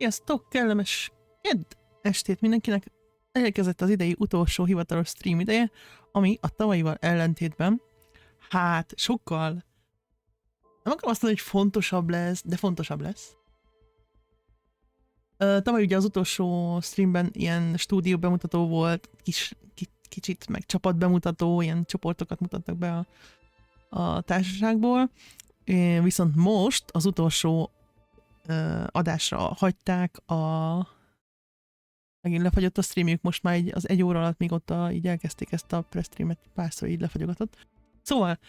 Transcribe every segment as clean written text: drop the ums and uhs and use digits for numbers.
Sziasztok, kellemes kedd estét mindenkinek! Elérkezett az idei utolsó hivatalos stream ideje, ami a tavalyival ellentétben, hát sokkal, nem akarom azt mondani, hogy fontosabb lesz, de fontosabb lesz. Tavaly ugye az utolsó streamben ilyen stúdió bemutató volt, kicsit meg csapat bemutató, ilyen csoportokat mutattak be a társaságból, viszont most az utolsó adásra hagyták megint lefagyott a streamjük, most már az egy óra alatt még ott így elkezdték ezt a press streamet, párszor így lefagyogatott. Szóval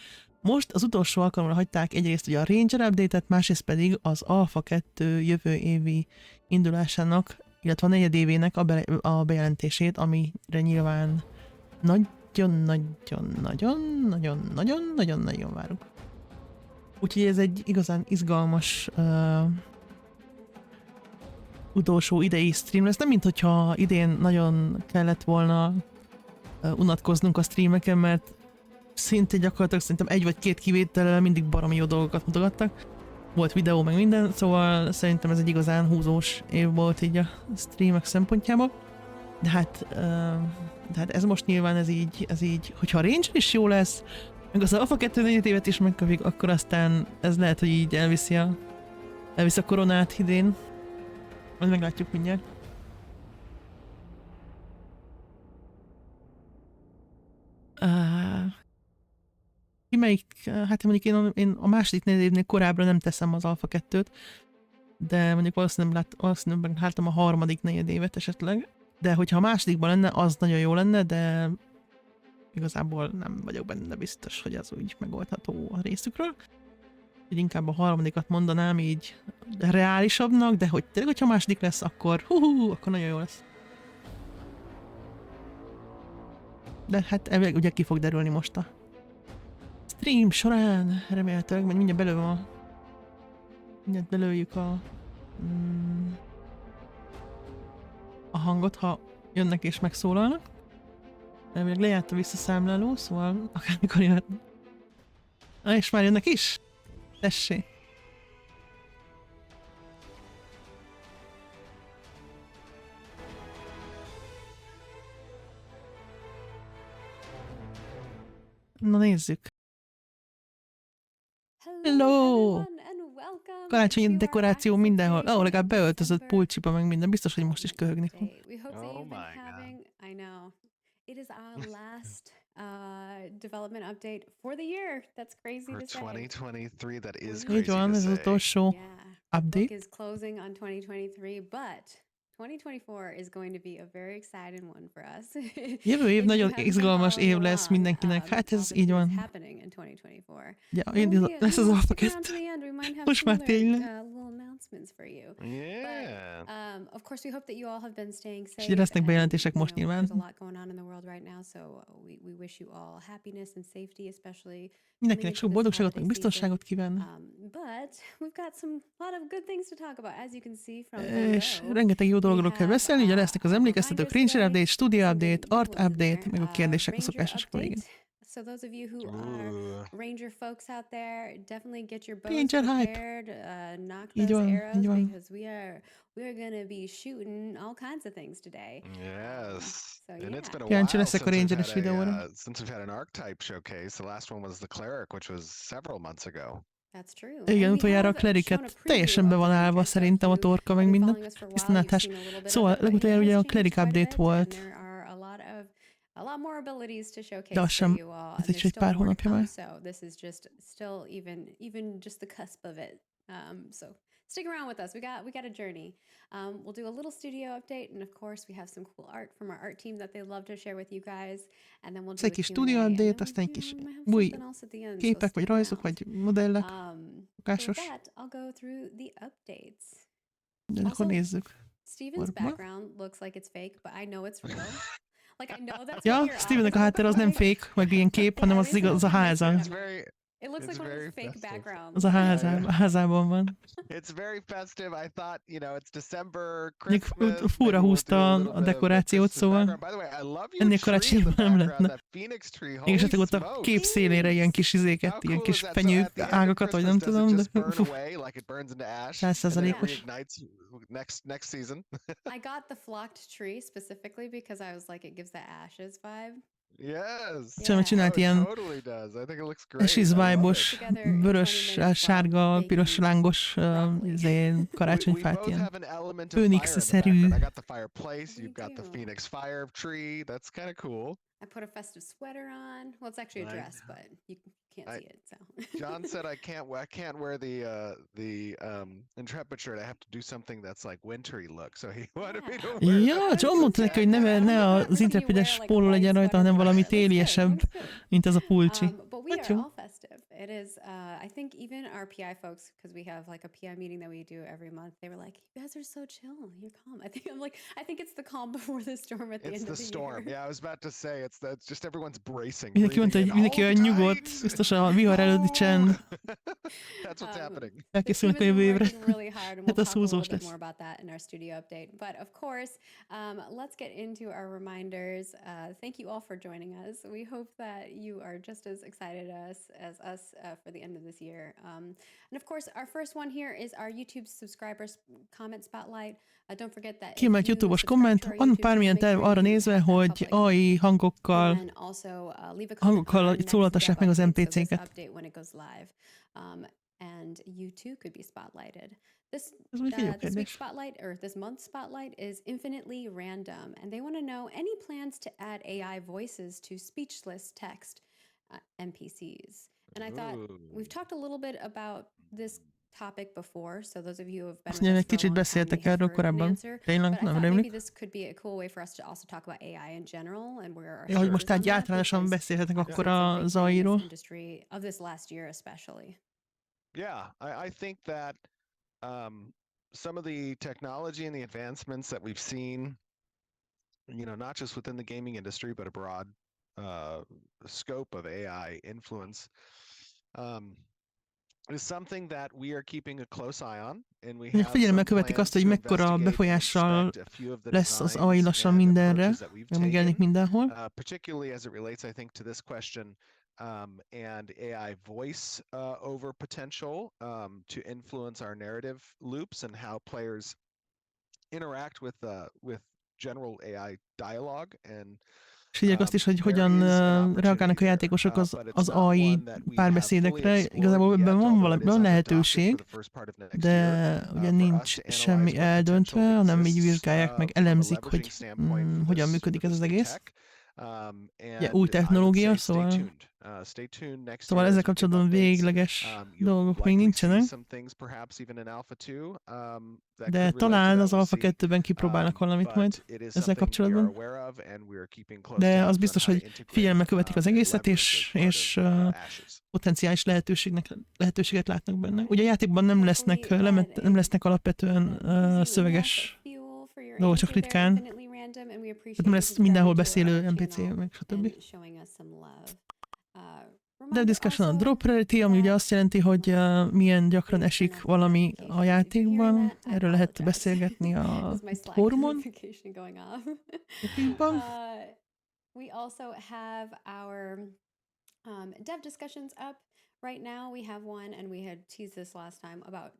most az utolsó alkalomra hagyták egyrészt ugye a Ranger update-et, másrészt pedig az Alfa 2 jövő évi indulásának, illetve a negyedévének a bejelentését, amire nyilván nagyon várunk. Úgyhogy ez egy igazán izgalmas utolsó idei stream lesz. Nem minthogyha idén nagyon kellett volna unatkoznunk a streameken, mert szintén gyakorlatilag szerintem egy vagy két kivétellel mindig baromi jó dolgokat mutogattak. Volt videó meg minden, szóval szerintem ez egy igazán húzós év volt így a streamek szempontjából. De hát ez most nyilván ez így, hogyha a Ranger is jó lesz, meg az Alfa 2 negyedévet is megkapjuk, akkor aztán ez lehet, hogy így elviszi a koronát idén. Majd meglátjuk mindjárt. Hát mondjuk én a második negyedévnél korábbra nem teszem az Alfa 2-t, de mondjuk valószínűleg láttam a harmadik negyedévet esetleg. De hogyha a másodikban lenne, az nagyon jó lenne, de igazából nem vagyok benne biztos, hogy az úgy megoldható a részükről. Így inkább a harmadikat mondanám így reálisabbnak, de hogy tényleg, hogyha a második lesz, akkor akkor nagyon jó lesz. De hát elvileg ugye ki fog derülni most a stream során, remélhetőleg, mert mindjárt belőjük a hangot, ha jönnek és megszólalnak. Elvileg lejárt a visszaszámláló, szóval akármikor jöhetnek. És már jönnek is? Tessék! Na nézzük! Hello! Karácsonyi dekoráció mindenhol. Legalább beöltözött pulcsiba meg minden. Biztos, hogy most is köhögni fog. Oh my god. I know. It is our last development update for the year. That's crazy to say. For 2023, that is crazy Így van, ez az utolsó update. Book is closing on 2023, but 2024 is going to be a very exciting one for us. Jövő év nagyon izgalmas év lesz mindenkinek. Hát ez így van. Ja, lesz az Alfa 2. Most már tényleg. Of course, we hope that you all have been staying safe. És lesznek bejelentések most nyilván. There's a lot going on in the world right now, so we wish you all happiness and safety, especially. Mindenkinek sok boldogságot, meg biztonságot kíván. But we've got some lot of good things to talk about, as you can see from és rengeteg jó dologról kell beszélni, ugye lesznek az emlékeztetők, Ranger update, studio update, art update, meg a kérdések a szokásos végén. So those of you who are Ranger folks out there, definitely get your bows Ranger prepared, knock those arrows, because we are going to be shooting all kinds of things today. Yes. So And it's been a Kíváncsi while leszek a Rangeres videóra. since we've had an archetype showcase. The last one was the cleric, which was several months ago. That's true. Igen, utoljára a kleriket teljesen be van állva szerintem a torka meg minden. Tisztánátás. Szóval legutoljára ugye a cleric update volt. A lot more abilities to showcase De az sem, for you all. ez is egy pár hónapja már. So this is just still even just the cusp of it. So stick around with us. We got a journey. We'll do a little studio update, and of course we have some cool art from our art team that they love to share with you guys. And then we'll do egy kis studio update, aztán egy kis új képek, vagy rajzok, vagy modellek. Szokásos. So that, I'll go through the updates. De akkor nézzük. Steven's background looks like it's fake, but I know it's real. Like I know that's ja, Stevennek a háttér az nem fake, meg ilyen kép, hanem az igaz, a háza. It looks It's like one of very those fake festive. backgrounds. Az a Yeah. házában van. It's very festive. I thought, it's December, Mondjuk Christmas. fúra Maybe we'll do húzta a little a bit of the dekorációt, Christmas szóval background. By the way, I love your ennél tree in the karácsonyiban nem background, lehetne. that phoenix tree. Még Holy esetleg ott a smokes. kép szélére ilyen kis How izéket, ilyen cool kis is that? So fenyő at the end of ágakat, vagy nem Christmas, does tudom, it de just burn away, like it burns into ash, and then it 100%-os. reignites next season? I got the flocked tree specifically because I was like, it gives the ashes vibe. Yes. Csoma Yeah. csinált Oh, it ilyen totally does. I think it looks great. esis I love vibe-os, it. Together in 20 vörös, minutes sárga, while piros baking lángos broccoli. izén, We karácsonyfát, both ilyen have an element of fire in the főnix-szerű. background. I got the fireplace. We You've got the do. phoenix fire tree. That's kind of cool. I put a festive sweater on. Well, it's actually a I dress, but you can't I- see it. So John said I can't wear the Intrepid shirt. I have to do something that's like wintry look. So he wanted me to wear Ja, that. John mondta neki, hogy ne az Intrepides póló legyen rajta, hanem valami téliesebb, mint ez a pulcsi. But we Hát are jó. all festive. It is. I think even our PI folks, because we have like a PI meeting that we do every month, they were like, "You guys are so chill. You're calm." I think it's the calm before the storm at the It's end the of the storm. year. Yeah, I was about to say it's just everyone's bracing. Mindenki mondta, hogy breathing in, mindenki olyan "Hold nyugodt, tight." biztos a vihar előtti csend. That's what's happening. The team Elkészülnek a has been jövő évre. working really hard, and Hát we'll az talk a húzós little bit lesz. more about that in our studio update. But of course, let's get into our reminders. Thank you all for joining us. We hope that you are just as excited as us for the end of this year. And of course, our first one here is our YouTube subscribers comment spotlight. Don't forget that. Kiemelt YouTube-os komment, van bármilyen terv arra nézve, hogy AI hangokkal szólaltassák meg az NPC-ket. And you too could be spotlighted. Ez mondjuk egy jó This week's kérdés. spotlight, or this month's spotlight, is infinitely random, and they want to know any plans to add AI voices to speechless text NPCs. And I thought we've talked a little bit about this topic before, so those of you who have been Azt with mondja, us egy for a kicsit long time, beszéltek may have erről heard an korábban. answer. Tényleg, But I nem thought maybe rémlik. this could be a cool way for us to also talk about AI in general and where our Ja, hogy most shoulders on így that, általánosan because beszélhetnek it's akkor a big a thing in this AI-ról. industry of this last year especially. Yeah, I think that some of the technology and the advancements that we've seen, not just within the gaming industry, but a broad scope of AI influence, is something that we are keeping a close eye on, and we have Figyelemmel some követik plans azt, hogy to mekkora investigate and befolyással inspect a few of the lesz az AI designs lassan and mindenre, approaches that we've meg megjelenik taken, mindenhol. particularly as it relates, I think, to this question and AI voice over potential to influence our narrative loops and how players interact with general AI dialogue. And És figyelj azt is, hogy hogyan reagálnak a játékosok az AI párbeszédekre. Igazából ebben van lehetőség, de ugye nincs semmi eldöntve, hanem így vizsgálják meg, elemzik, hogy hogyan működik ez az egész. Ugye, új technológia, szóval ezzel kapcsolatban végleges dolgok még nincsenek, de talán az Alfa 2-ben kipróbálnak valamit majd ezzel kapcsolatban. De az biztos, hogy figyelemmel követik az egészet, és potenciális lehetőséget látnak benne. Ugye a játékban nem lesznek alapvetően szöveges dolgok, csak ritkán. Tehát nem lesz mindenhol beszélő NPC, meg stb. De discussion a drop rarity, ami ugye azt jelenti, hogy milyen gyakran esik valami a játékban. Erről lehet beszélgetni a fórumon. We also have our dev discussions up. Right now we have one, and we had teased this last time, about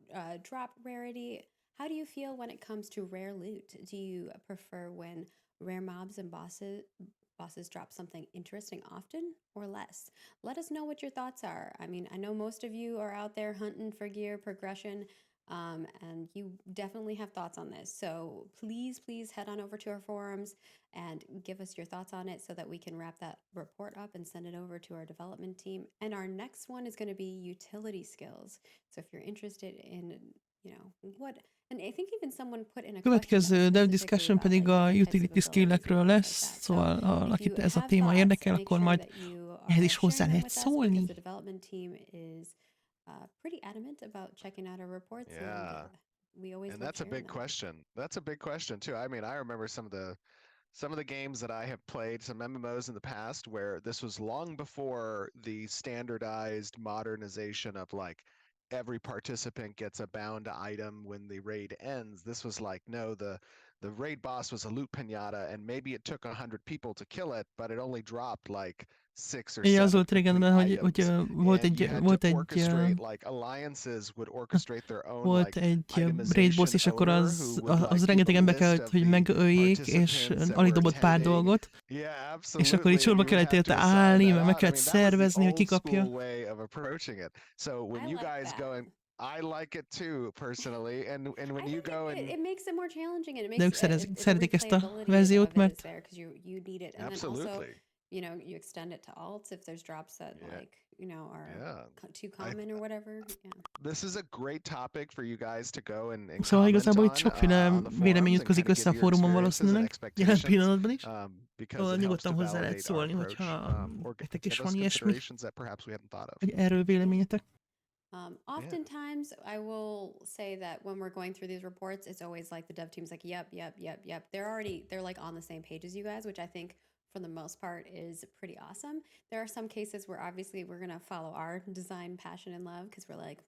drop rarity. How do you feel when it comes to rare loot? Do you prefer when rare mobs and bosses drop something interesting often or less? Let us know what your thoughts are. I mean, I know most of you are out there hunting for gear progression, and you definitely have thoughts on this. So please head on over to our forums and give us your thoughts on it so that we can wrap that report up and send it over to our development team. And our next one is going to be utility skills. So if you're interested in, what... Következő dev discussion pedig a utility skill-ekről lesz, szóval ha akit ez a téma érdekel, akkor majd ehhez is hozzá lehet szólni. Yeah. And that's a big question. That's a big question too. I mean, I remember some of some of the games that I have played, some MMOs in the past, where this was long before the standardized modernization of like every participant gets a bound item when the raid ends. This was like, no, the raid boss was a loot pinata, and maybe it took 100 people to kill it, but it only dropped like 6 or Igen, az 7 volt régen, complete hogy items. volt And you egy, had volt to egy, orchestrate, like alliances would orchestrate their own volt like egy raid boss, itemization és akkor owner az, who would az like keep rengeteg a ember list kellett, of hogy the megöljék, és participants that alig were dobott pár attending. dolgot, Yeah, és akkor így absolutely. And sorba you would kellett have to érte assign állni, that meg meg out. I kellett mean, that was the szervezni, hogy old school kikapja. way of approaching it. So when I you like guys that. go and I like it too, personally. And when I you think go it, and it makes it more challenging, and it De makes ők the szeretik ezt a replayability verziót, of it is mert there because you need it, and then also absolutely, you extend it to alts if there's drops that yeah, like are yeah. too common or whatever. Yeah. This is a great topic for you guys to go and Szóval comment igazából itt on sokféle on the vélemény forums and ütközik kind of össze a give your fórumon experiences and valószínűleg, jelen expectations, pillanatban is. because Szóval it helps to nyugodtan hozzá lehet validate our szólni, approach, hogyha or nektek is give van us ilyesmi, considerations that perhaps we hadn't thought of. hogy erről véleményetek. Yeah. Oftentimes, I will say that when we're going through these reports, it's always like the dev team's like, yep. They're like on the same page as you guys, which I think for the most part is pretty awesome. There are some cases where obviously we're going to follow our design passion and love because we're like,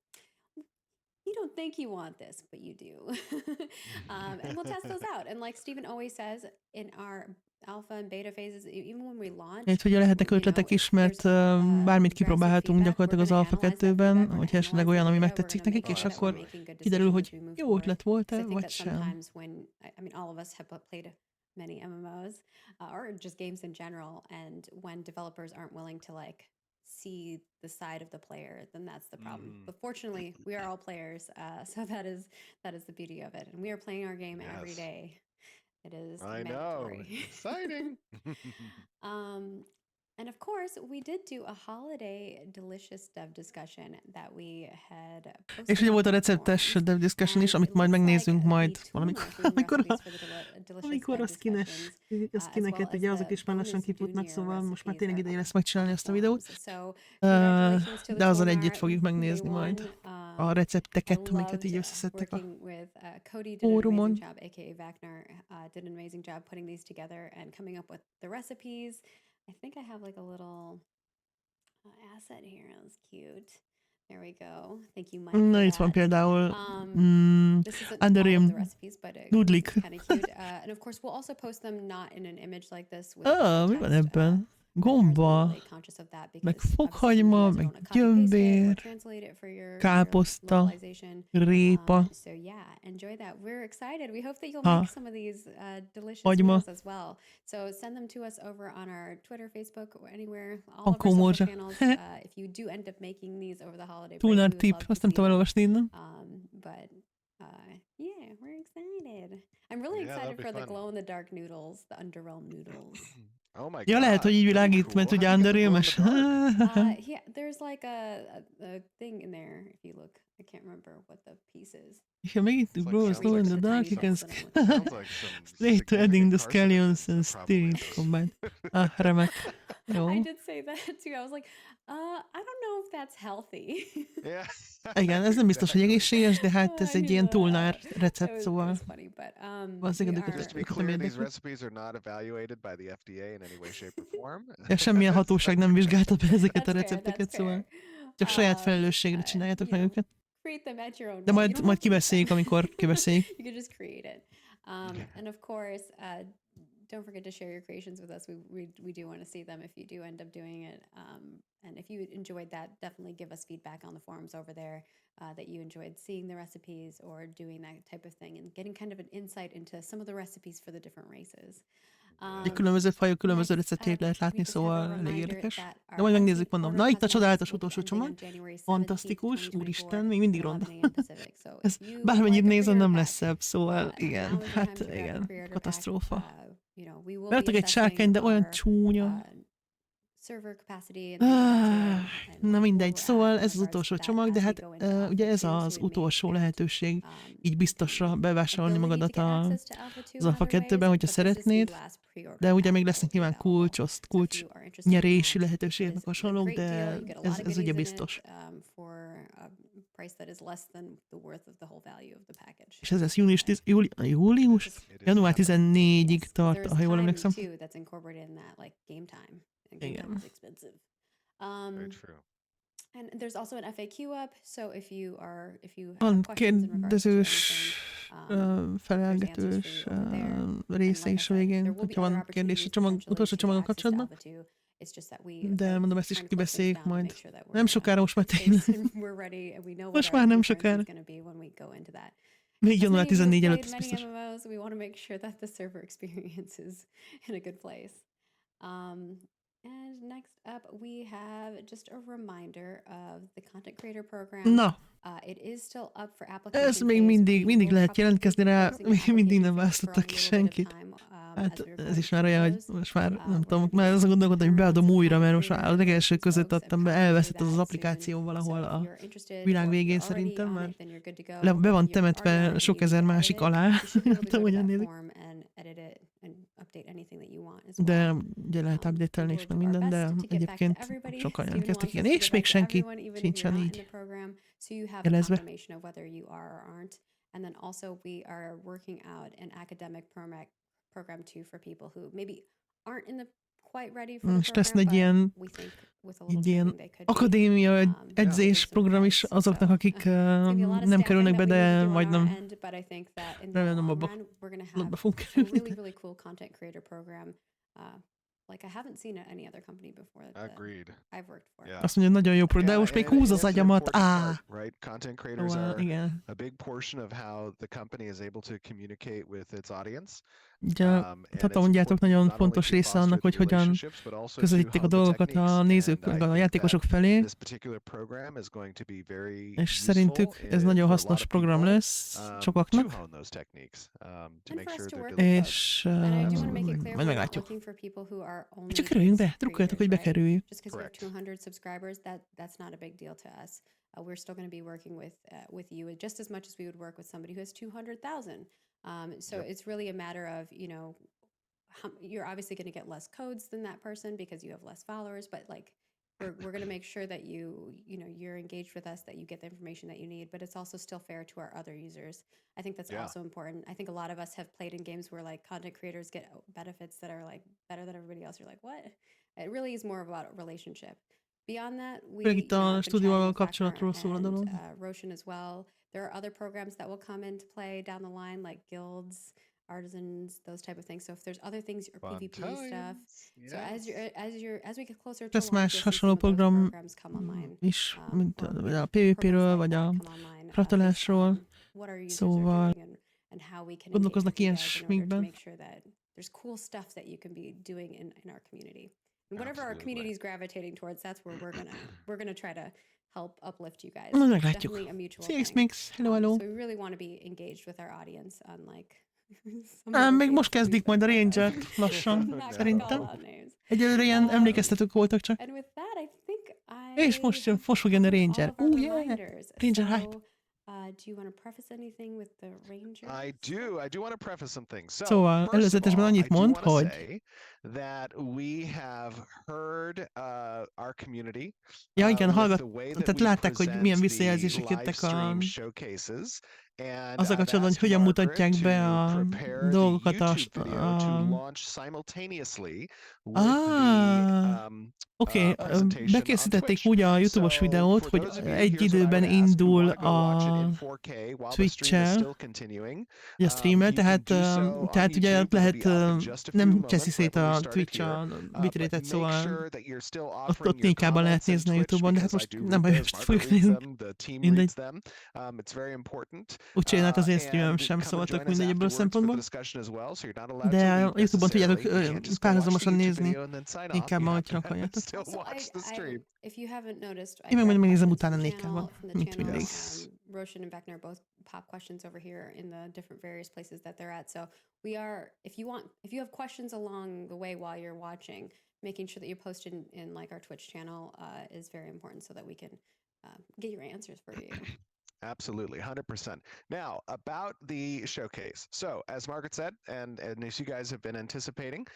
you don't think you want this, but you do. And we'll test those out. And like Stephen always says, in our alpha and beta phases, even when we launch, Itt ugye lehetnek ötletek is, mert bármit kipróbálhatunk gyakorlatilag az Alfa 2-ben, hogyha esetleg olyan, ami megtetszik nekik, és akkor kiderül, hogy jó ötlet volt-e, vagy sem. I mean, all of us have played many MMOs or just games in general, and when developers aren't willing to like see the side of the player, then that's the problem. But fortunately, we are all players, so that is the beauty of it, and we are playing our game every day. It is mandatory. Know, exciting. And of course, we did do a holiday delicious dev discussion that we had posted. És ugye volt a receptes dev discussion is, amit majd megnézzünk majd valamikor, amikor a skineket, ugye azok is már lassan kifutnak, szóval most már tényleg ideje lesz megcsinálni azt a videót. De azzal együtt fogjuk megnézni majd a recepteket, amiket így összeszedtek a fórumon. Did an amazing job putting these together and coming up with the recipes. I think I have like a little asset here. That's cute. There we go. Thank you, Mike. Na, itt van például this isn't all Andorém the recipes, but nudlik. it's kind of cute. And of course, we'll also post them not in an image like this. With Mi van ebben? Gomba, meg fokhagyma, meg gyömbér, káposzta, répa, hagyma, akomózsa. Túlnár tip, azt nem tudom elolvasni innen. Yeah, we're excited. I'm really excited for the glow-in-the-dark noodles, the Underrealm noodles. Oh my God. Ja, lehet, hogy így világít, mert ugye underrealm-es. Yeah, there's like a thing in there, if you look. I can't remember what the piece is. If you make it to glow in the dark, you can straight to adding the scallions and steer it combined. Remek. Jó. I did say that too. I was like, I don't know if that's healthy. Yeah. Igen, ez nem biztos, hogy egészséges, de hát ez egy ilyen túlnár recept, szóval valószínűleg Just to be clear, these recipes are not evaluated by the FDA in any way, shape or form. Ja, semmilyen hatóság nem vizsgálta be ezeket a recepteket, szóval csak saját felelősségre csináljátok meg őket. De majd kibeszéljük, amikor kibeszéljük. You can just create it. And of course, don't forget to share your creations with us. We do want to see them if you do end up doing it. And if you enjoyed that, definitely give us feedback on the forums over there that you enjoyed seeing the recipes or doing that type of thing and getting kind of an insight into some of the recipes for the different races. Különböző fajok, különböző receptjét lehet látni, szóval elég érdekes. De majd megnézzük, mondom. Na, itt a csodálatos utolsó csomag. Fantasztikus, úristen, még mindig ronda. Ez bármennyit nézem, nem lesz szebb, szóval igen, hát igen, katasztrófa. Beadtak egy sárkány, de olyan csúnya. Na mindegy, szóval ez az utolsó csomag, de hát ugye ez az utolsó lehetőség így biztosra bevásárolni magadat az Alfa 2-ben, hogyha szeretnéd, de ugye még lesznek nyilván kulcs nyerési lehetőségek, hasonlók, de ez ugye biztos. price that is less than the worth of the whole value of the package. És ez lesz július? Január 14-ig tart, There's ha jól time emlékszem. too that's incorporated in that, like game time. And game Igen. time is expensive. Very true. And there's also an FAQ up, so if you have Van questions in regards to kérdezős, anything, felelgetős there's answers for you over there. része And is like a I said, végén, there will be hogyha other van kérdés a opportunities utolsó potentially csomaggal to access kapcsolatban. Alfa too. It's just that we De are mondom, ezt is trying to put things kibeszéljük down and majd. make sure that we're Nem sokára, most már tényleg. based and we're ready and we know what Most our már nem concurrency sokára. is going to be when we go into that. Még As január many of you have 14 előtt, played ez many biztos. MMOs, we want to make sure that the server experience is in a good place. And next up, we have just a reminder of the content creator program. Na, It is still up for application. ez még mindig lehet jelentkezni rá, még mindig nem választottak ki senkit. Hát ez is már olyan, hogy most már nem tudom, már azon gondolkodom, hogy beadom újra, mert most már a legelső között adtam be, elveszett az applikáció valahol a világ végén szerintem, mert be van temetve sok ezer másik alá. Nem tudom, hogyan nézik. De ugye lehet update-elni és meg minden, de egyébként sokan jelentkeztek, igen, és még senki sincsen így jelezve. And then also we are working out an academic program too for people who maybe aren't in the quite ready for the És lesz program, egy ilyen, but we think with a little ilyen training they could be. akadémia edzés program is azoknak, akik nem kerülnek be, de majdnem remélem abba fogunk kerülni. Really cool content creator program. Like I haven't seen it any other company before that Agreed. I've worked for. Yeah. Azt mondja, nagyon jó program, de most még húz az it's an agyamat. important part, right? Content creators Szóval, are igen. a big portion of how the company is able to communicate with its audience. Ugye, And tehát it's mondjátok, important nagyon not only fontos to része foster annak, the hogy hogyan relationships, but also to közelítik a hone the dolgokat techniques. a nézők, And I meg a think játékosok that felé, this particular program is going to be very és useful szerintük ez nagyon for a lot hasznos of program people, lesz to sokaknak, hone those techniques, to And make for us sure to they're work delivering. és And I do want to make it clear, majd we're not meglátjuk. looking for people who are only Csak kerüljünk be, creators, drukkoljatok, hogy right? bekerüljük. Just because you have Correct. 200 subscribers, that's not a big deal to us. We're still going to be working with you just as much as we would work with somebody who has 200,000. So Yep. it's really a matter of, you're obviously going to get less codes than that person because you have less followers, but like we're going to make sure that you're engaged with us, that you get the information that you need, but it's also still fair to our other users. I think that's also important. I think a lot of us have played in games where like content creators get benefits that are like better than everybody else. You're like, what? It really is more about a relationship. Beyond that, Főleg itt a have been stúdióval chatting with kapcsolatról Becker szól a dolog. and Roshan as well. There are other programs that will come into play down the line, like guilds, artisans, those type of things. So if there's other things or Fun PvP stuff, times. so Yes. as we get closer to Lesz launch, más you'll see hasonló some of those program programs come online. is, mint or, a programs PvP-ről, like vagy that a come online, based gratulásról. on what our users Szóval are doing and how we can engage gondolkoznak with you ilyen guys in order to sminkben. make sure that there's cool stuff that you can be doing in our community. And whatever our community is gravitating towards, that's where we're gonna try to help uplift you guys. Na, It's meglátjuk. definitely a mutual Szia, thing. X-Mix, hello. So we really want to be engaged with our audience, unlike Még most kezdik majd a Ranger lassan, szerintem. Egyelőre ilyen emlékeztetők voltak csak. And with that, I think És most fog jönni a Ranger. Yeah! Ranger hype. Do you want to preface anything with the Ranger? I do want to preface some things. So, Szóval first of előzetesben all, annyit I do mond, wanna hogy say that we have heard our community. ja igen, With the way that tehát we látták, hogy milyen present visszajelzések the jöttek livestream showcases. And azzal kapcsolatban, hogy I've hogyan asked mutatják Margaret be to a prepare dolgokat the a... YouTube video to launch simultaneously with the Oké, presentation bekészítették on úgy a Twitch. YouTube-os So, videót, for hogy those of you, egy here's what I időben would ask. We indul wanna go watch it a in 4K while the stream is Twitch-el, still continuing. a streammel, You can tehát, do so on tehát ugye YouTube. It'll lehet, be up in just a few nem moments cseszi right szét when we a started Twitch here. a But bitrétet, make szóval sure that you're still ott offering your 4K-ban lehet comments in nézni a Twitch YouTube-on, de hát because I most do nem read baj, those. most Margaret fogjuk reads nézni. them. The team Mindegy. reads them. It's very important. Úgyhogy hát az én streamem And sem, come szóval and tök join us mindegy ebből a afterwards for the szempontból. discussion as well. So you're not allowed De to leave a YouTube-on tudjátok necessarily. You can't just go watch the párhuzamosan YouTube nézni, video and then sign off. inkább You ma, have hogy to akarjátok. still watch the stream. If you haven't noticed, Én meg majd megnézem utána from 4K-ban, the mint channel, mindig. Roshan and Beckner both pop questions over here in the different various places that they're at. So we are, if you have questions along the way while you're watching, making sure that you post in like our Twitch channel is very important so that we can get your answers for you. Absolutely, 100%. Now, about the showcase. So, as Margaret said, and as you guys have been anticipating,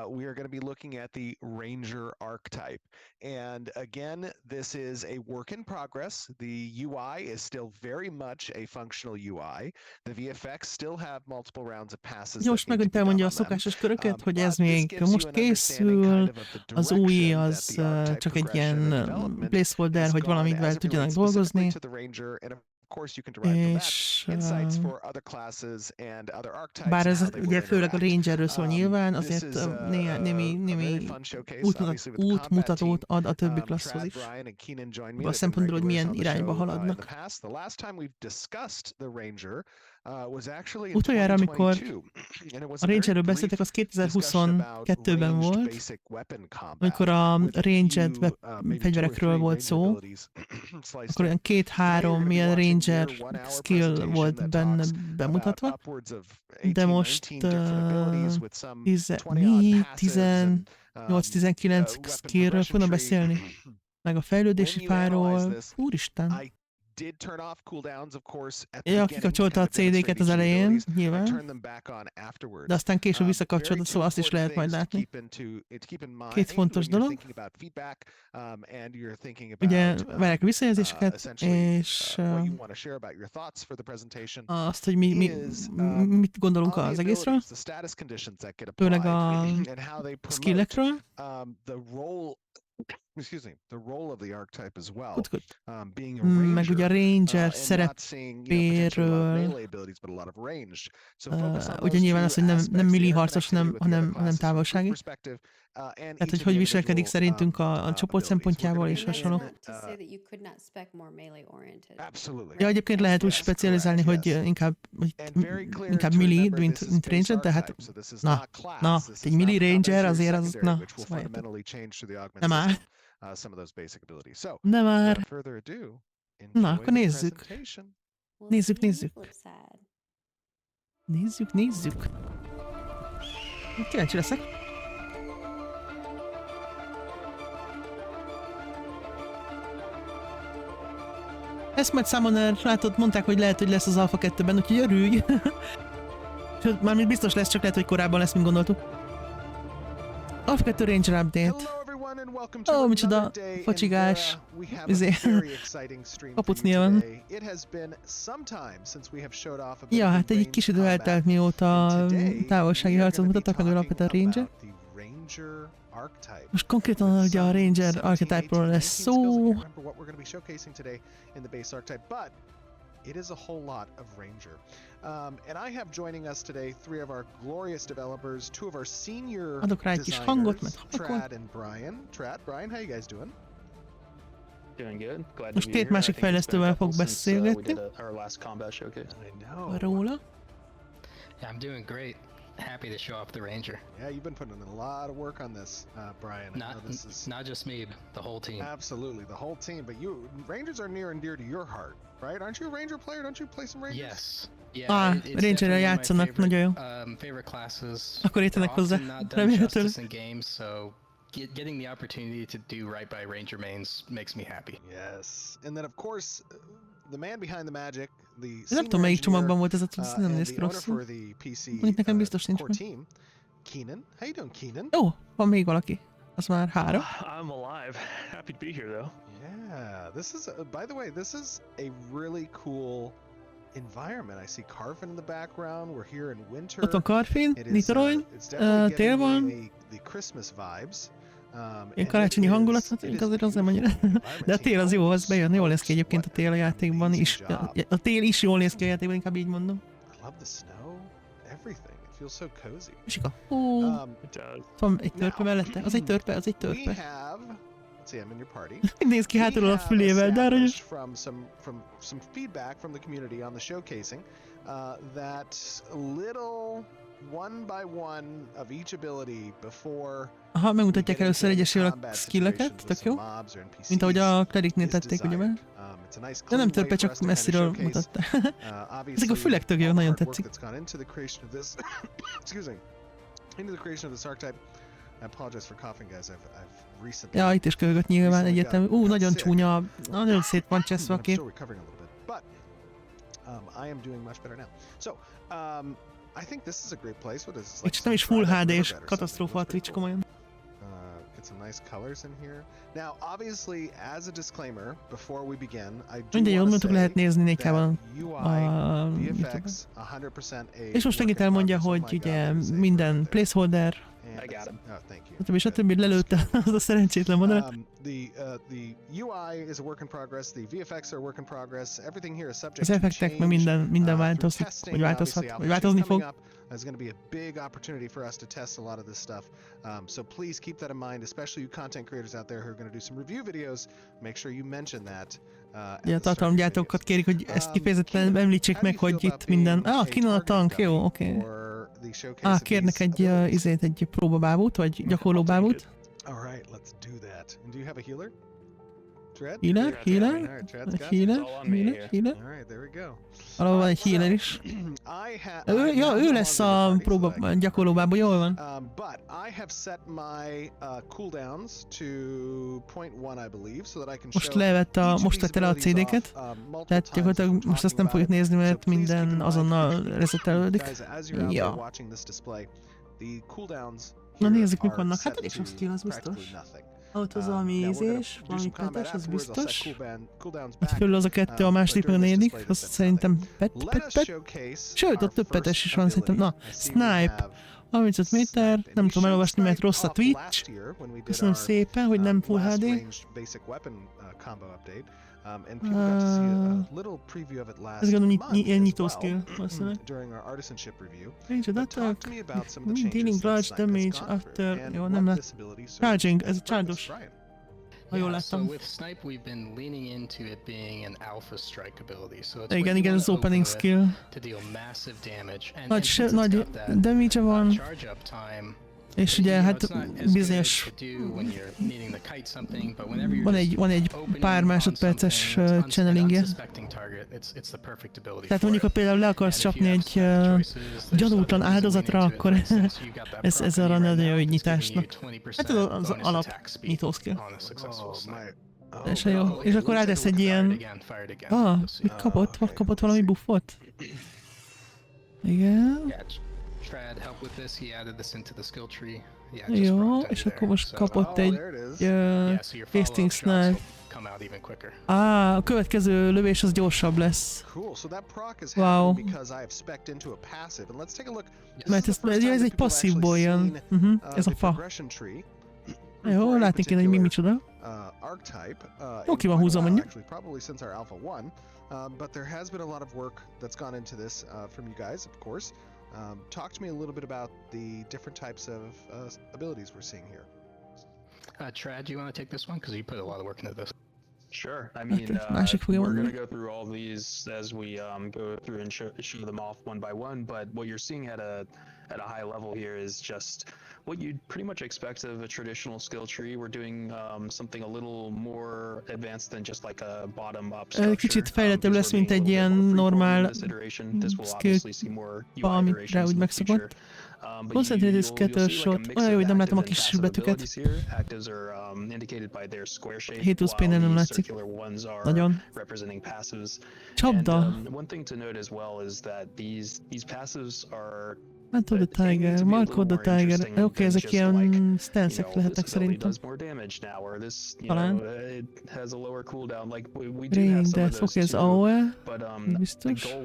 we are going to be looking at the Ranger archetype. And again, this is a work in progress. The UI is still very much a functional UI. The VFX still have multiple rounds of passes Most that need megint to be elmondja a done on them. szokásos köröket, hogy But ez this még gives most you an understanding készül, kind of the az új direction that az the archetype csak egy progression ilyen or development placeholder, has hogy gone valamivel as it tudjanak relates specifically dolgozni, to the Ranger, and of course you can derive from that és insights for other classes and other archetypes bár and ez how they ugye will főleg a interact. Rangerről szól nyilván, This azért is némi a very fun showcase, obviously with the combat team. útmutatót ad a többi klasszhoz Trad, is. Brian, and Keenan joined me. A They've been szempontból, hogy regulars milyen on the irányba show in the haladnak. past. The last time we've discussed the Ranger was actually in Utoljára, amikor 2022, and it was a a very Rangerről brief beszéltek, az discussion about 2022-ben ranged volt, basic weapon combat, amikor a with a ranged few, maybe 2 or fegyverekről 3 volt ranger szó, abilities sliced akkor in. olyan Today you're 2-3 gonna be ilyen watching ranger near 1 hour skill presentation volt that benne talks about bemutatva, upwards of de 18, most 19 different abilities with some 20 odd 14, passives and 18-19 weapon skillről progression fognak tree. beszélni, meg a fejlődési When you analyze fáról. this, Úristen! I did turn off cooldowns, of course, at the Ja, beginning to kikapcsolta a kind of demonstrate CD-ket az each of the elején, abilities. I nyilván, turned them back on de afterwards. aztán később Very visszakapcsolta, two szóval azt is important lehet majd things to látni. keep in mind Két fontos when you're dolog. thinking about feedback, and you're thinking Ugye about várják a visszajelzéseket, essentially és what you want to share about your thoughts for the presentation. azt, hogy Is mit gondolunk on the az egészről, abilities, the status conditions that get főleg applied, a and how they promote skillekről. the role, excuse me, the role of the archetype as well. Good. Being a Meg ugye a ranger, ranger and not seeing, potentially a lot of szerepéről, melee abilities, but a lot of ranged. So focus on ugye those nyilván two az, hogy nem aspects, melee the harcos, interconnectivity with the other hanem classes from a group távolsági. perspective, and Tehát, each hogy of hogy the viselkedik individual szerintünk a csoport abilities. We're szempontjából gonna és be And that's hasonló. not to say that you could not spec more melee oriented. Absolutely. Ja, egyébként lehet úgy Yes, specializálni, correct, hogy yes. inkább, And very clear inkább to melee, remember mint this is base ranger, tehát archetype, so this is na, not class, na, this egy is not melee the ranger combat azért series az, secondary, na, which will szóval érted. fundamentally change to the augment Nem áll. system some of those basic abilities. So, De már, without further ado, na, enjoy akkor the nézzük. presentation. We'll Nézzük, see you on the nézzük. flip side. Nézzük. Kíváncsi leszek. Esmet Summoner, látod, mondták, hogy lehet, hogy lesz az Alfa 2-ben, úgyhogy örülj! Sőt, mármint biztos lesz, csak lehet, hogy korábban lesz, mint gondoltuk. Alfa 2 Ranger Update. Hello everyone and welcome to Ó, another micsoda day, facsigás. and we have Izé. a very exciting stream for Kapuc you nyilván. today. It has been some time since we have showed off a bit Ja, of hát the egy kis idő range eltelt, combat. mióta And today, távolsági we are harcot gonna be mutattak meg alapvetően a talking Ranger. about the Ranger archetype. Most konkrétan ugye a Ranger archetype-ról lesz szó. It is a whole lot of Ranger. And I have joining us today 3 of our glorious developers, 2 of our senior Adok rá egy kis hangot, mert designers, halkol. Trad and Brian. Trad, Brian, how you guys doing? Doing good. Glad Most to be két here. másik I think it's been a fejlesztővel couple fog since, we beszélgetni. did our last combat showcase. I know. Róla. Yeah, I'm doing great. Happy to show off the Ranger. Yeah, you've been putting in a lot of work on this, Brian. I know this is Not just me, the whole team. absolutely the whole team. But Rangers are near and dear to your heart, right? Aren't you a Ranger player? Don't you play some Rangers? Yes. Yeah, Ah, it's Rangerrel definitely one of my játszanak, nagyon jó. favorite classes. Akkor értenek They're hozzá, often not done remélhetőleg. justice in games, so getting the opportunity to do right by Ranger mains makes me happy. Yes. And then of course, the man behind the magic, the Nem senior tudom, melyik csomagban engineer, volt ez a cucc, nem and néz the ki owner rosszul. for the PC Mondjuk nekem biztos nincs core meg. team, Keenan. How you doing, Keenan? Jó, van még valaki. Az már 3. I'm alive. Happy to be here though. Yeah, this is, by the way, this is a really cool environment. I see Carvin in the background. We're here in winter. Ott van Karfin, It is, Nitorony, it's definitely tél giving van. me the Christmas vibes. Ilyen karácsonyi hangulat, azért az nem annyira. De a tél az jó, az bejön, jól néz ki egyébként a tél a játékban is. A tél is jól néz ki a játékban, inkább így mondom. I love the snow, everything. It feels so cozy. Sika. Ó, It does. van egy törpe mellette, az egy törpe, az egy We törpe. have, let's see, I'm in your party. Néz ki hátulról a fülével, de aranyos. from some feedback from the community on the showcasing that little one by one of each ability before Aha, megmutatják először egyesével a skilleket, tök jó. Mint ahogy a Clericnél tették, ugye már. De nem törpe, csak messziről mutatta. Ezek a fülek tök jó, nagyon tetszik. Excuse me. Into the creation of this archetype. I apologize for coughing, guys. I've recently. Ja, itt is köhögött nyilván egyértelmű. Nagyon csúnya, nagyon szét van cseszve a kép. But I am doing much better now. So, I think this is a great place. What is this? Itt nem is full HD-s, katasztrófa a Twitch, komolyan. Get some nice colors in here. Now, obviously, as a disclaimer, before we begin, I do Mindegy, want to mondtuk, say lehet nézni that nékában. UI, VFX, 100% a És most megint elmondja, hogy ugye minden placeholder, stb. Lelőtte az a szerencsétlen vonalat. The UI is a work in progress, the VFX are a work in progress, everything here is subject Az to effektek, meg change. minden változik, vagy változhat, vagy változni fog. There's going to be a big opportunity for us to test a lot of this stuff. So please keep that in mind, especially you content creators out there who are going to do some review videos. Make sure you mention that. Ugye a tartalomgyártókat kérik, hogy ezt kifejezetten említsék meg, hogy itt minden... Kínon a tank, jó, oké. Kérnek egy próbabábút, vagy gyakorlóbábút. Alright, let's do that. And do you have a healer? Healer? Alright, there we go. Valahol van egy healer is. Ő lesz a gyakorlóbába, jól van. But I have set my cooldowns to 0.1, I believe, so that I can most vette le a CD-ket, tehát gyakorlatilag most azt nem fogjuk nézni, mert minden azonnal resetelődik. Ja. Na nézzük, mik vannak. Hát elég sok skill, az biztos. Ott az valami ízés, valami petes, az biztos. Hát fölül az a kettő, a második meg a negyedik, azt szerintem pet. Sőt, ott több petes is van szerintem. Na, snipe. 35 méter, nem tudom elolvasni, mert rossz a Twitch. Köszönöm szépen, hogy nem Full HD. Ez gondolom ilyen nyitó skill, valószínűleg. Range attack, dealing large damage after... Jó, nem lett. Charging, ez a charge-os. Ha jól láttam. So with snipe we've been leaning into it being an alpha strike ability. So it's Igen, az opening skill. To deal massive damage. And Nagy damage van. Charge up time. És ugye hát bizonyos... Van egy pár másodperces channelingje. Tehát mondjuk, ha például le akarsz csapni egy gyanútlan áldozatra, akkor ez arra nagyon jó nyitásnak. Hát az alap nyitó skill. Teljesen jó. És akkor rátesz egy ilyen... mit kapott? Kapott valami buffot? Igen. Jó, és akkor most kapott egy Hasting Snipe. A következő lövés az gyorsabb lesz. Wow. Mert ez egy passzívból jön. Ez a fa. Jó, látni kéne, hogy mi micsoda. Jó, ki van húzva mondjuk. But there has been a lot of work that's gone into this from you guys, of course. Talk to me a little bit about the different types of abilities we're seeing here. Trad, do you want to take this one? Because you put a lot of work into this. Sure. I mean, we're going to go through all these as we go through and show them off one by one, but what you're seeing at a high level here is just what you'd pretty much expect of a traditional skill tree. We're doing something a little more advanced than just like a bottom-up structure. Kicsit fejlettebb lesz, mint egy ilyen normál skill, amire úgy megszokott. Concentrated scatter shot. Olyan jó, hogy nem látom a kis betűket. 720 p-nél nem látszik. Nagyon. Csapda. Hunt of the Tiger, Mark of the Tiger. Oké, ezek ilyen stance-ek lehetnek szerintem. Talán. Rain Death, oké, ez AOE. Biztos.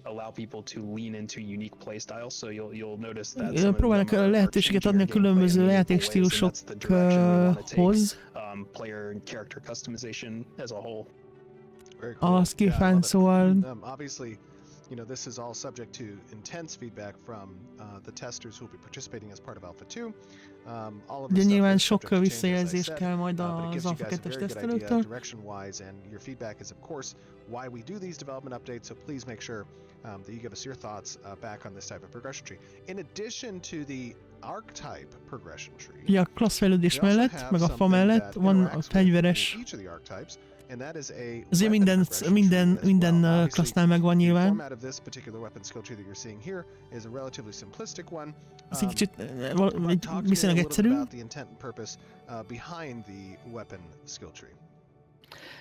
Allow people to lean into unique playstyles, so you'll notice that próbálnak lehetőséget adni a különböző játékstílusokhoz. Player and character customization as a whole. A skill-fán, szóval obviously, you know, this is all subject to intense feedback from the testers who will be participating as part of Alpha 2. Ugye nyilván sok visszajelzés kell majd az Alpha 2-es tesztelőktől. Direction-wise, and your feedback is of course why we do these development updates, so please make sure that you give us your thoughts back on this type of progression tree. In addition to the archetype progression tree, ja, klasszfejlődés mellett, meg a fa mellett van a fegyveres. Azért minden klassznál megvan nyilván. Ez egy kicsit viszonylag egyszerű.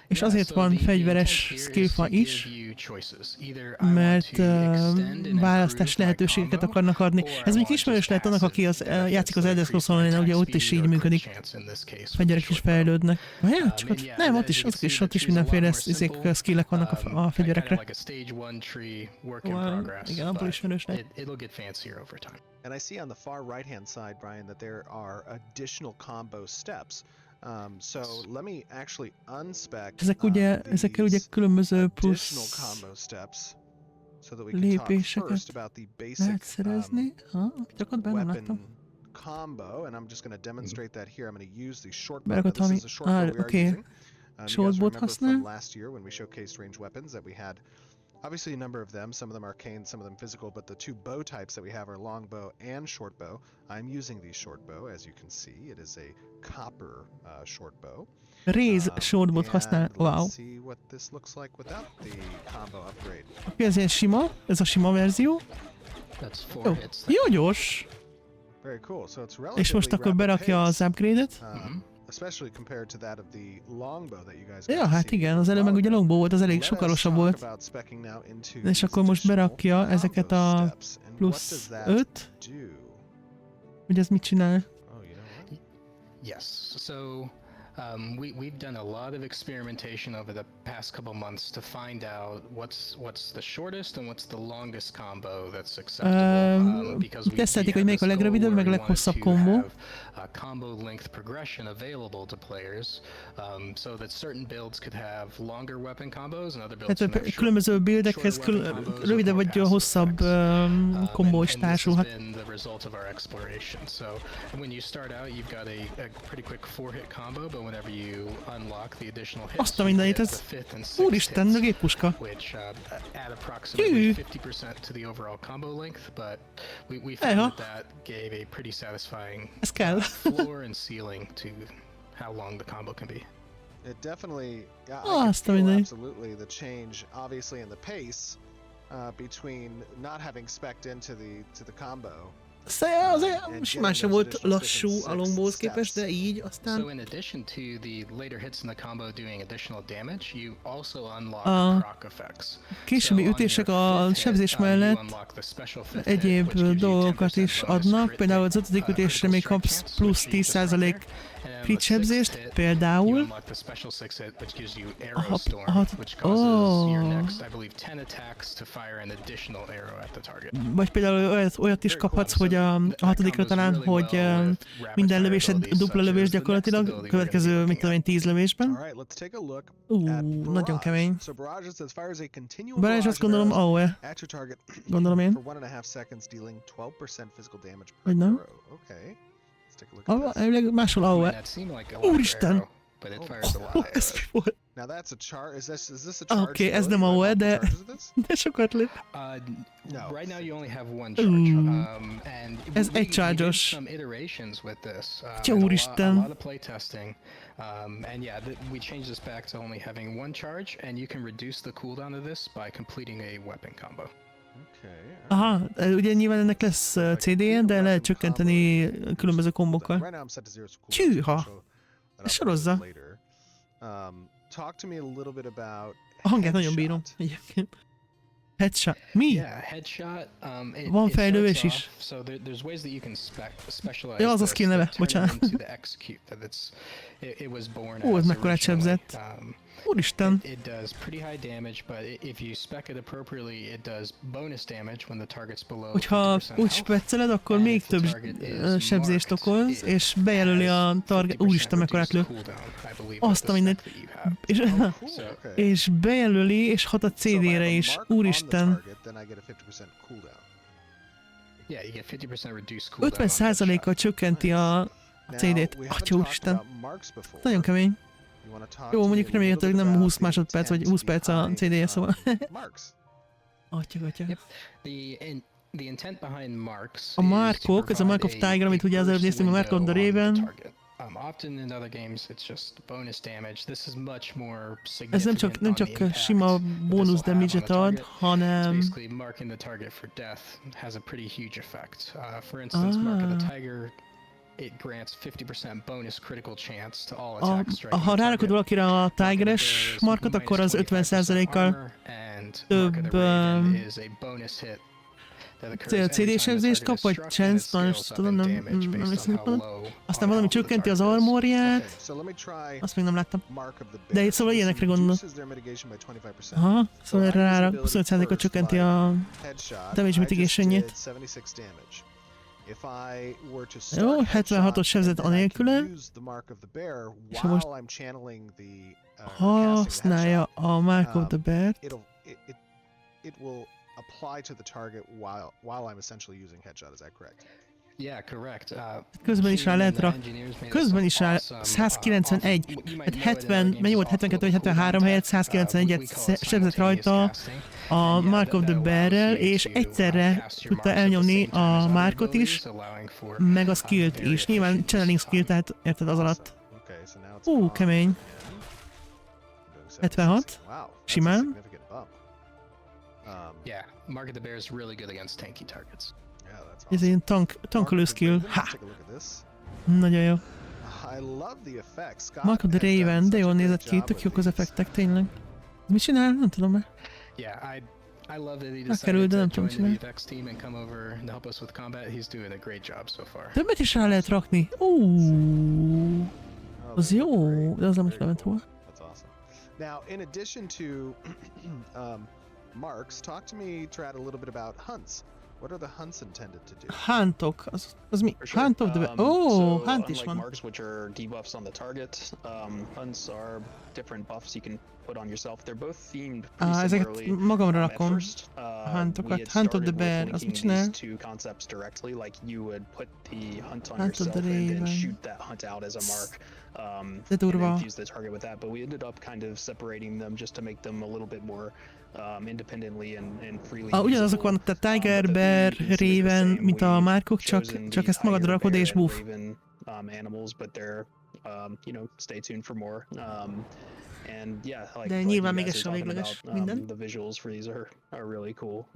És azért van fegyveres skillfa is, mert választás lehetőségeket akarnak adni. Ez még ismerős lehet annak, aki játszik az Elder Scrolls Online-en, ugye ott is így működik. Fegyverek is fejlődnek. Ja, csak ott, nem, ott is mindenféle skillek vannak a fegyverekre. Igen, abból ismerős lehet. And I see on the far right-hand side, Brian, that there are additional combo steps. So let me actually unspec ezekkel ugye különböző plusz lépéseket lehet szerezni. Csak ott benne láttam. Combo, and I'm just going to demonstrate that here. I'm going to use the short bow. Berakott valami, oké. Shortbowt használ. From last year when we showcased range weapons that we had obviously a number of them, some of them arcane, some of them physical, but the two bow types that we have are longbow and short bow. I'm using the short bow, as you can see. It is a copper short bow. Réz shortbowt használ, wow. Let's see what this looks like without the combo upgrade. Ez ilyen sima, ez a sima verzió. Jó gyors. Very cool. So it's relatively És most akkor berakja az upgrade-et. Especially compared to that of the longbow that you guys Ja, hát igen, az előbb meg ugye longbow volt, az elég sokalosabb volt. És akkor most berakja ezeket a plusz 5. Hogy ez mit csinál? Yes, so we've done a lot of experimentation over the past couple months to find out what's the shortest and what's the longest combo that's acceptable. Tesztelték, hogy melyik a legrövidebb, meg a leghosszabb kombó. Combo length progression available to players, so that certain builds could have longer weapon combos and other builds can have különböző buildekhez rövidebb vagy hosszabb kombó is társulhat. The result of our exploration. So when you start out, you've got a pretty quick 4-hit combo, but whenever you unlock the additional hits, azt a mindenit, ez... Úristen, a géppuska. Which add approximately 50% to the overall combo length, but we found that gave a pretty satisfying floor and ceiling to how long the combo can be. It definitely, I can feel absolutely the change, obviously in the pace between not having specced into the combo. Simán sem volt lassú a longbowhoz képest, de így aztán... So in addition to the later hits in the combo doing additional damage, you also unlock proc effects. Későbbi ütések a sebzés mellett egyéb dolgokat is adnak, például az 5. ütésre még kapsz plusz 10% crit sebzést, például vagy például olyat is kaphatsz, hogy a 6-ra talán, hogy minden lövésed dupla lövés gyakorlatilag, következő, mit tudom én, 10 lövésben. Nagyon kemény. Barázs azt gondolom AOE. Gondolom én. Vagy nem? Elvileg máshol AOE. Úristen! Ez mi volt? Oké, ez nem AOE, de sokat lép. Ez egy charge-os. Tja, úristen. And yeah, we changed this back to only having one charge, and you can reduce the cooldown of this by completing a weapon combo. Aha, ugye nyilván ennek lesz CD-en, de lehet csökkenteni különböző kombokkal. Csűha! Sorozza. A hangját nagyon bírom. Headshot. Mi? Van fejlővés is. Ja, az a skill neve, bocsánat. Ó, ez mekkorát sebzett. Úristen. Hogyha úgy specceled, akkor még több sebzést okoz, és bejelöli a target... Úristen, mekkorát lő. Azt a mindent. És bejelöli, és hat a CD-re is. Úristen. 50%-kal csökkenti a CD-t. Atya úristen. Nagyon kemény. Jó, mondjuk remélhetőleg nem 20 másodperc, vagy 20 perc a CD-je, szóval. Atya. A markok, ez a Mark of Tiger, amit ugye az előbb néztünk, a Mark of the Raven. Ez nem csak sima bónusz damage-et ad, hanem... it grants 50% bonus critical chance to all attacks striking Ha rárakod valakire a tigeres markot, akkor az 50%-kal több CD-sebzést kap, vagy chance, nem is tudom, nem hiszem, mit mondod. Aztán valami csökkenti az armorját, azt még nem láttam. De itt szóval ilyenekre gondolok. Aha, szóval erre rára 25%-ot csökkenti a damage mitigation-jét. Jó, 76-os sebzett anélküle. És most használja a Mark of the Bear-t. Apply to the target while I'm essentially using headshot, is that correct? Yeah, correct. Közben is rá lehet közben is rá 191, hát 70, mennyi volt 72 vagy 73 helyett 191-et sebzett rajta a Mark of the Bear-rel, és egyszerre tudta elnyomni a Markot is, meg a skillt is. Nyilván channeling skill, tehát érted az alatt. Kemény. 76, simán. Yeah, Mark of the Bear is really good against tanky targets. Ez egy tankolő skill. Ha! Nagyon jó. Mark of the Raven, de jól nézett ki, tök jók az effektek, tényleg. Mit csinál? Nem tudom már. Megkerül, de nem tudom, mit csinál. Többet is rá lehet rakni. Az jó, de az nem is lement volna. Now, in addition to marks, talk to me, Trad, a little bit about hunts. What are the hunts intended to do? Huntok, az mi? Sure. Hunt of the... hunt is one. Marks, which are debuffs on the target, hunts are different buffs you can put on yourself. They're both themed pretty ezeket magamra rakom. A huntokat. Hunt of the Bear, az mit csinál? Two concepts directly, like you would put the hunt on yourself and then shoot that hunt out as a mark. De durva. And then use the target with that, but we ended up kind of separating them just to make them a little bit more independently and freely. Ugyanazok vannak, tehát Tiger, Bear, Raven, mint a márkok, csak ezt magadra rakod és buff. Animals, but they're you know, stay tuned for more. And yeah, de nyilván még ez sem végleges minden. The visuals for these are really cool.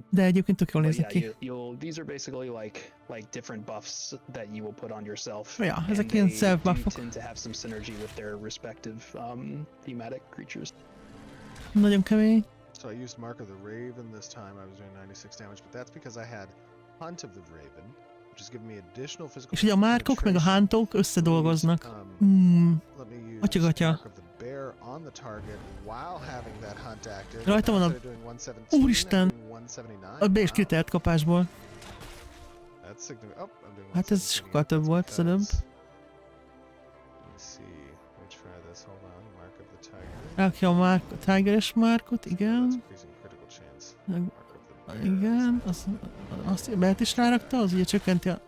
De egyébként tök jól néznek ki. These are basically like different buffs that you will put on yourself. Ja, ezek ilyen self buffok. Tend to have some synergy with their respective thematic creatures. Nagyon kemény. So I used Mark of the Raven this time. I was doing 96 damage, but that's because I had Hunt of the Raven, which is giving me additional physical. És ugye a márkok meg a huntok összedolgoznak. Atyagatya. Rajta van a... Úristen! A be is kitelt kapásból. Hát ez sokkal több volt az előbb. Rakja a Tigeres márkot, igen. Igen, azt Bert is rárakta, az ugye csökkenti a...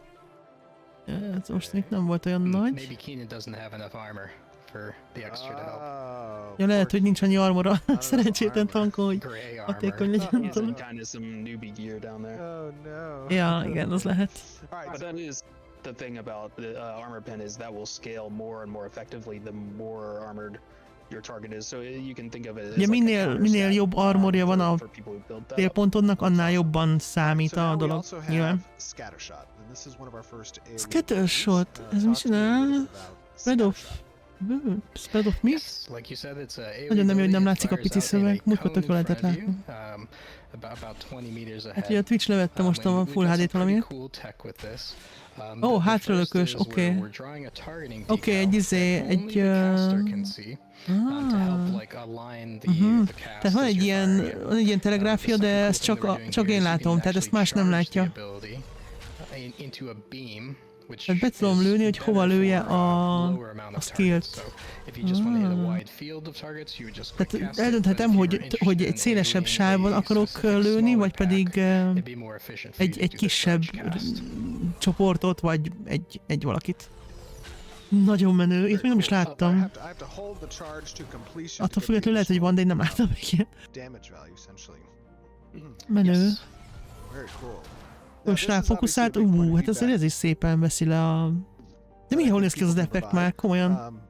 Ez most még nem volt olyan nagy. Ja, lehet, hogy nincs annyi armora szerencsétlen tankon, hogy hatékony legyen. Ja, igen, az lehet. The thing about the armor pen is that will scale more and more effectively the more armored your target is. So you can think of it as ja, minél jobb armorja van a célpontodnak, annál jobban számít a dolog. Nyilván. Scattershot, ez mi csinál? Spread of mi? Nagyon nem jó, hogy nem látszik a pici szöveg, múltkor tök jól lehetett látni. Hát ugye a Twitch levette most a Full HD-t valamiért. Hátralökös, oké. Oké, egy Tehát van egy ilyen telegráfia, de ezt csak én látom, tehát ezt más nem látja. Tehát be tudom lőni, hogy hova lője a skillt. Tehát eldönthetem, hogy egy szélesebb sávon akarok lőni, vagy pedig egy kisebb csoportot, vagy egy valakit. Nagyon menő, itt még nem is láttam. Attól függetlenül lehet, hogy van, de én nem láttam még ilyet. Menő. Most ráfókuszált, hát ez is szépen veszi le a... De milyen jól néz ki az effekt már, komolyan.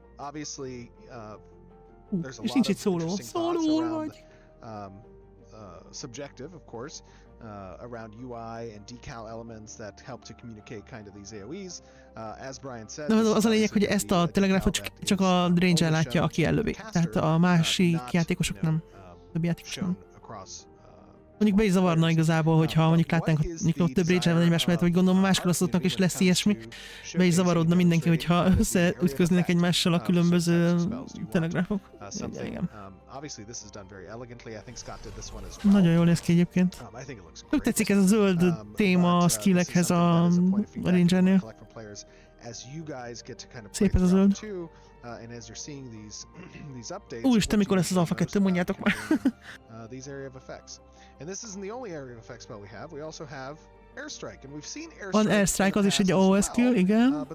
És nincs itt szóló. Szóló vagy? subjective, of course, around UI and decal elements that help to communicate kind of these AoEs. As Brian said, de az a lényeg, hogy ezt a telegráfot csak a ranger látja, aki ellövi. Tehát a másik játékosok nem. Többi játékosok nem. Mondjuk be is zavarna igazából, hogyha mondjuk látnánk, hogy mondjuk több ranger van egymás mellett, vagy gondolom a más klasszoknak is lesz ilyesmi, be is zavarodna mindenki, hogyha összeütköznének egymással a különböző telegráfok. Igen. Nagyon jól néz ki egyébként. Tök tetszik ez a zöld téma a skillekhez a rangernél. Szép ez a zöld. Úristen, mikor lesz az Alfa 2, mondjátok már. Van airstrike, az is egy AOE skill, igen.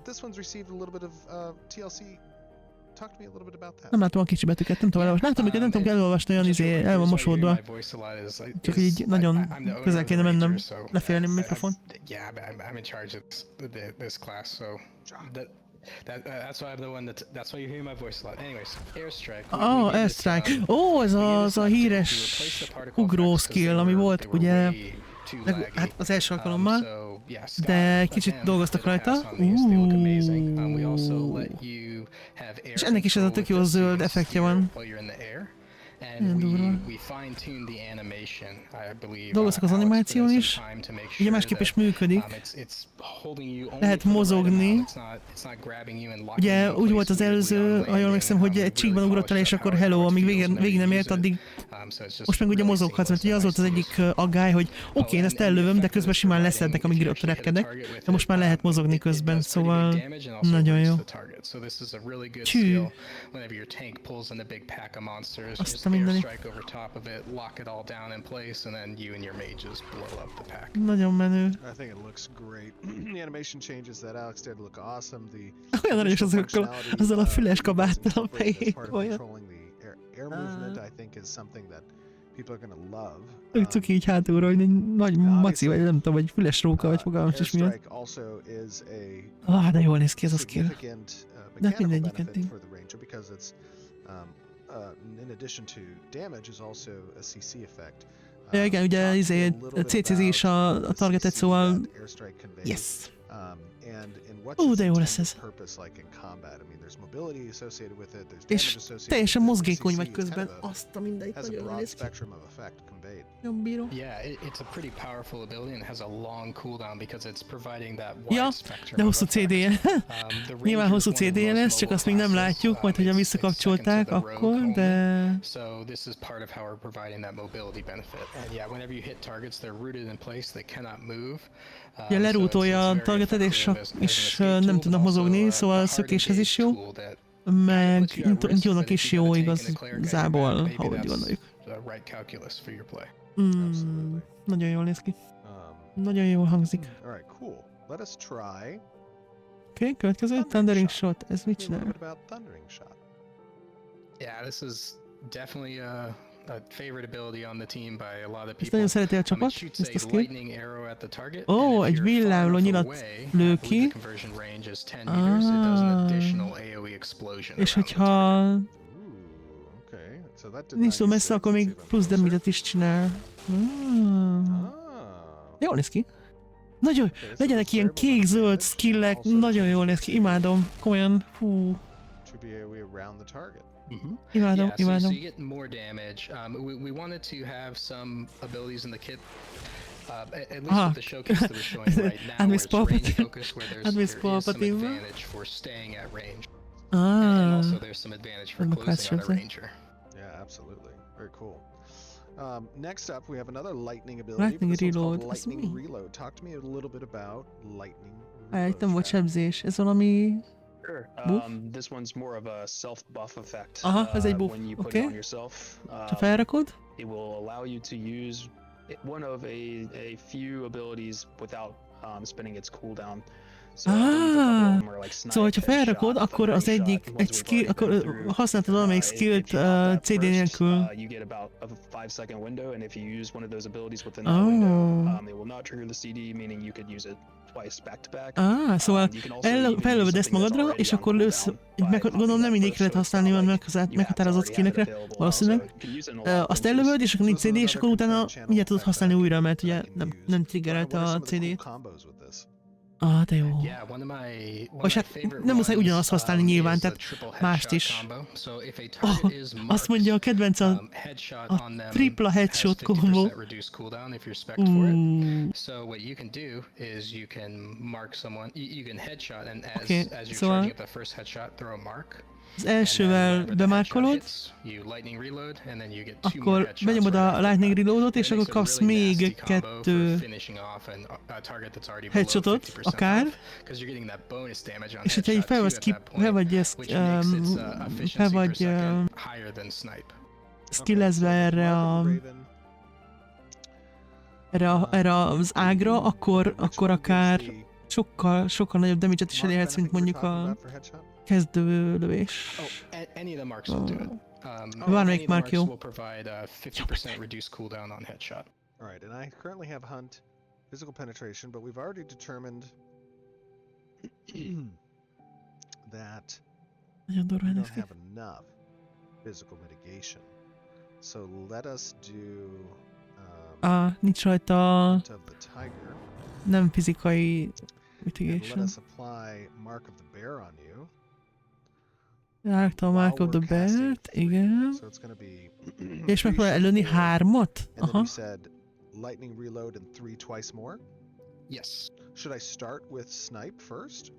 Nem látom a kicsi betűket, nem tudom elolvasni. Látom őket, nem tudom elolvasni, olyan el van mosódva. Csak így nagyon közel kéne mennem, lefélni a mikrofon. That's why I'm the one that's why you hear my voice a lot. Anyways, airstrike. Oh, airstrike. Ó, ez az a híres ugró skill, ami volt ugye hát az első alkalommal, de kicsit dolgoztak rajta. És ennek is ez a tök jó zöld effektje van. Dolgoztak az animáción is, ugye másképp is működik. Lehet mozogni. Ugye úgy volt az előző, ha jól emlékszem, hogy egy csíkban ugrottál és akkor hello, amíg végig nem ért, addig most meg ugye mozoghatsz, mert ugye az volt az egyik aggály, hogy oké, én ezt ellövöm, de közben simán leszednek, amíg ott repkedek, de most már lehet mozogni közben, szóval nagyon jó. Csű! Azt a mindenit. Nagyon menő. Olyan aranyos azzal a füles kabáttal a fejét, olyan. Tök cuki így hátulra, hogy egy nagy maci, vagy nem tudom, vagy füles róka, vagy fogalmam is miatt. De jól néz ki ez a skill. De mindegyiket én. Ja, igen, ugye CCZ is a targetet, szóval yes. De jó lesz ez. És teljesen mozgékony vagy közben, azt a mindenit nagyon jól néz ki. Nagyon bírom. Ja, de hosszú CD-je. Nyilván hosszú CD-je lesz, csak azt még nem látjuk, majd hogyha visszakapcsolták, akkor, de... Ja, lerútolja a targetet, és nem tudnak mozogni, szóval a szökéshez is jó. Meg nyitónak is jó igazából, ha úgy gondoljuk. Nagyon jól néz ki. Nagyon jól hangzik. Oké, következő. Thundering Shot. Ez mit csinál? Yeah, this is definitely a favorite ability on the team by a lot of people. Ezt nagyon szereti a csapat, ezt a skill. Egy villámló nyilat lő ki. És hogyha nincs túl messze, akkor még plusz damaget is csinál. Jól néz ki. Nagyon, legyenek ilyen kék-zöld skillek, nagyon jól néz ki, imádom, komolyan, hú. Imádom, imádom. So you get more damage. We wanted to have some abilities in the kit. At least with the showcase that we're showing right now, where it's range focus, where there is some advantage for staying at range. And also there's some advantage for closing on a ranger. Yeah, absolutely. Very cool. Next up, we have another lightning ability. Lightning reload. Lightning reload. Talk to me a little bit about lightning reload. Nem volt sebzés. Ez valami... Sure. This one's more of a self-buff effect. Ez egy buff. When you put it on yourself, ha felrakod? It will allow you to use one of a few abilities without spending its cooldown. Szóval, hogyha felrakod, akkor az egy skill, akkor használtad valamelyik skillt CD nélkül. You get about a 5-second window, and if you use one of those abilities within that window, it will not trigger the CD, meaning you could use it Szóval fellövöd ezt magadra, és akkor lősz, gondolom nem mindig lehet használni olyan meghatározott skillekre, valószínűleg. Azt ellövöd, és akkor nincs CD, és akkor utána mindjárt tudod használni újra, mert ugye nem triggerelte a CD-t. De jó. Vagy hát nem muszáj ugyanazt használni nyilván, tehát mást is. Azt mondja a kedvenc a tripla headshot combo. Oké, szóval az elsővel bemárkolod, akkor benyomod a lightning reloadot, és akkor kapsz még 2 headshotot, akár, és hogyha így fel vagy skillezve erre az ágra, akkor akár sokkal nagyobb damage-et is elérhetsz, mint mondjuk a kezdő lövés. Bármelyik mark jó. Alright, and I currently have hunt, physical penetration, but we've already determined that we don't have enough physical mitigation. So let us do nincs rajta hunt of the tiger. Nem fizikai And let mitigation. us apply mark of the bear on you. Rágta a Mark of the Bear-t, igen. So it's gonna be És megpróbál előni 3-at? And then Aha. you said lightning reload and 3 twice more. Yes. Should I start with snipe first?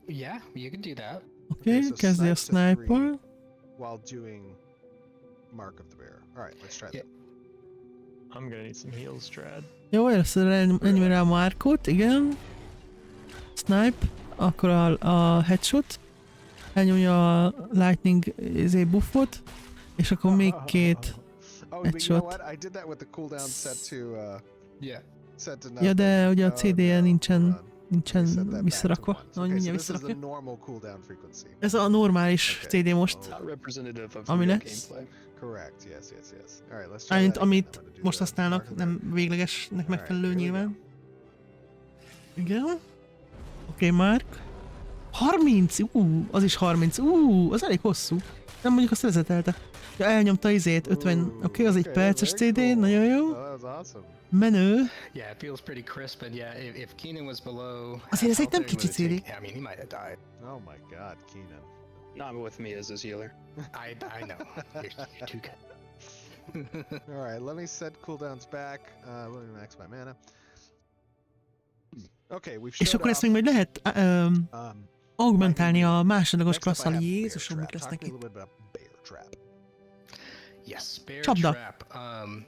Yeah, you can do that. Oké, so kezdi a snipe to 3 sniper. while doing mark of the bear. All right, let's try that. I'm gonna need some heals, Trad. Jó, először elnyomja rá a Markot, igen. Snipe, akkor a headshot. Elnyomja a lightning buffot, és akkor még 2 Oh, but you know headshot. what? I did that with the cooldown set to Yeah. set to Ja, nothing. de ugye a Oh, CD-je no. nincsen Hold on. Let me set that back visszarakva. to once. Ahogy Okay, so mindjárt this is the visszarakja. normal cooldown frequency. Ez a normális Okay. CD most. Not representative of Ami real lesz? gameplay. Correct. Yes, yes, yes. All right, let's try Mármint that again. amit I'm gonna do most the használnak, mark of the nem bear. véglegesnek megfelelő here we go. nyilván. Igen. Oké, Mark. 30! Az is 30. Az elég hosszú. Nem mondjuk azt rezetelte. Ja, elnyomta 50. Oké, az egy Okay, perces very CD, cool. nagyon jó. Oh, that was awesome. Menő. Yeah, it feels pretty crisp, and yeah, if Keenan was below, Azért ez egy nem health, he kicsi would've CD. taken- I mean, he might have died. Oh my God, Keenan. Not with me as his healer. I know. You're too good. All right, let me set cooldowns back. Let me max my mana. Okay, we've És showed akkor ezt off, még majd lehet augmentálni a másodlagos next up I klasszal. have bear Jézusom, mik trap. Talk lesznek to me a itt. little bit about bear trap. Yes, bear Csapda. trap.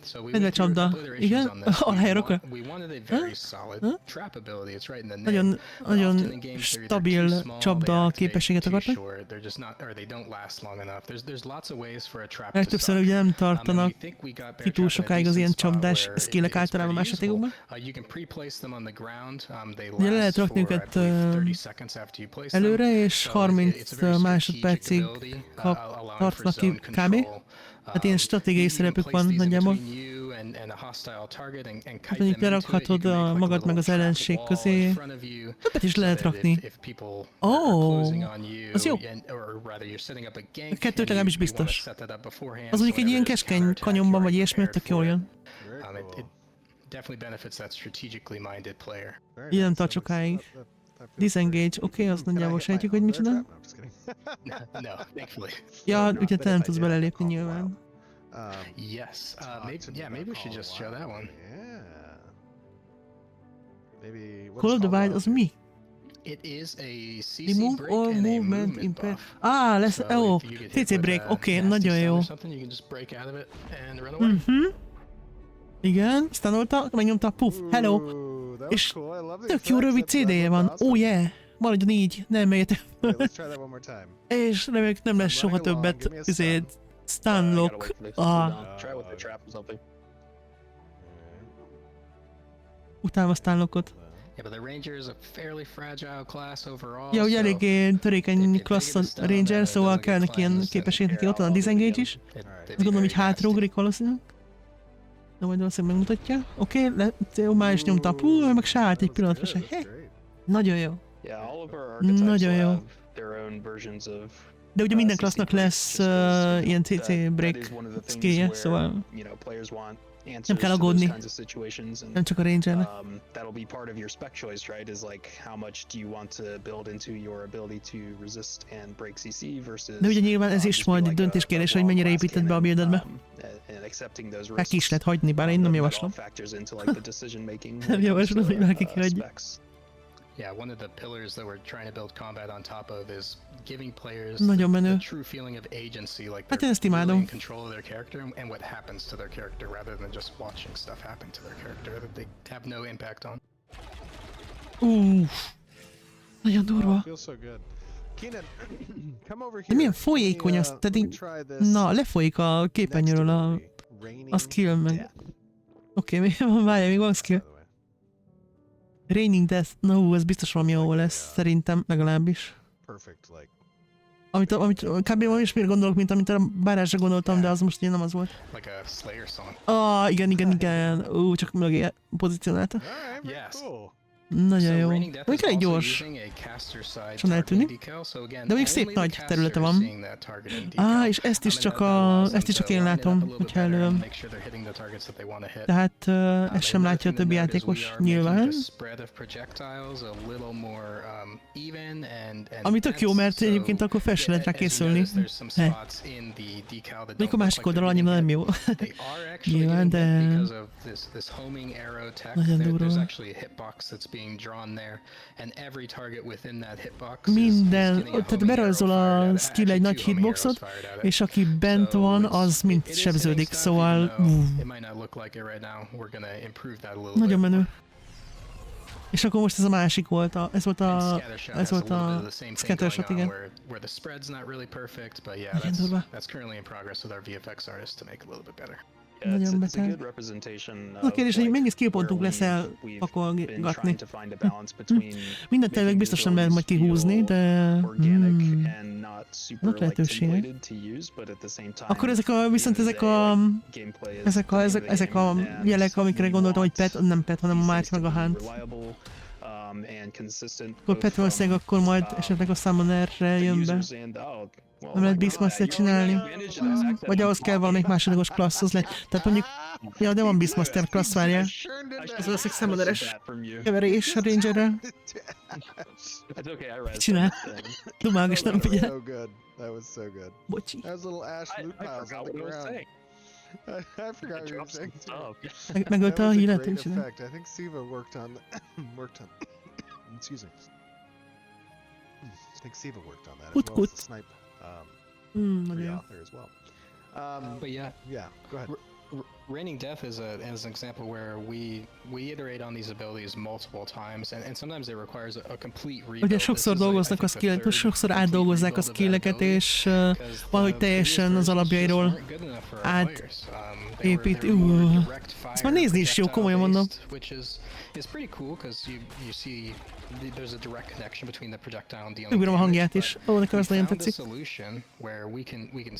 So we Medve went through csapda. obliterations Igen? on this. Alhelyarokra. We wanted a very solid trap ability. It's right in the name. Nagyon, But often nagyon in games they're either too stabil small, csapda they activate képességet too akartak. short, they're just not, or they don't last long enough. There's lots of ways for a trap to Legtöbbször suck. ugye nem And tartanak we think we got bear ki túl trap in a sokáig az decent ilyen spot csapdás where skillek it's általában pretty más useful. játékokban. You can pre-place them on the ground. They Ugye le lehet last rakni for, I őket believe, 30 seconds after you place them. előre, és So it's a 30 very strategic másodpercig ability, tartnak allowing for ki zone kb. control. Hát ilyen stratégiai szerepük van nagyjából. Mondjuk lerakhatod magad meg az ellenség közé. Többet is lehet rakni. Az jó. A kettőt legalábbis biztos. Az mondjuk egy ilyen keskeny kanyonban vagy ilyesmi, tök jól jön. Very cool. Definitely benefits that strategically minded player. Very Így nem nice. tart sokáig. That feels Disengage, oké, azt Can I nagyjából hit my sejtjük, hogy own micsoda. bear trap? No, I'm just kidding. No, thankfully. Ja, No, ugye but te if nem I tudsz did, I'd belelépni call it nyilván. wild. Yes. Talk Maybe, to me yeah, about maybe we should Call just of show that Wild. one. Yeah. Maybe what Call does of the Call Wild az mi? It is a CC Remove break all and a movement movement impair. buff. Lesz, So ó, if you get hit CC with break, a oké, nasty nagyon stun jó. or something, you can just break out of it and run away. Igen, stanolta, megnyomta, puff, hello. Ooh, that was És cool. I love the tök jó effects. rövid That CD-je van. looked awesome. Oh yeah, maradjon így, nem megyetek. Okay, let's try that one more time. És reméljük nem lesz I'm soha running along, többet give me a stun. I stunlock. gotta wait for this to Ah, cool down. Try with the trap or something. utálom a stunlockot. Yeah, but the Ranger is a fairly fragile class overall. Ja, ugye so eléggé törékeny klassz a Ranger, szóval kell neki ilyen képesség, neki ott van a disengage is. Azt gondolom, hogy hátraugrik valószínűleg. De majd valószínűleg megmutatja. Oké, jó, már is nyomta. Meg se állt egy pillanatra se. Nagyon jó. Yeah, all of our archetypes Nagyon will jó. have their own versions of De ugye minden CC klassznak breaks, lesz just 'cause, ilyen that CC break is one of the things skillje, where, szóval you know, players want nem answers kell to those aggódni. kinds of situations, and Nem csak a rangernek. that'll be part of your spec choice, right? Is like how much do you want to build into your ability to resist and break CC versus. De ugye nyilván ez is just be majd like döntés kérdés, hogy long mennyire blast építed be a cannon, buildedbe. and accepting those Meg ki is risks. lehet hagyni, bár én nem That all javaslom. factors into like the decision making. Nem javaslom, hogy bárki kihagyja. Specs. Yeah, one of the pillars that we're trying to build combat on top of is giving players Nagyon the menő. true feeling of agency, like Hát én they're ezt really imádom. in control of their character and what happens to their character rather than just watching stuff happen to their character that they have no impact on. Nagyon Oh, durva. feels so good. Keenan, come over here. De milyen folyékony az, tehát így, na, lefolyik a képernyőről a skill meg. Oké, mi van, várjál, még van skill. Raining Death, na ez biztos valami jó lesz, szerintem, legalábbis. Perfect, like. Amit kb. Valami ismét gondolok, mint amit a bárásra gondoltam, de az most ugye nem az volt. Like a Slayer song. Igen. Csak mögé pozícionálta. Alright, very Yes. cool. Nagyon jó. Raining Death Még is elég also gyors. using a caster side És onnan eltűnik. targeting decal, so again, De mondjuk szép only the nagy caster területe is van. seeing that targeting decal. És ezt is I mean, csak that allows them ezt is csak to én line it up a látom, little bit hogyha better and előm. make sure they're hitting the targets that they want to hit. Tehát ezt sem látja a többi játékos, nyilván. Ami tök jó, mert egyébként akkor fel se lehet rá készülni. Még a másik oldalon annyira nem jó. Nyilván, de... Nagyon durva. Minden, tehát berajzol a skill egy nagy hitboxot, és aki bent van, az mind sebződik, szóval... Nagyon menő. És akkor most ez a másik volt, ez volt a scatter shot, igen. Nagyon durva. Nagyon beteg. Az a kérdés, hogy mennyi skill pontunk lesz elpakolgatni. Mindent elvég biztos nem lehet majd kihúzni, de... Vannak lehetőségek. Akkor viszont ezek a jelek, amikre gondoltam, hogy pet, nem pet, hanem a Márk meg a Hunt. Akkor pet valószínűleg akkor majd esetleg a Summonerre jön be. Nem lehet Beastmaster csinálni. Vagy ahhoz kell valamelyik másodlagos klasszhoz le. Tehát mondjuk... Ja, de van Beastmaster klassz, várjál. Ez az Summoneres keverés a Rangerrel. Mit csinál? Dumálg és nem figyel. Bocsi. Megölte a hílet, mit csinál? Excuse me. I think Siva worked on that Kut, as well as kut. the snipe Nagyon jó. author as well. But yeah, Go ahead. Raining Death is an example where we iterate on these abilities multiple times, and sometimes it requires a complete rebuild. Ugye sokszor dolgoznak a skilleket, sokszor átdolgozzák a skilleket, és valahogy teljesen az alapjairól átépít. Ezt már nézni is jó, komolyan mondom. Megbírom a hangját is. Nekem ez nagyon tetszik.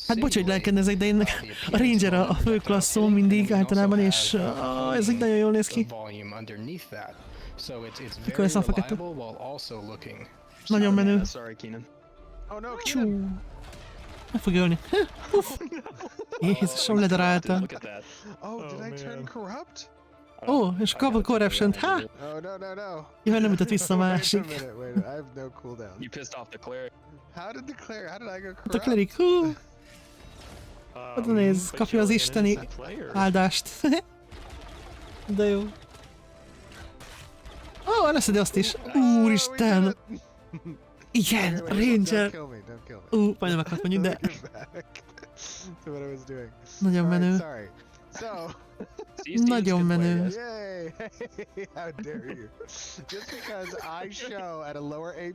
Hát bocs, hogy lelkedezek, de én a Ranger a fő klasszom mindig általában, és ez így nagyon jól néz ki. Mikor lesz a fekete? Nagyon menő. Csú. Meg fog ölni. Jézusom, ledarálta. És kapott corruption-t, ha! Jaj, nem ütött vissza a másik. A cleric, oda néz, kapja az isteni áldást. De jó. Leszedi azt is. Úristen! Igen, Ranger! Majdnem meghalt mondjuk, de... Nagyon menő. Nagyon menő.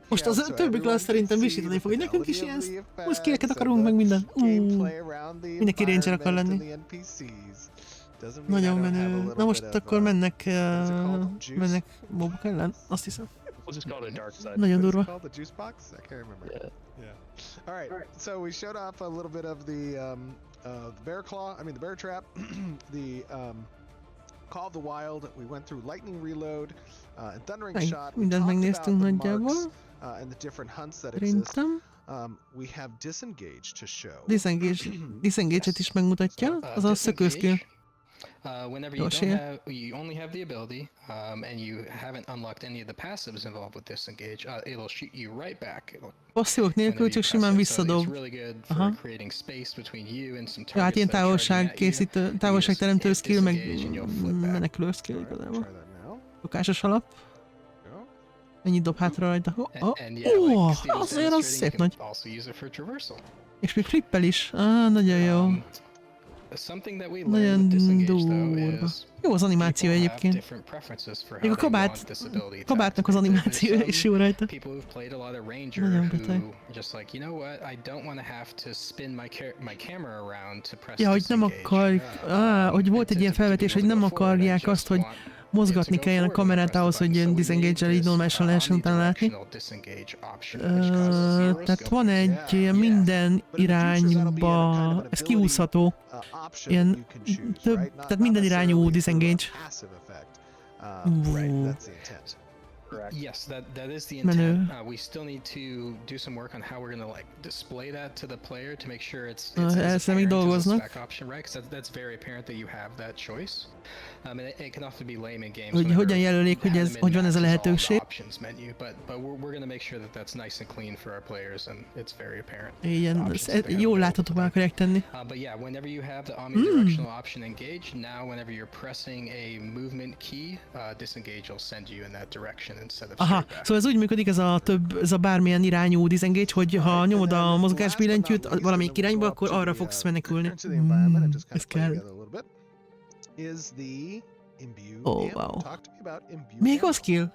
Most az többi klassz szerintem visítani fog, hogy nekünk is ilyen skilleket akarunk, meg minden. Mindenki Ranger akar lenni. Nagyon menő. Na most akkor mennek mobok ellen, azt hiszem. Nagyon durva. Alright, so we showed off a little bit of the bear claw, the bear trap, the Call of the Wild, we went through Lightning Reload and Thundering Shot. We Mindent talked megnéztünk about the nagyjából. marks and the different hunts that exist. Szerintem. We have Disengage to show. Disengage-et is megmutatja, az a szökőszkill. Whenever you only have the ability, and you haven't unlocked any of the passives involved with disengage, it'll shoot you right back. Passzívok nélkül csak simán visszadob. Aha. Ja, hát ilyen távolságteremtő skill, meg menekülő skill igazából. Szokásos alap. Ennyit dob hátra rajta. Azért az szép nagy. És még flippel is. Nagyon jó. Nagyon durva. Jó az animáció egyébként. Még a kabátnak az animációja is jó rajta. Nagyon brutális. Ja, hogy nem akarjuk... hogy volt egy ilyen felvetés, hogy nem akarják azt, hogy mozgatni kelljen a kamerát ahhoz, hogy ilyen disengage-el így normálisan lehessen utána látni. Tehát van egy ilyen minden irányba, ez kihúzható, ilyen több, tehát minden irányú disengage. Yes, that is the intent. We still need to do some work on how we're going to like display that to the player to make sure it's as apparent as the spec option, right? Because that's very apparent that you have that choice. And it can often be lame in games. Hogy hogyan jelölik, hogy van ez a lehetőség. But we're going to make sure that that's nice and clean for our players, and it's very apparent. Igen, jól láthatóvá akarják tenni. But yeah, whenever you have the omnidirectional option engaged, now whenever you're pressing a movement key, disengage will send you in that direction. Aha, szóval ez úgy működik, ez a bármilyen irányú disengage, hogy ha nyomod a mozgásbillentyűt valamelyik irányba, akkor arra fogsz menekülni. Ez kell. Oh, wow. Még a skill?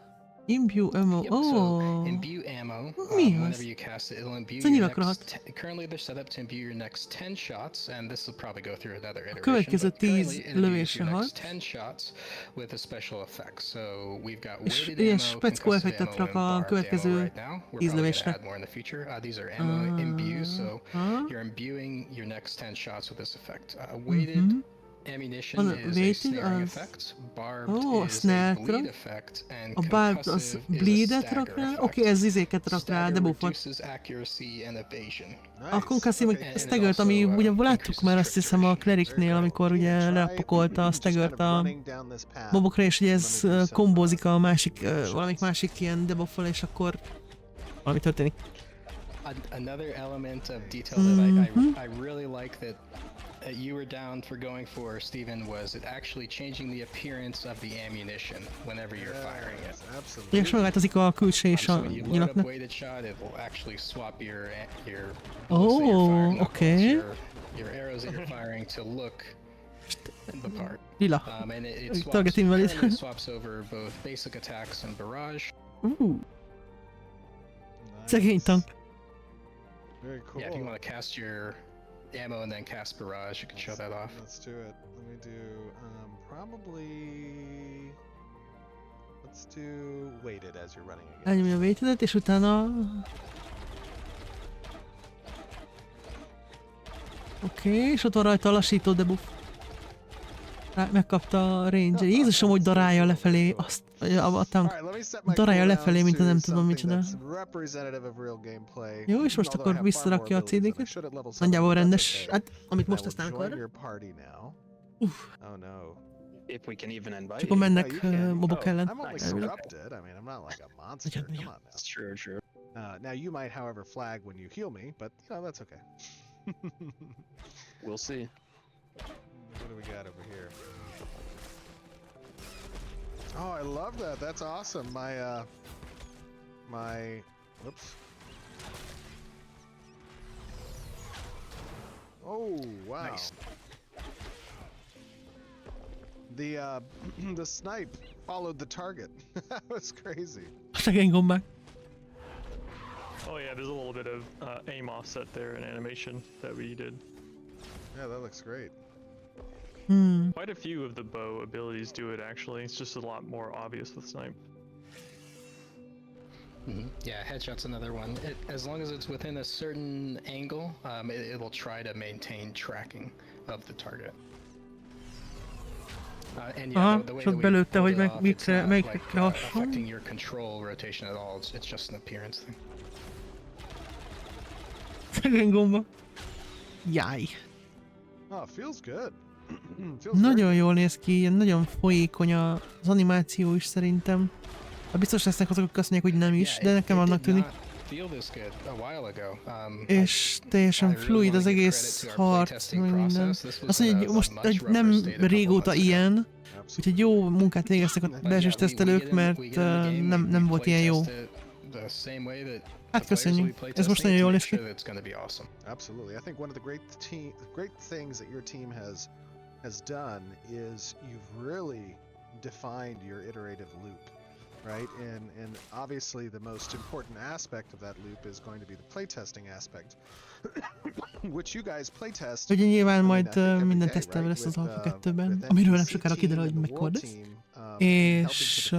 Imbue ammo. Oh. Imbue ammo. Mi az? Ez annyira rahat. Currently they're set up to imbue your next 10 shots, and this will probably go through another iteration. A következő 10 lövésre hat. 10 shots with a special effect. So we've got és ilyen speckó effektet rak a következő 10 lövésre. These are ammo imbues, so you're imbuing your next 10 shots with this effect. Weighted ammunition is a snaring effect, barbed is a bleed effect, and a barbed az bleedet rak rá? Oké, ez izéket rak rá, debuffot. A concussive meg staggert, ami ugye láttuk már azt hiszem a clericnél, amikor ugye lerapakolta a staggert a mobokra, és ugye ez kombózik a másik, valamik másik ilyen debuffal, és akkor valami történik. Another element of detail that I really like that you were down for going for, Stephen, was it actually changing the appearance of the ammunition whenever you're firing it. Absolutely. És megváltozik a külső és a nyilaknak. Oh, okay. Your arrows that you're firing to look the part. Lila. And it swaps over both basic attacks and barrage. Szegény tank. Very cool. Yeah, if you want to cast your ammo and then cast barrage, you can show that off. Let's do it. Let me do probably. Let's do weighted as you're running again. Elnyomja a weighted, és utána. Oké, és ott van rajta a lassító debuff. Megkapta a range. Jézusom, hogy darálja lefelé azt a tank. Darálja lefelé, mint a nem tudom micsoda. Jó, és most akkor visszarakja a CD-ket. Nagyjából rendes, hát amit most használnak arra. Csak akkor mennek mobok ellen. Now you might, however, flag when you heal me, but you know that's okay. We'll see. What do we got over here? Oh, I love that. That's awesome. Whoops. Oh, wow. Nice. The snipe followed the target. That was crazy. Szegény gombák. Oh yeah, there's a little bit of aim offset there in animation that we did. Yeah, that looks great. Quite a few of the bow abilities do it actually, it's just a lot more obvious with snipe. Yeah, headshot's another one. As long as it's within a certain angle, it'll try to maintain tracking of the target. Aha, és ott belőtte, hogy melyikre hasonló. affecting your control rotation at all. It's just an appearance thing. Szegény gomba. Jaj. Oh, feels good. Nagyon jól néz ki, ilyen nagyon folyékony az animáció is szerintem. Biztos lesznek azok, akik azt mondják, hogy nem is, de nekem annak tűnik. És teljesen fluid az egész harc, minden. Azt mondja, hogy most nem régóta ilyen, úgyhogy jó munkát végeztek a belsős tesztelők, mert nem volt ilyen jó. Hát köszönjük, ez most nagyon jól néz ki. Absolutely. I think one of the great things that your team has done is you've really defined your iterative loop, right? And obviously the most important aspect of that loop is going to be the playtesting aspect, which you guys playtest. Ugye nyilván majd minden tesztelve lesz az Alfa 2-ben, amiről nem sokára kiderül, hogy mekkora lesz. És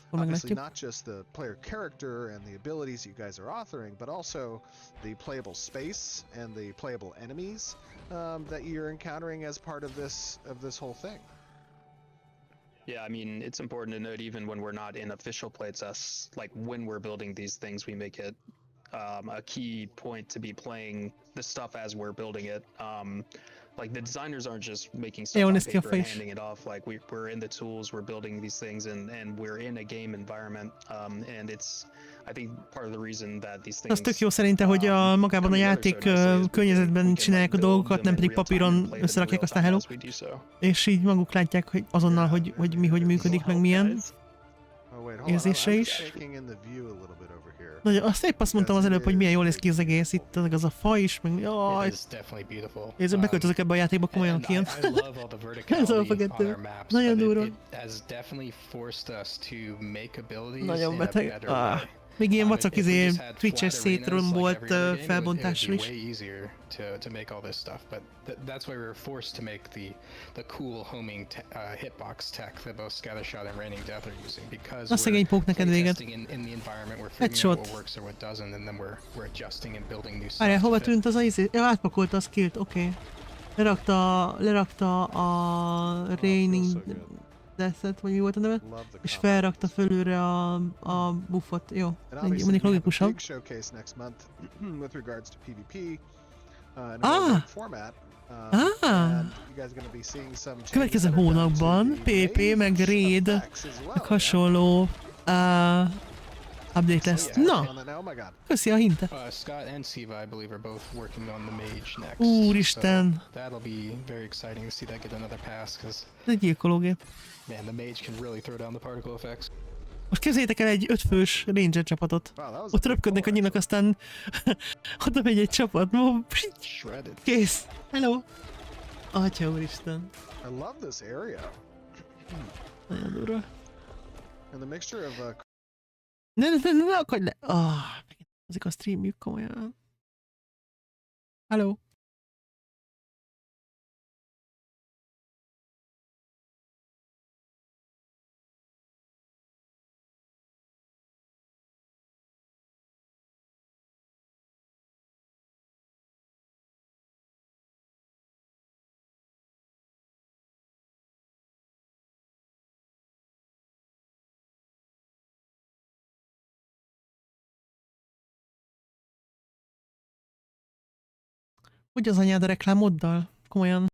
obviously not just the player character and the abilities you guys are authoring, but also the playable space and the playable enemies that you're encountering as part of this whole thing. Yeah, I mean, it's important to note even when we're not in official playtests, like when we're building these things, we make it a key point to be playing the stuff as we're building it. Like the designers aren't just making stuff on paper and handing it off. Like we're in the tools, we're building these things, and we're in a game environment. And it's, I think, part of the reason that these things. Az tök jó szerinte, hogy magában a játék környezetben csinálják a dolgokat, nem pedig papíron összerakják, aztán hello. És így maguk látják, hogy azonnal, hogy mi hogy működik, meg milyen érzése is. Nagyon, azt épp azt mondtam az előbb, hogy milyen jól néz ki az egész, itt az a fa is, meg jaj. Én beköltözök ebbe a játékba komolyan ki ilyen. Ez Alfa 2. Nagyon durva. Nagyon beteg. Még ilyen vacak Twitch-es szétrombolt felbontásra is. To make all this stuff, but that's why we were forced to make the cool homing hitbox tech that both Scattershot and Raining Death are using, because we're playtesting in the environment, we're figuring out what works or what doesn't, and then we're adjusting and building new stuff. Várjál, hova tűnt az a izé? Ja, átpakolta a skillt, oké. Lerakta a Raining Death-et, vagy mi volt a neve? És felrakta fölülre a buffot, jó. Mondjuk logikusabb. Következő hónapban PP, meg Raid, meg hasonló update lesz. Na! Köszi a hintet! Úristen! Ez egy gyilkológép. Most képzeljétek el egy 5 fős ranger csapatot. Ott röpködnek a nyilak, aztán oda megy egy csapat. Kész! Hello! Atya úristen! Nagyon durva. Ne akadj le! Ezek a streamjük komolyan. Hello! Hogy az anyád a reklámoddal? Komolyan.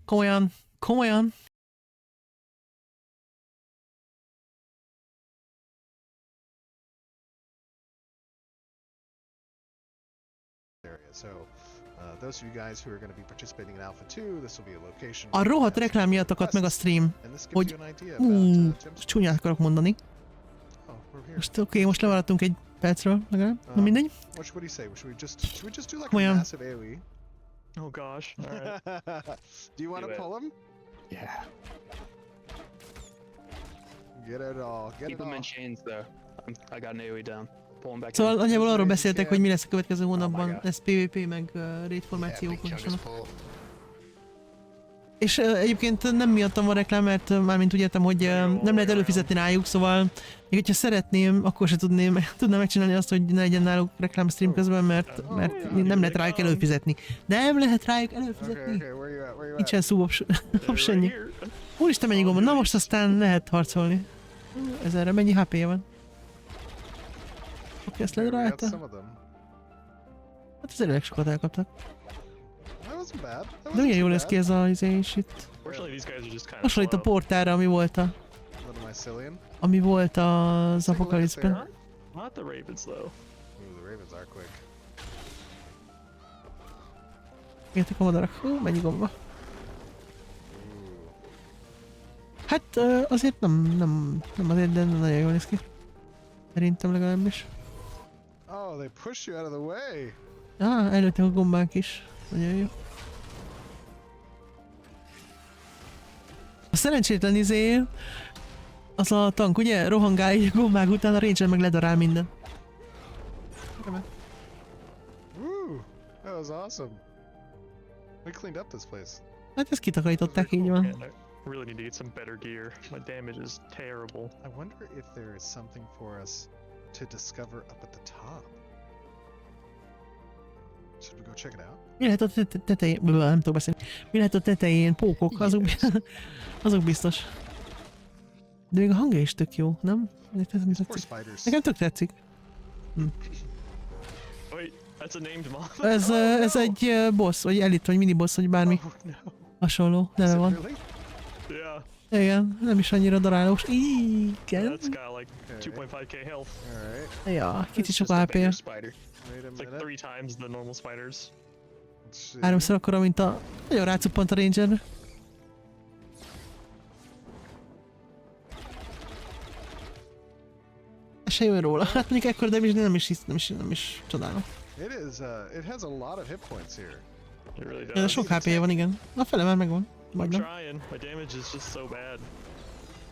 Komolyan. Komolyan. A rohadt reklám miatt akadt meg a stream, hogy csúnyát akarok mondani. Most oké, most lemaradtunk egy percről, legalább, na mindegy. Komolyan. Oh gosh. All right. Do you want to pull him? Yeah. Get it all. Keep them in chains though. I got an AoE down. Szóval nagyjából arról beszéltek, hogy mi lesz a következő hónapban, lesz PvP meg raid formációk, És egyébként nem miattam van reklám, mert mármint úgy értem, hogy nem lehet előfizetni rájuk, szóval még hogyha szeretném, akkor se tudnám megcsinálni azt, hogy ne legyen náluk reklám stream közben, mert nem lehet rájuk előfizetni. Nem lehet rájuk előfizetni. Nincsen szó optionje. Úristen, mennyi gomba. Na most aztán lehet harcolni. Ezerre mennyi HP-je van? Oké, ezt ledarálta. Hát ez elég sokat elkaptak. De milyen jól lesz ki ez a izé is itt. Hasonlít a portára, ami volt az Apocalypse-ben. Értek a madarak. Hú, mennyi gomba. Hát azért nem azért, de nagyon jól néz ki. Szerintem legalábbis. Előttek a gombánk is. Nagyon jó. A szerencsétlen izé, az a tank, ugye? Rohangál így a gombák után, a ranger meg ledarál minden. That was awesome. We cleaned up this place. Hát ezt kitakarították, így van. Really need to get some better gear. My damage is terrible. I wonder if there is something for us to discover up at the top. Should we go check it out? Mi lehet a tetején? Nem tudok beszélni. Mi lehet a tetején? Pókok, azok biztos. De még a hangja is tök jó, nem? Nekem tök tetszik. Ez egy boss, vagy elit, vagy mini boss, vagy bármi hasonló neve van. Igen, nem is annyira darálós. Igen. Ja, kicsit sok HP-ja. Háromszor akkora, mint a... Nagyon rácuppant a rangerre. Ez se jön róla. Hát mondjuk ekkor, de nem is csodálom. De sok HP-je van, igen. A fele már megvan. Majdnem.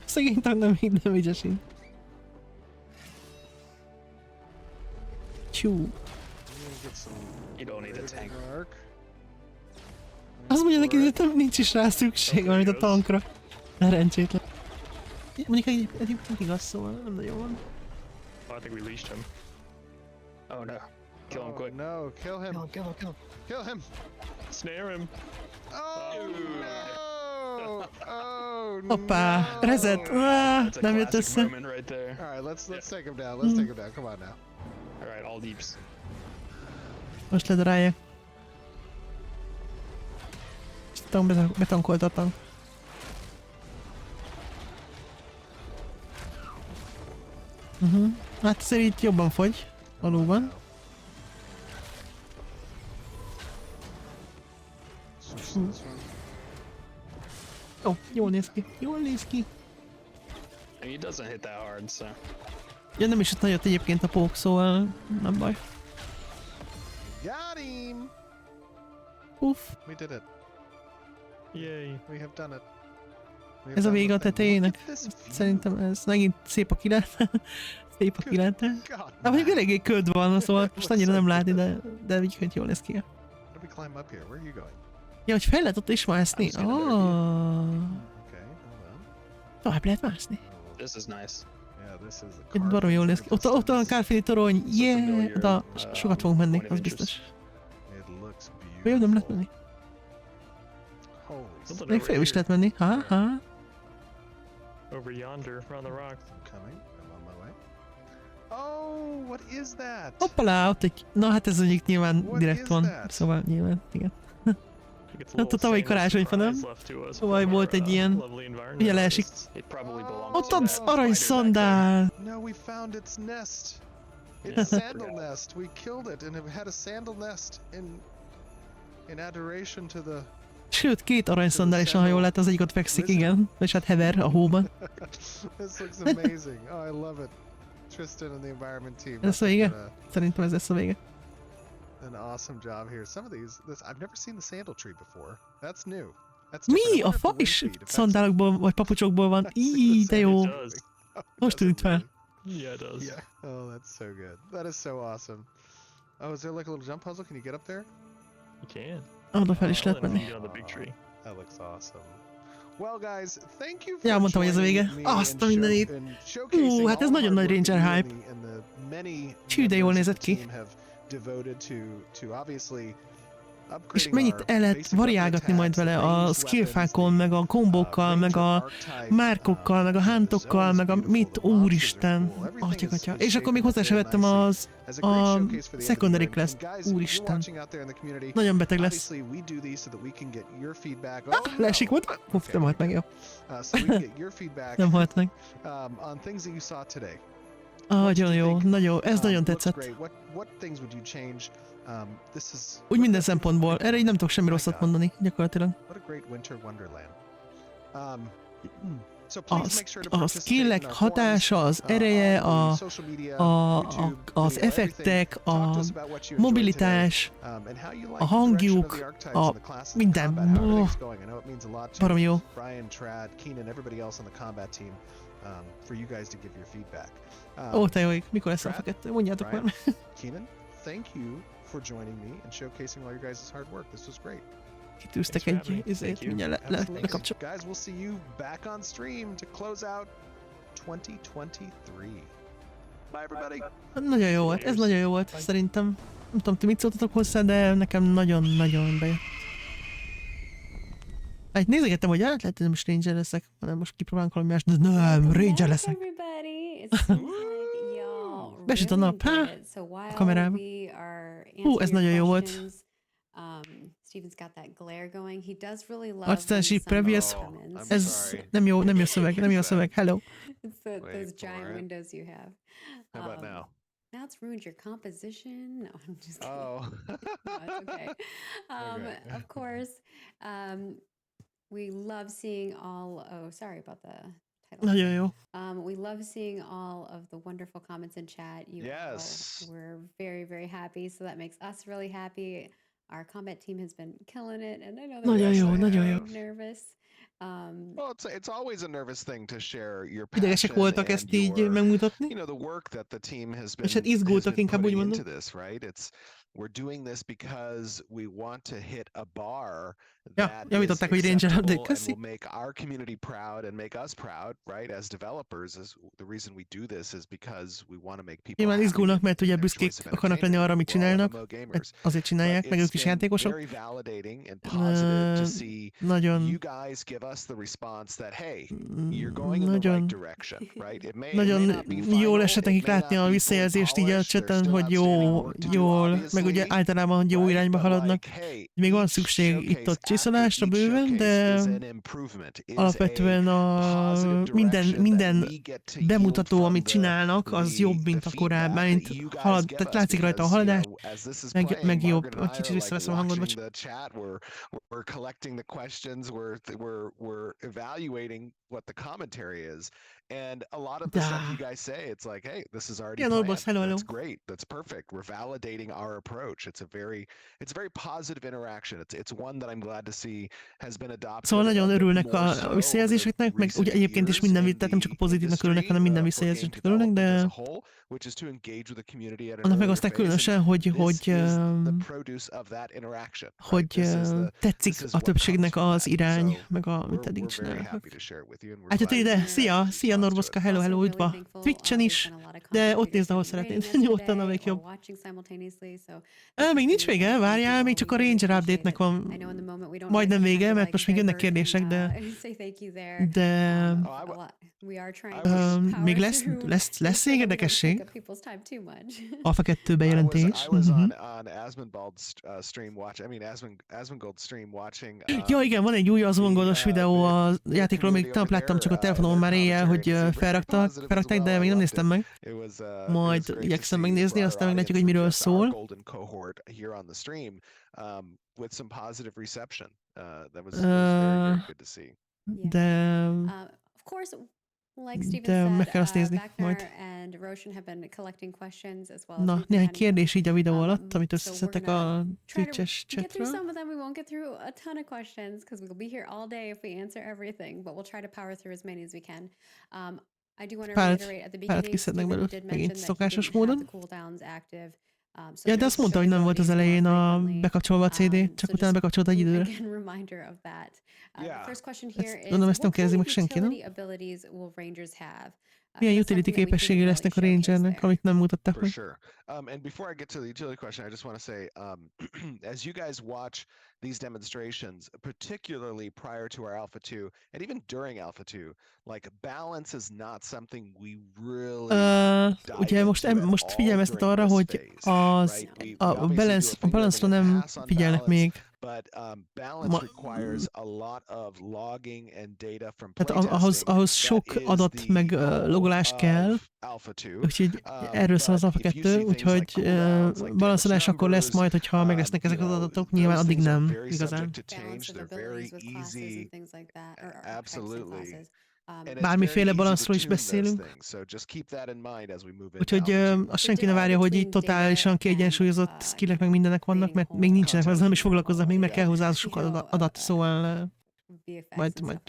Szegény tank nem ügyesít. Tyú. Azt mondja neki, hogy nincs is rá szükség, amit a tankra. Szerencsétlen. Mondjuk egyébként igaz, szóval nem nagyon van. I think we leashed him. Oh no. Kill him quick. No, kill him. Kill him. Snare him. Oh no! Oh no! Hoppá, reset. Nem jött össze. Right there. Alright, let's take him down. Let's take him down. Come on now. Alright, all deeps. Most ledarálják. Betankolt a tank. Hát azért itt jobban fogy, valóban. Jó, jól néz ki. Jól néz ki. He doesn't hit that hard, so. Ja, nem is ott nagyot egyébként a pók, szóval nem baj. Got him! Uff. We did it. Yay. We have done it. Ez a vége a tetejének. Szerintem ez megint szép a kilátás. Szép a kilátás. Hát mondjuk eléggé köd van, szóval most annyira nem látni, de úgyhogy jól néz ki. Ja, hogy fel lehet ott is mászni? Tovább lehet mászni. This is nice. Itt baromi jól néz ki. Ott a Kárfini torony, yeah! De sokat fogunk menni, az biztos. Jó, nem lehet menni. Még fél is lehet menni. Ha. Over yonder, around the rocks. Coming. I'm on my way. Oh, what is that? Hoppalá, ott egy... Na hát ez egyik nyilván direkt van. Szóval nyilván, igen. Ott a tavalyi karácsonyfa, nem? Szóval volt egy ilyen... Ugye leesik. Ott az arany szandál! No, we found its nest. It's sandal nest. We killed it and it had a sandal nest in adoration to the... Sőt, két aranyszandál is, ha jól lát, az egyik ott fekszik, igen. És hát hever a hóban. This looks amazing. Oh, I love it. Tristan and the environment team. Ez lesz a vége? Szerintem ez lesz a vége. An awesome job here. Some of these, I've never seen the sandal tree before. That's new. That's Mi? A fa is szandálokból vagy papucsokból van? Íj, de jó. Most tűnt fel. Yeah, it does. Yeah. Oh, that's so good. That is so awesome. Oh, is there like a little jump puzzle? Can you get up there? You can. Oda fel is lehet menni. That looks awesome. Well, guys, thank you Ja, for mondtam, hogy ez a vége. joining me Azt a and mindenit. showcasing Hát ez all the nagyon hard nagy work that Ranger you hype. and the many Csű, de jól members of nézett the ki. team have devoted to obviously És upgrading mennyit our el lehet basic weapon variálgatni majd attacks, vele the a ranged skillfákon, weapons, meg a kombókkal, meg ranger a archetype, márkokkal, meg a the hántokkal, zone's meg a beautiful, mit, the monsters are úristen, cool, everything atyakatya. is És akkor még shaping up very hozzásövettem nicely az as a great a showcase for the end of the year. secondary And class, guys, if you're úristen. watching out there in the community, Nagyon beteg lesz. obviously we do these so that we can get your feedback. Leesik volt? Hopp, nem halt meg, jó. So we can get your feedback Nem halt meg. on things that you saw today. Nagyon jó, nagyon, ez nagyon tetszett. What things would you change? This is Úgy minden szempontból. Erre így nem tudok semmi rosszat mondani, gyakorlatilag. What a great winter wonderland. So please make sure to A participate skillek in our hatása, forums, az ereje, on the social media, YouTube, az video, effektek, everything. Talk to a us about what you enjoyed mobilitás, today, and how you like a the hangjuk, direction of the archetypes a and the classes and minden. combat, how everything's going. I know it means a lot to Baromi jó. Brian, Trad, Keenan, everybody else on the combat team, for you guys to give your feedback. Ó, te jóik, mikor lesz Alfa Brad, 2? Mondjátok Brian, már. Keenan, thank you for joining me and showcasing all your guys' hard work. This was great. Kitűztek Thanks for egy having me. izét, Thank you. mindjárt Absolutely. lekapcsolom. Guys, we'll see you back on stream to close out 2023. Bye, everybody. Nagyon jó volt, ez nagyon jó volt, szerintem. Nem tudom, ti mit szóltatok hozzá, de nekem nagyon-nagyon bejött. Hát nézegettem, hogy lehet, hogy nem is Ranger leszek, hanem most kipróbálunk valami más, de nem, Ranger leszek. Besüt a nap, a kamerám. Ez nagyon jó volt. Arctási previous, ez nem jó szöveg, hello. Those giant windows you have. How about now? Now it's ruined your composition. No, I'm just kidding. Oh. No, it's okay. Okay. Of course, we love seeing all. Oh, sorry about the title. Nagyon jó. We love seeing all of the wonderful comments in chat. You Yes. all, we're very, very happy. So that makes us really happy. Our combat team has been killing it, and I know Nagyon jó, nagyon jó. nervous. Well, it's always a nervous thing to share your Idegesek passion voltak and ezt így your, megmutatni. you know, the work that the team has És hát been izgultak, inkább úgy putting mondom. into this, right? We're doing this because we want to hit a bar Ja, that is javították, hogy Ranger update, acceptable and köszi. will make our community proud and make us proud, right? As developers, the reason we do this is because we want to make people Nyilván happy izgulnak, mert ugye in their büszkék choice of akarnak lenni arra, amit entertainment. csinálnak, We're all MMO mert gamers. azért csinálják, But meg it's ők is been játékosok. very validating and positive to see Nagyon, you guys give us the response that, hey, you're going in the nagyon, right direction, right? It may nagyon not be final, jól esett it nekik may látni not a be visszajelzést így a polished, there's chaten, still hogy outstanding work to do, jól, meg ugye obviously, általában, hogy jó right? irányba But haladnak. like, hey, Még van each szükség showcase itt-ott after csiszolásra each bőven, showcase de is an improvement, is alapvetően a positive direction minden that we get to yield bemutató, from amit csinálnak, az jobb, mint a korábbi. Mert halad, tehát látszik rajta a haladás, meg jobb. Kicsit visszaveszem a hangot, bocs. We're collecting the questions, we're evaluating what the commentary is, and a lot of the stuff you guys say, it's like, hey, this is already planned. That's great, that's perfect. We're validating our approach. It's a very positive interaction. It's one that I'm glad to see has been adopted. Szóval nagyon örülnek a visszajelzéseknek, meg ugye egyébként is minden, tehát nem csak a pozitívnak örülnek, hanem minden visszajelzésnek örülnek, de annak meg aztán különösen, hogy tetszik a többségnek az irány, meg amit eddig csinálnak. Átjöttél ide? Szia Norboszka, hello, üdva! Twitchen is, de ott nézd, ahol szeretnéd. Nyugodtan, amelyik jobb. Még nincs vége, várjál, még csak a Ranger update-nek van majdnem vége, mert most még jönnek kérdések, de még lesz még érdekesség. Alfa 2 bejelentés. Ja, igen, van egy új Asmongold-os videó a játékról, még tegnap láttam csak a telefonon már éjjel, hogy felrakták, de még nem néztem meg. Majd igyekszem megnézni, aztán meglátjuk, hogy miről szól. De meg kell azt nézni majd. Na, néhány kérdés így a videó alatt, amit összeszedtek a Twitch-es chatről. Párat kiszednek belőle, megint szokásos módon. So Ja, de azt mondta, hogy nem volt az elején bekapcsolva a CD, csak utána bekapcsolt egy időre. Again, reminder of that. The first question here is, Gondolom, ezt nem what kind kérdezi of meg senki, nem? utility abilities will Rangers have? Milyen utility képességei lesznek a Rangernek, amit nem mutattak For meg? sure. And before I get to the utility question, I just want to say, as you guys watch these demonstrations, particularly prior to our Alpha 2, and even during Alpha 2, like balance is not something we really ugye most figyelmeztet arra, hogy a balance-ra nem figyelnek még. But balance requires a lot of logging and data from Tehát ahhoz sok adat meg logolás kell, úgyhogy erről szól az Alpha 2, úgyhogy balanszolás akkor lesz majd, hogyha meg lesznek ezek az adatok, nyilván addig nem igazán. Bármiféle balanszról is beszélünk. Úgyhogy azt senki ne várja, hogy így totálisan kiegyensúlyozott skillek meg mindenek vannak, mert még nincsenek, ezzel nem is foglalkoznak még, mert kell hozzá sok adat, szóval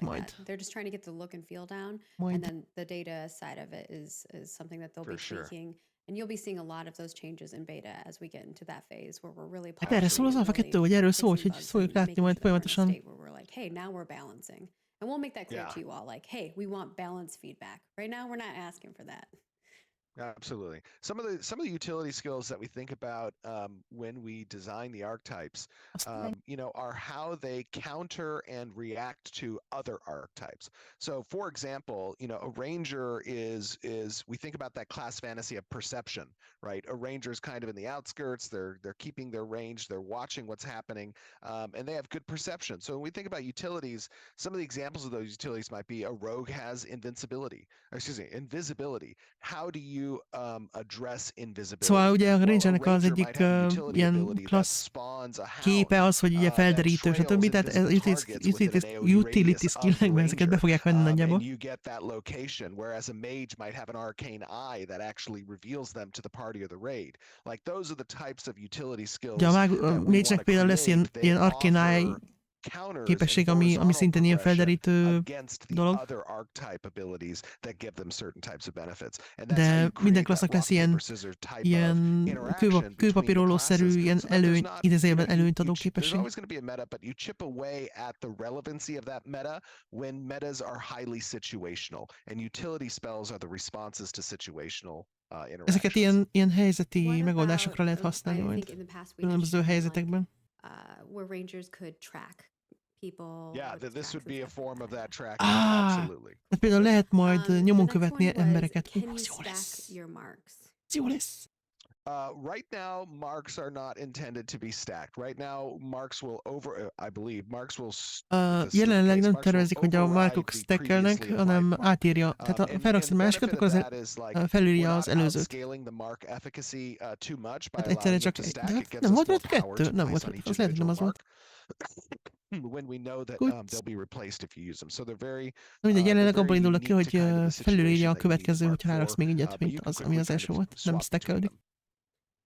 majd. They're just trying to get the look and feel down, and then the data side of it is something that they'll be tweaking. And you'll be seeing a lot of those changes in beta as we get into that phase where we're really hát erre szól az Alpha 2, vagy erről szól, hogy fogjuk látni majd folyamatosan. We're like, hey, now we're balancing. And we'll make that clear to you all, like, hey, we want balance feedback. Right now, we're not asking for that. Absolutely. Some of the utility skills that we think about when we design the archetypes, are how they counter and react to other archetypes. So, for example, a ranger is we think about that class fantasy of perception, right? A ranger is kind of in the outskirts. They're keeping their range. They're watching what's happening, and they have good perception. So, when we think about utilities, some of the examples of those utilities might be a rogue has invisibility. How do you address invisibility? Szóval ugye a Rangernek az egyik ilyen klassz képe az, hogy ugye felderítő, stb. Tehát utility skill-ekben ezeket be fogják venni nagyjából. You get that location, whereas a mage might have an arcane eye that actually reveals them to the party or the raid. Like those are the types of utility skills. Ja, a mage-nek például lesz ilyen arcane eye képesség, ami szintén ilyen felderítő dolog. De minden klassznak lesz ilyen kőpapírolószerű, ilyen előny, idézőjelben előnyt adó képesség. Ezeket ilyen helyzeti megoldásokra lehet használni majd különböző helyzetekben. Where rangers could track people. Yeah, this would be a form of that tracking. Absolutely. Tehát például lehet majd nyomon követni embereket. Az jó lesz. Ez jó lesz. Right now, marks are not intended to be stacked. Right now, marks will jelenleg nem tervezik, hogy a markok stackelnek, hanem átírja. Tehát ha felraksz egy másikat, akkor az felírja az előzőt. Hát egyszerűen csak egy. De nem volt rajta kettő? Nem volt rajta. Az lehet, hogy nem az volt. When we know that they'll be replaced if you use them. So they're very mindegy, jelenleg abból indulnak ki, hogy felülírja a következő, hogyha ráraksz még egyet, mint az, ami az első volt. Nem stackelődik.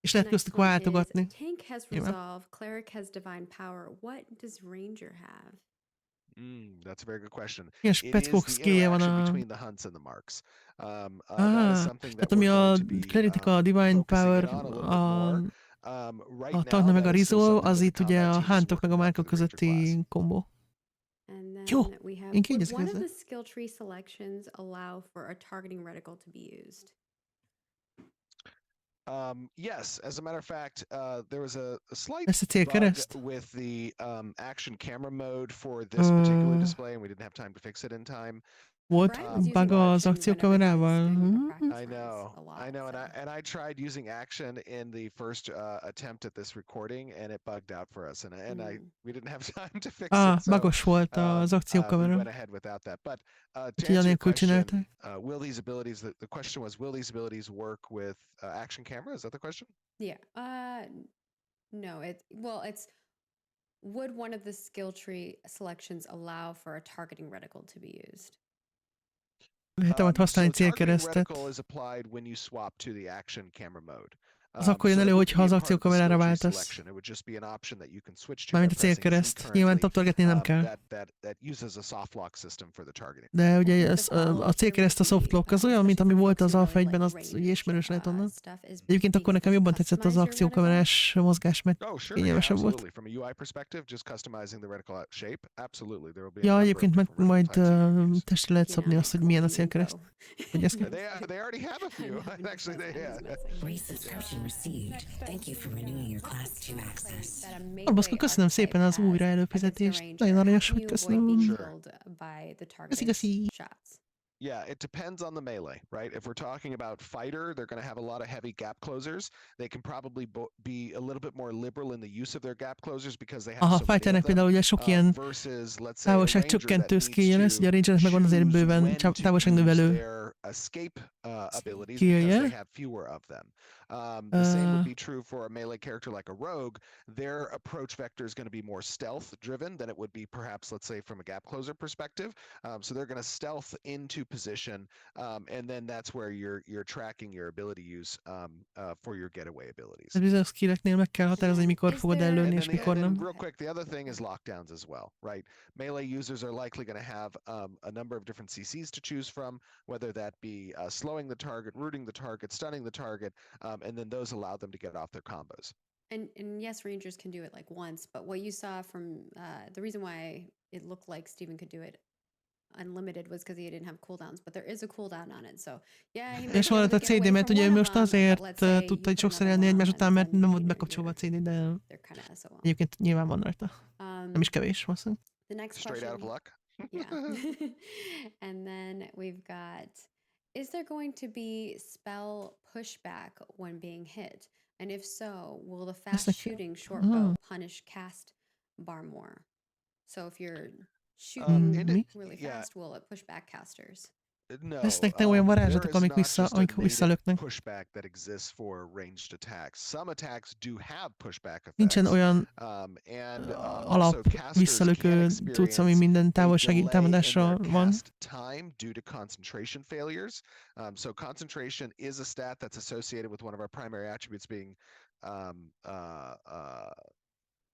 És lehet köztük váltogatni. Tank has resolve, cleric has divine power. What does ranger have? That's a very good question. Ilyen speckbox skillje van a... tehát ami a clericnek a divine power, a tankna meg a resolve, az itt ugye a hántok meg a márkok közötti kombó. Jó, én kiegyezek ezzel. One of the skill tree selections allow for a targeting reticle to be used. Yes, as a matter of fact, there was a slight bug with the action camera mode for this particular display, and we didn't have time to fix it in time. Volt bug az akciókamerával. I know, and I tried using action in the first attempt at this recording, and it bugged out for us, and we didn't have time to fix it. So, bugos volt az akciókamera. We went ahead without that, but to answer your question, will these abilities? The question was, will these abilities work with action camera? Is that the question? Yeah. No. It's would one of the skill tree selections allow for a targeting reticle to be used? Lehet majd használni célkeresztet. Reticle is applied when you swap to the action camera mode. Az akkor jön elő, hogyha az akciókamerára váltasz. Mármint a célkereszt. Nyilván taptorgatni nem kell. De ugye a célkereszt, a softlock az olyan, mint ami volt az Alfa 1-ben, az ugye ismerős lehet onnan. Egyébként akkor nekem jobban tetszett az akciókamerás mozgás, mert kényelmesebb volt. Ja, egyébként meg majd testre lehet szabni azt, hogy milyen a célkereszt. Hogy ez kell. Baszka, köszönöm szépen az újra előfizetést. Nagyon aranyos, hogy köszönöm. Ez igazi. Yeah, it depends on the melee, right? If we're talking about fighter, they're going to have a lot of heavy gap closers. They can probably be a little bit more liberal in the use of their gap closers because they have so many of them. Például ugye sok ilyen távolságcsökkentő skillje lesz, ugye a rangernek meg van azért bőven távolságnövelő skillje. The same would be true for a melee character like a rogue. Their approach vector is going to be more stealth driven than it would be perhaps, let's say, from a gap closer perspective. So they're going to stealth into position, and then that's where you're tracking your ability use for your getaway abilities. Ez bizonyos skilleknél meg kell határozni, mikor fogod ellőni és mikor nem. Real quick, the other thing is lockdowns as well, right? Melee users are likely going to have a number of different CCs to choose from, whether that be slowing the target, rooting the target, stunning the target, and then those allow them to get off their combos. And yes, rangers can do it like once, but what you saw from the reason why it looked like Steven could do it unlimited was because he didn't have cooldowns, but there is a cooldown on it, so yeah. És van a CD, mert ugye most azért tudta így sokszor élni egymás után, mert nem volt bekapcsolva a CD, de egyébként nyilván van rajta. Nem is kevés, valószínűleg. The next Straight out of luck. Yeah. And then we've got, is there going to be spell pushback when being hit? And if so, will the fast shooting short bow punish cast bar more? So if you're shooting really fast, will it push back casters? No, lesznek olyan varázslatok, amik visszalöknek. Pushback that exists for ranged attacks. Some attacks do have pushback effects. Nincsen olyan alap visszalökő tudsz, ami minden távolsági támadásra van. Time due to concentration failures. So concentration is a stat that's associated with one of our primary attributes being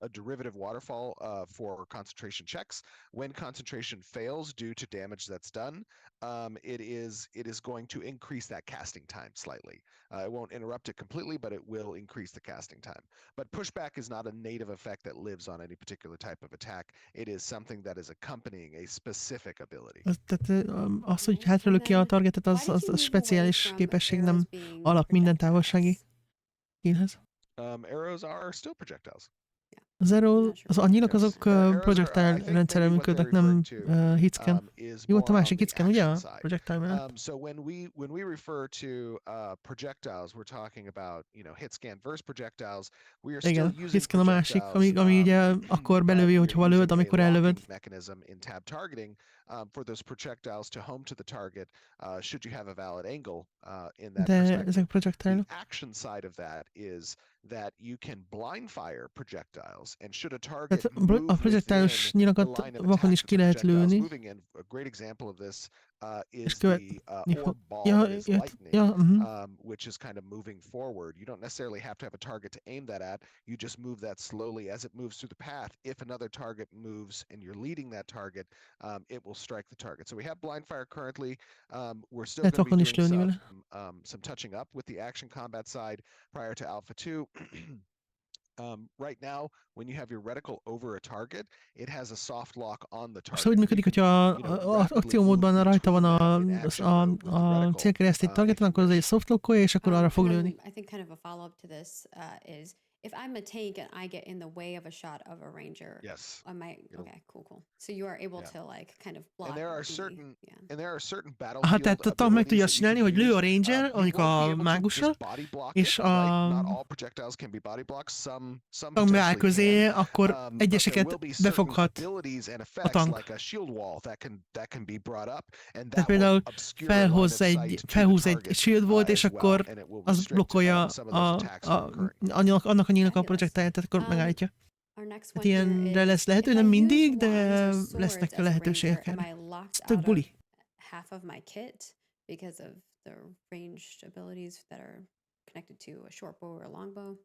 a derivative waterfall for concentration checks. When concentration fails due to damage that's done, it is going to increase that casting time slightly. It won't interrupt it completely, but it will increase the casting time. But pushback is not a native effect that lives on any particular type of attack. It is something that is accompanying a specific ability. Tehát az, hogy hátralök ki a targetet, az speciális képesség, nem alap minden távolsági skillhez. Arrows are still projectiles. Az arrow, az annyilak azok projectile rendszerrel működnek, nem hitscan. Jó, a másik hitscan, ugye? A projectile mellett. So when we refer to projectiles, we're talking about, hitscan versus projectiles. We are still using hitscan a másik, ami ugye akkor belövi, hogy hova lövöd, amikor ellövöd. Mechanism in tab targeting for those projectiles to home to the target, should you have a valid angle in that perspective. Ezek projectile. The action side of that is that you can blind fire projectiles, and should a target move a projectiles nyilakat vakon is ki lehet lőni. A great example of this is the orb ball that is lightning, which is kind of moving forward. You don't necessarily have to have a target to aim that at. You just move that slowly as it moves through the path. If another target moves and you're leading that target, it will strike the target. So we have blind fire currently. We're still going to be doing some touching up with the action combat side prior to Alpha 2. Right now, when you have your reticle over a target, it has a soft lock on the target. Szóval úgy működik, hogyha az akciómódban rajta van a célkereszt egy targeten, akkor az egy soft lockolja, és akkor arra fog lőni. I think kind of a follow-up to this is, if I'm a tank and I get in the way of a shot of a ranger, yes, okay, cool. So you are able to like kind of block. And there are certain battlefield hát tehát a tank meg tudja azt csinálni, hogy lő a ranger, amikor a mágussal, és a tank beáll közé, akkor egyeseket befoghat a tank. Tehát például felhúz egy shield volt, és akkor az blokkolja annak a nyílnak a projektáját, tehát akkor megállítja. Hát ilyenre lesz lehető, nem mindig, de lesznek lehetőségek erre. Ez tök buli. Half of my kit because of the ranged abilities that are connected to a short bow or a long bow?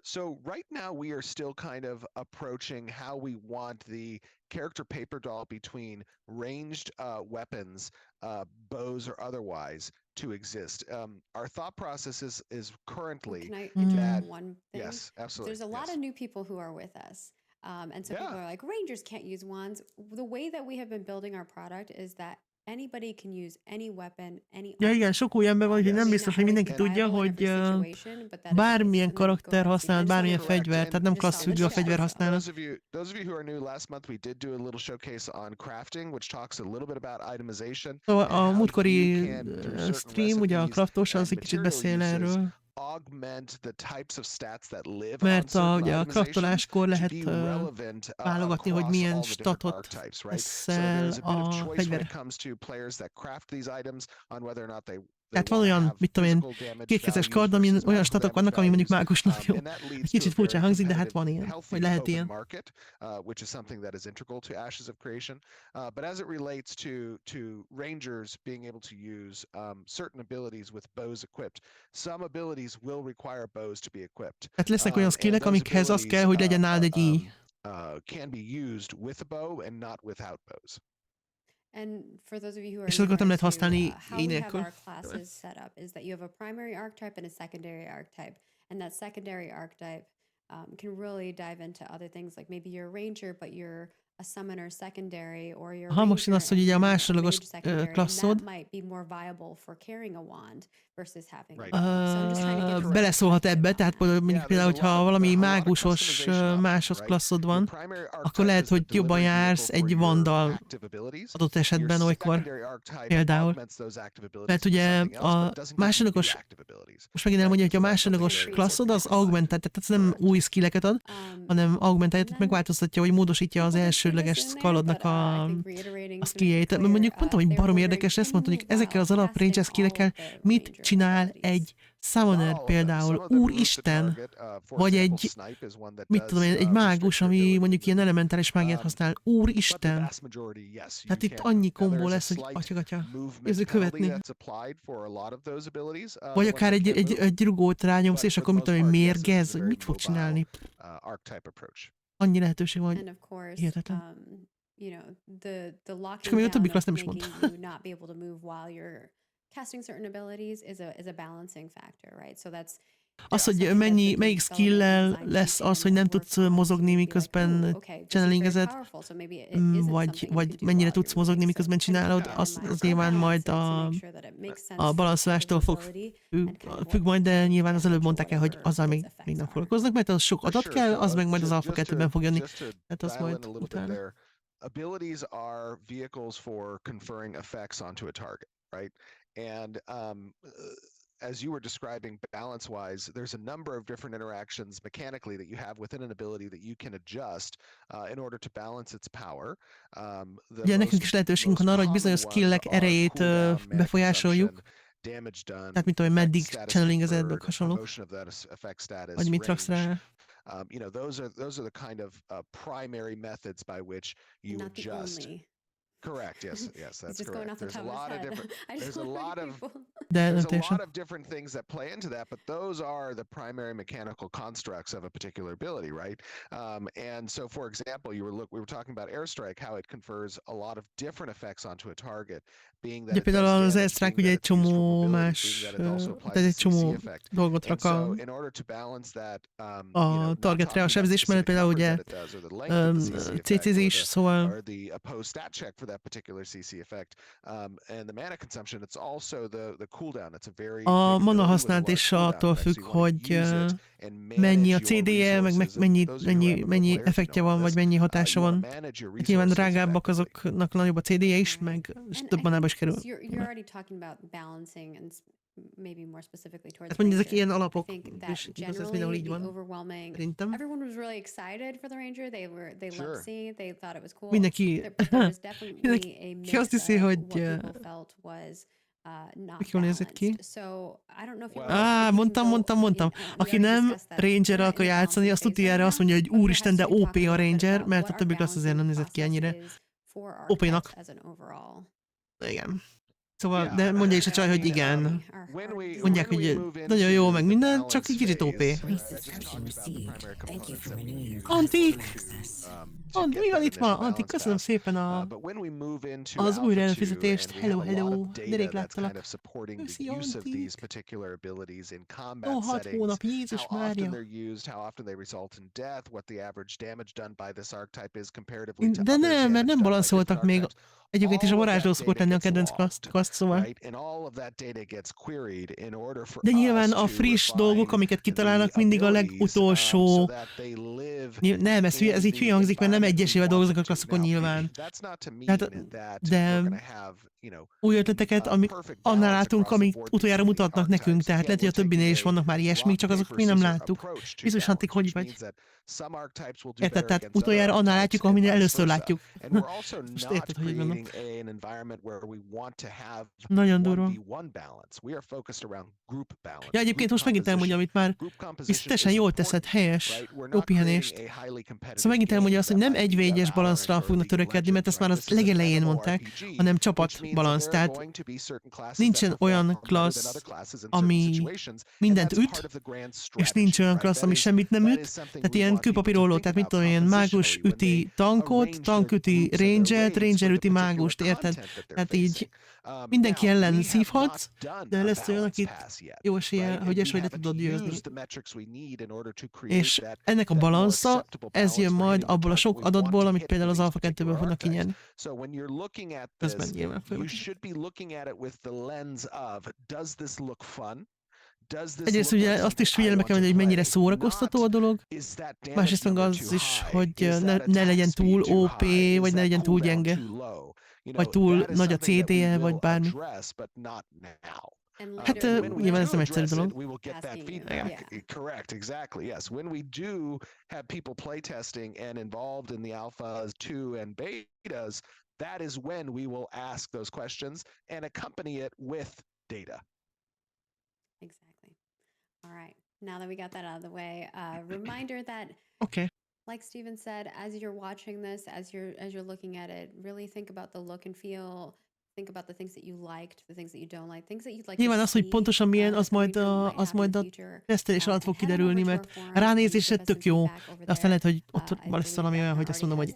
So right now we are still kind of approaching how we want the character paper doll between ranged weapons, bows or otherwise, to exist. Our thought process is currently Can I that interrupt one thing? yes, absolutely. There's a lot yes. of new people who are with us. And so people Yeah. are like, Rangers can't use wands. The way that we have been building our product is that anybody can use any weapon, any Ja igen, archetype. sok olyan ember van, hogy It nem may biztos, not hogy always mindenki be tudja, viable in hogy every situation, but that is the case. bármilyen And then go karakter ahead, Steve. használ, I just bármilyen wanted to- fegyver, tehát nem just klassz on függő a the fegyver chat. használat. Those of you who are new, last month we did do a little showcase on crafting, which talks a little bit about itemization. Szóval and a how múltkori you can, through certain stream, ugye a recipes craftos, az and egy kicsit material beszél uses, erről, augment the types of stats that live mert on certain ugye a itemizations craftoláskor to lehet be relevant válogatni, hogy across milyen all the different statot archetypes, right? So veszel there's a bit of a choice when fegyver. it comes to players that craft these items on whether or not they Tehát van olyan, mit tudom én, kétkezes kard, amin olyan statok vannak, ami mondjuk mágusnak jó. Egy kicsit furcsa hangzik, de hát van ilyen, vagy lehet ilyen. market, which is something that is integral to Ashes of Creation. But as it relates to Rangers being able to use certain abilities with bows equipped, some abilities will require bows to be equipped. Tehát lesznek olyan And skillek, those amikhez az kell, hogy legyen nálad egy íj. Can be used with a bow and not without bows. And for those of you who are És azokat nem lehet newer to, használni how we have énekkel. our classes set up is that you have a primary archetype and a secondary archetype. And that secondary archetype can really dive into other things, like maybe you're a ranger, but you're a summoner secondary, or you're a Ha most jön ranger az, hogy and ugye a you're a másodlagos mage secondary, and klasszod, that might be more viable for carrying a wand versus having Right. a wand. So I'm just trying to get the beleszólhat perspective ebbe, on tehát that. mondjuk például, hogyha valami mágusos másos klasszod van, akkor lehet, hogy jobban jársz egy vandal adott esetben olykor például. Mert ugye a másodlagos, most megint elmondja, hogy a másodlagos klasszod az augmentált, tehát ez nem új skilleket ad, hanem augmentálja, tehát megváltoztatja, vagy módosítja az elsődleges skallodnak a skilljeit. Mondjuk mondtam, hogy barom érdekes ezt, mondtam, hogy ezekkel az alap ranger skillekkel mit csinál egy summoner például, úristen, vagy egy, mit tudom én, egy mágus, ami mondjuk ilyen elementális mágiát használ, úristen. Tehát itt annyi kombó lesz, hogy atyagatya, ez követni. Vagy akár egy rugót rányomsz, és akkor mit tudom én, mérgez, hogy mit fog csinálni. Annyi lehetőség van, hogy hihetetlen. You know, the locking És akkor még a többi down klassz of nem is making mondta. you not be able to move while you're casting certain abilities is a balancing factor, right? So that's Az, hogy melyik skill-lel lesz az, hogy nem tudsz mozogni, miközben channelingezed, vagy mennyire tudsz mozogni, miközben csinálod, az nyilván majd a balanszlástól függ majd, de nyilván az előbb mondták el, hogy azzal még nem foglalkoznak, mert az sok adat kell, az meg majd az Alfa 2-ben fog jönni. Tehát az majd utána. Abilities are vehicles for conferring effects onto a target, right? And as you were describing balance-wise, there's a number of different interactions mechanically that you have within an ability that you can adjust in order to balance its power. Ugye nekünk is lehetőségünk van arra, hogy bizonyos skillek erejét befolyásoljuk. Tehát mit tudom, meddig channelingezed, meg hasonló. Vagy mit raksz rá. You know, those are the kind of primary methods by which you adjust. Correct. Yes, that's correct. There's a lot of different. There's a lot of different things that play into that, but those are the primary mechanical constructs of a particular ability, right? And so, for example, we were talking about airstrike, how it confers a lot of different effects onto a target. Ugye például az airstrike ugye egy csomó más, tehát egy csomó dolgot rak a targetre, a sebzés mellett például ugye CC-zés, szóval a mana használat is attól függ, hogy mennyi a CD-je, meg mennyi effektje van, vagy mennyi hatása van. Hát nyilván drágábbak azoknak nagyobb a CD-je is, meg több manába is kerül. Hát mondjuk ezek ilyen alapok, és igaz, ez mindenhol így van. Szerintem. Mindenki azt hiszi, hogy jól nézett ki. Mondtam. Aki nem Ranger akar játszani, azt tudja erre azt mondja, hogy úristen, de OP a Ranger, mert a többi klassz azért nem nézett ki ennyire OP-nak. Igen. Szóval, de mondja is a csaj, hogy igen. Mondják, hogy nagyon jó, meg minden, csak egy kicsit OP. Antik! Mi van itt ma? Antik, köszönöm szépen az újra előfizetést. Hello, de rég láttalak. Köszi, Antik. 6 hónap, Jézus Mária. De nem, mert nem balanszoltak még. Egyébként is a varázsló szokott lenni a kedvenc kaszt, szóval. De nyilván a friss dolgok, amiket kitalálnak, mindig a legutolsó... Nem, ez így hülye hangzik, mert nem egyesével dolgoznak a klasszokon nyilván. De új ötleteket, annál látunk, amik utoljára mutatnak nekünk, tehát lehet, hogy a többinél is vannak már ilyesmik, csak azokat mi nem láttuk. Biztos, Antik, hogy vagy? Érted, tehát utoljára annál látjuk, aminél először látjuk. Most érted, hogy vannak. Nagyon durva. Ja, egyébként most megint elmondja, amit már teljesen jól teszed, helyes, jó pihenést. Szóval megint elmondja azt, hogy nem egyvégyes balanszra fognak törekedni, mert ezt már az legelején mondták, hanem csapatbalansz. Tehát nincsen olyan klassz, ami mindent üt, és nincs olyan klassz, ami semmit nem üt. Tehát ilyen kőpapírolló, tehát mit tudom, ilyen mágus üti tankot, tank üti rangert, ranger üti mágust, érted? Tehát így mindenki ellen szívhatsz, de lesz olyan, akit jó eséllyel, hogy esély le tudod győzni. És ennek a balansza, ez jön majd abból a sok adatból, amit például az Alfa 2-ből fognak kinyerni. Közben nyilván egyrészt ugye azt is figyelembe kell venni, hogy mennyire szórakoztató a dolog, másrészt meg az is, hogy ne legyen túl OP, vagy ne legyen túl gyenge, vagy túl nagy a CD-je, vagy bármi. Hát nyilván ez nem egyszerű dolog. Correct, exactly, yes. When we do have people playtesting and involved in the alphas 2 and betas, that is when we will ask those questions and accompany it with data. Exactly. All right. Now that we got that out of the way, reminder that, like Steven said, as you're watching this, as you're looking at it, really think about the look and feel. Think about the things that you liked, the things that you don't like, things that you'd like. Nyilván az, hogy pontosan milyen, az majd a tesztelés alatt fog kiderülni, mert a ránézésre tök jó, de aztán lehet, hogy ott lesz valami olyan, hogy azt mondom, hogy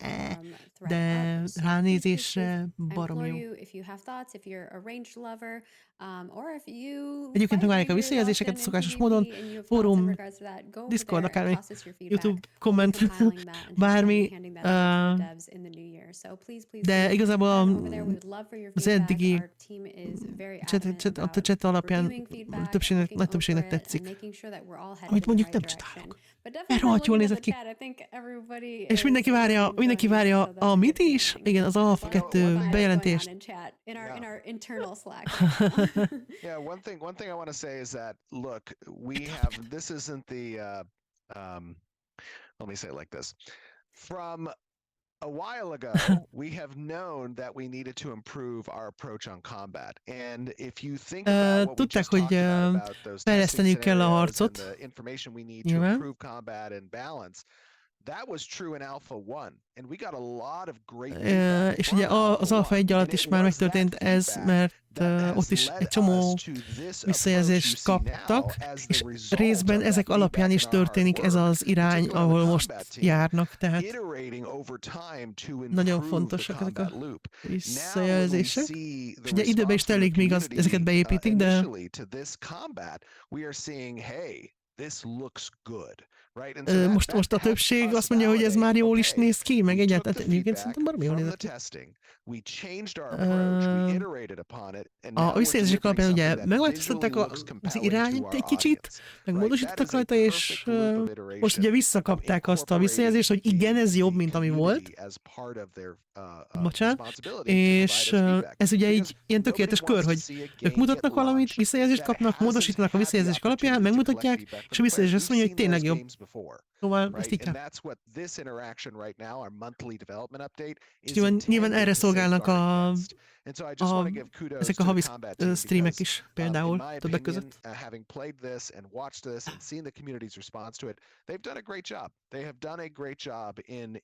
de ránézésre baromi jó. Egyébként megvárják a visszajelzéseket a szokásos módon, fórum, Discord, akármi, YouTube, komment, bármi, de igazából az eddigi chat alapján nagy többségnek tetszik. Amit mondjuk nem csodálok. Mert rohadt jól nézett ki. És mindenki várja a mit is? Igen, az Alfa 2 bejelentést. Yeah, one thing I want to say is that, look, this isn't the, let me say it like this. From a while ago, we have known that we needed to improve our approach on combat. And if you think about what we just talked about those testing scenarios and the information we need to improve combat and balance, that was true in Alpha 1, and we got a lot of great és ugye az Alpha 1 alatt is már megtörtént ez, mert ott is egy csomó visszajelzést kaptak, és részben ezek alapján is történik ez az irány, ahol most járnak, tehát nagyon fontosak ezek a visszajelzések, és ugye időben is telik, míg ezeket beépítik, de most a többség azt mondja, hogy ez már jól is néz ki, meg egyáltalán egyébként szerintem baromi jól nézett ki. A visszajelzések alapján ugye megváltoztatták az irányt egy kicsit, meg módosítottak rajta, és most ugye visszakapták azt a visszajelzést, hogy igen, ez jobb, mint ami volt. Bocsánat. És ez ugye így ilyen tökéletes kör, hogy ők mutatnak valamit, visszajelzést kapnak, módosítanak a visszajelzések alapján, megmutatják, és a visszajelzés azt mondja, hogy tényleg jobb. Szóval ezt right? így And kell. that's what this interaction right now, our monthly development update, is Nyilván intended erre to szolgálnak safeguard against. And so I just want to give kudos ezek to a the havi combat team streamek because, is in például my többek opinion, között. having played this and watched this and seen the community's response to it, they've done a great job. They have done a great job in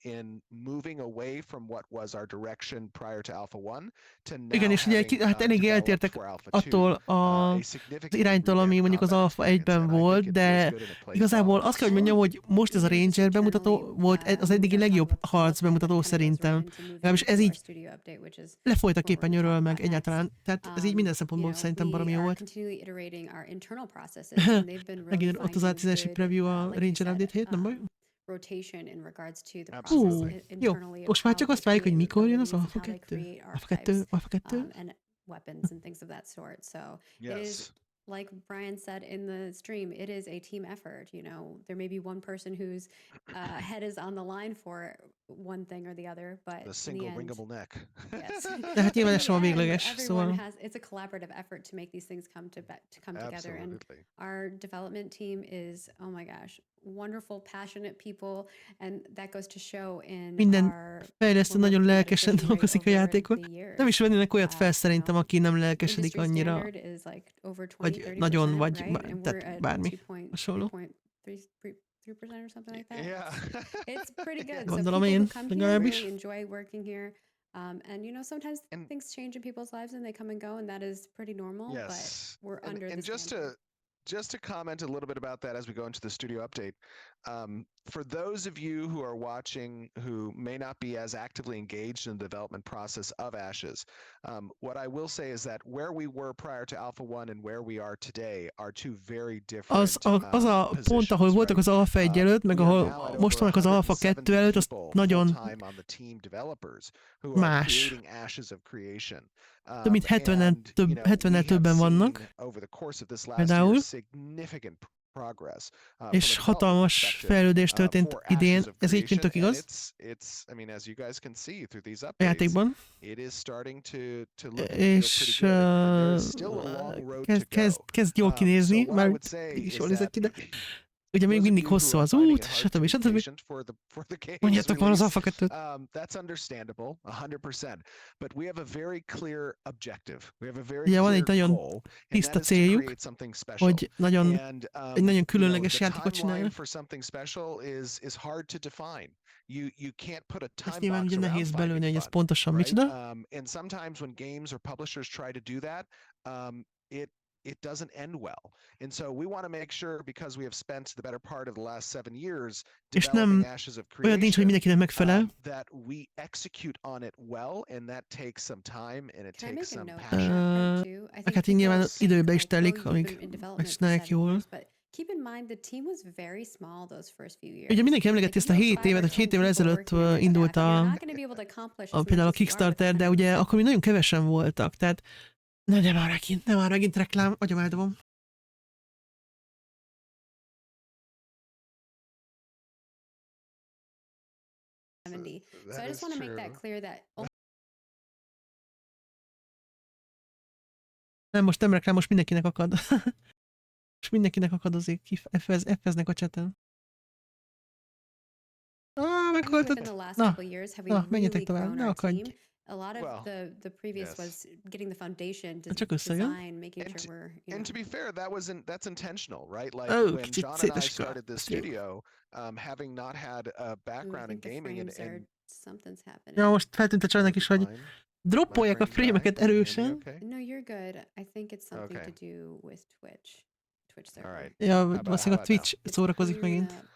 moving away from what was our direction prior to Alpha 1 to now Igen, és ugye having hát elég developed eltértek for Alpha 2 attól a az significant iránytól, ami mondjuk az combat Alfa experience, 1-ben and I think volt, it de feels good and it plays igazából well. azt kell, hogy mondjam, hogy most ez a Ranger bemutató volt az eddigi legjobb harc bemutató szerintem. Legalábbis ez így lefolyt a képernyőről meg egyáltalán. Tehát ez így minden szempontból szerintem baromi jó volt. Megint ott az A10-es preview a Ranger update hét, nem baj? Jó. Most már csak azt várjuk, hogy mikor jön az Alfa 2? Alfa 2? Alfa 2? and weapons and things of that sort. So it is, Yes. like Brian said in the stream, it is a team effort. You know, there may be one person whose head is on the line for one thing or the other, but The in single the end, wringable neck. yes. De hát nyilván In ez the sem a end, végleges, everyone szóval... has, it's a collaborative effort to make these things come together. And Absolutely. our development team is, oh my gosh, wonderful, passionate people, and that goes to show in Minden our fejlesztő remote nagyon lelkesen competition rate dolgozik a over játékon. the years. Nem is vennének olyat fel You szerintem, know, aki nem lelkesedik industry annyira, standard is like over 20, vagy 30%, nagyon, vagy right? And we're tehát at bármi 2.3% hasonló. or something like that. Yeah. It's pretty good. So Gondolom people who én, come here legalábbis. really enjoy working here. And you know, sometimes And- things change in people's lives and they come and go, and that is pretty normal. Yes. But we're And, under and the standard. just to comment a little bit about that as we go into the studio update, for those of you who are watching who may not be as actively engaged in the development process of Ashes, what I will say is that where we were prior to Alpha 1 and where we are today are two very different Az a pont, ahol voltak az Alfa 1 előtt, meg ahol most vannak az Alfa 2 előtt, az nagyon más. Több mint 70-nel többen vannak, például, és hatalmas fejlődés történt idén, ez így tök igaz, a játékban, és kezd jól kinézni, már így is jól nézett ki, de ugye még mindig hosszú az út, stb. Mondjátok van az Alfa 2-t. That's understandable, 100%. But we have a very clear objective. We have a very Ugye van clear egy nagyon goal, and tiszta that is to céljuk, create something special. hogy egy nagyon you know, különleges the játékot timeline csináljanak. for something special is hard to define. You can't put a time Ezt nyilván box ugye around nehéz belőni, finding hogy ez fun, pontosan right? micsoda. And sometimes when games or publishers try to do that, it doesn't end well. And so we want to make sure, because we have spent the better part of the last 7 years És developing nem Ashes of olyan nincs, hogy Creation, mindenkinek megfelel. that we execute on it well, and that takes some time and it Can I takes make a some note on passion. that too? I Meg think hát így nyilván people időbe is think, like, telik, oh, you've amíg been in development for megcsinálják 7 jól. years, but keep in mind the team was very small those first few years. Ugye mindenki emlegeti Like, ezt a if you 7 have évet, 5 hogy or 7 évvel 10 people ezelőtt working on your indult staff, you're a not gonna be able to accomplish as például a much as you are with Kickstarter, de 100 ugye people. akkor még nagyon kevesen voltak, tehát ne már megint reklám, agyam eldobom. So I That just is want to make that true. clear that Nem, most nem reklám, most mindenkinek akad. Most mindenkinek akadozik, F-eznek a chaten. Meghaltad. within the last Na, couple years have we na, menjetek really tovább, grown ne our akadj. team. A lot of Well, the previous yes. was getting the foundation, Csak összejön. design, making And sure we're, you And to know, be fair, that's intentional, right? Like Oh, when kicsit John and I szétesik a started the stream. studio, having not had a ooh, I background in think the gaming frames are, and something's happening. Ja, most feltűnt a csajnak is, hogy Fine. droppolják a My frame's frémeket high. Can you hear me erősen. okay? No, you're good. I think it's something Okay. to do with Twitch server. All right. Ja, about- valószínűleg a how about Twitch It's szórakozik clearing megint. up.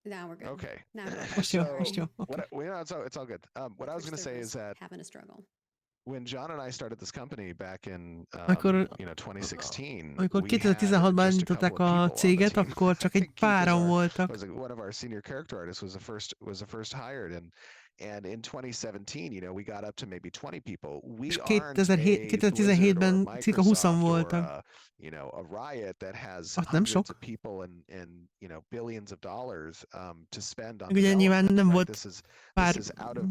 Now we're good. Okay. Now we're good. Most jó, So, most jó. What Okay. well, you know, it's all good. What I was Twitch going to say is server's that having a struggle. when John and I started this company back in Amikor- 2016, Amikor we had 2016-ban just a indították couple of a people on the céget, team. akkor csak I egy think Keith páran was voltak. one of our senior character artists was the first hired, and And in 2017, you know, we got up to maybe 20 people. We És aren't a Blizzard or 2017-ben cirka 20-an Microsoft or voltak. you know, a Riot that has Az nem hundreds sok. of people and you know, billions of dollars to spend on Ugye nyilván development, nem right? volt This is pár, out of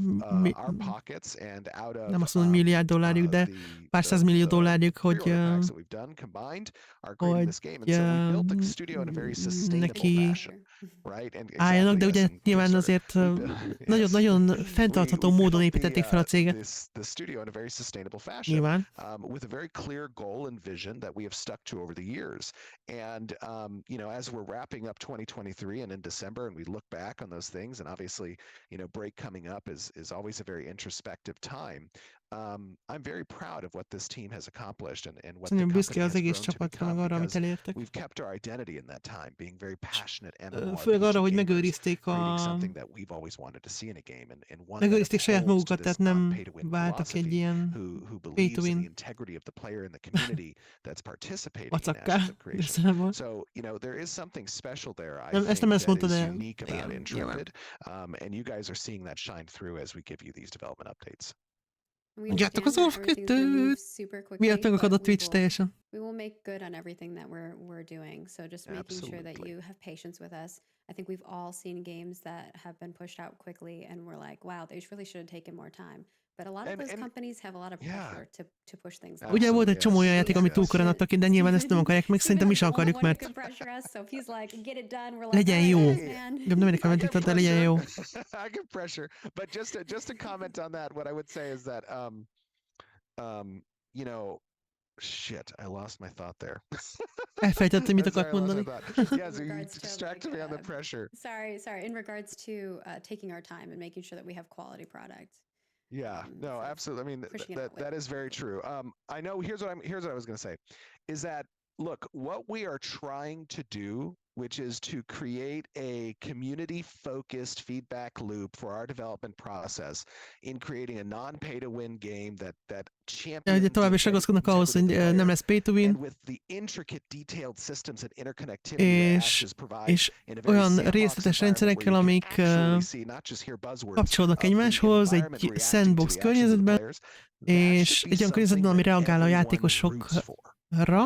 our pockets and out of nem azt mondom, hogy milliárd dollárjuk, de pár százmillió dollárjuk, hogy pre-order packs that we've done combined are creating this game. And so we built the studio in a very sustainable neki fashion, right? And álljanak, de exactly, ugye yes, nyilván azért nagyon-nagyon fenntartható módon építették fel a céget. the studio in a very sustainable fashion, Nyilván. with a very clear goal and vision that we have stuck to over the years. And you know, as we're wrapping up 2023 and in December, and we look back on those things, and obviously, you know, break coming up is always a very introspective time. I'm very proud of what this team has accomplished and what the Nagyon company büszke has az egész grown to csapatra, become, meg arra, amit because elértek. we've kept our identity in that time, being very passionate Főleg arra, hogy MMORPG gamers, megőrizték creating something that we've always wanted to see in a game, and one that megőrizték saját upholds to magukat, this tehát nem non-pay-to-win váltak egy philosophy, ilyen who pay to believes in the win integrity of the player and the community that's participating in vacakká. Ashes of Creation. Köszönöm. So, you know, there is something special there, I Nem, ezt nem think, ezt that mondta, is de unique about igen, nyilván. Intrepid, and you guys are seeing that shine through as we give you these development updates. We Mondjátok az understand that Alfa everything's gonna move 2-t! super quickly, Miatt megakad a but Twitch teljesen. we will make good on everything that we're doing. So just making sure that Absolutely. you have patience with us. I think we've all seen games that have been pushed out quickly and we're like, wow, they really should have taken more time. But a lot of those companies have a lot of pressure to push things along. Ugye volt egy csomó olyan játék, amit túl korán adtak ki, de nyilván ezt nem akarják meg, szerintem mi sem akarjuk, mert legyen jó. Nem érdekel, meddig de legyen jó. I get pressure, but just to comment on that, what I would say is that you know, shit, I lost my thought there. Elfejtettem, mit akart mondani. Yes, you distracted me on the pressure. Sorry. In regards to taking our time and making sure that we have quality products. Yeah, no, absolutely. I mean, that is very true. I know. Here's what I was going to say, is that look, what we are trying to do, which is to create a community-focused feedback loop for our development process in creating a non-pay-to-win game that champions Ugye tovább is ragaszkodnak ahhoz, hogy nem lesz pay to win, with the intricate detailed systems and interconnectivity that Ashes provide és in a very olyan sandbox részletes environment rendszerekkel, where you amik can actually see, not just hear buzzwords kapcsolódnak of the egymáshoz, egy environment reacting to sandbox the actions of the környezetben, players. That és should be egy olyan környezetben, ami something that reagál a everyone játékosokra. roots for.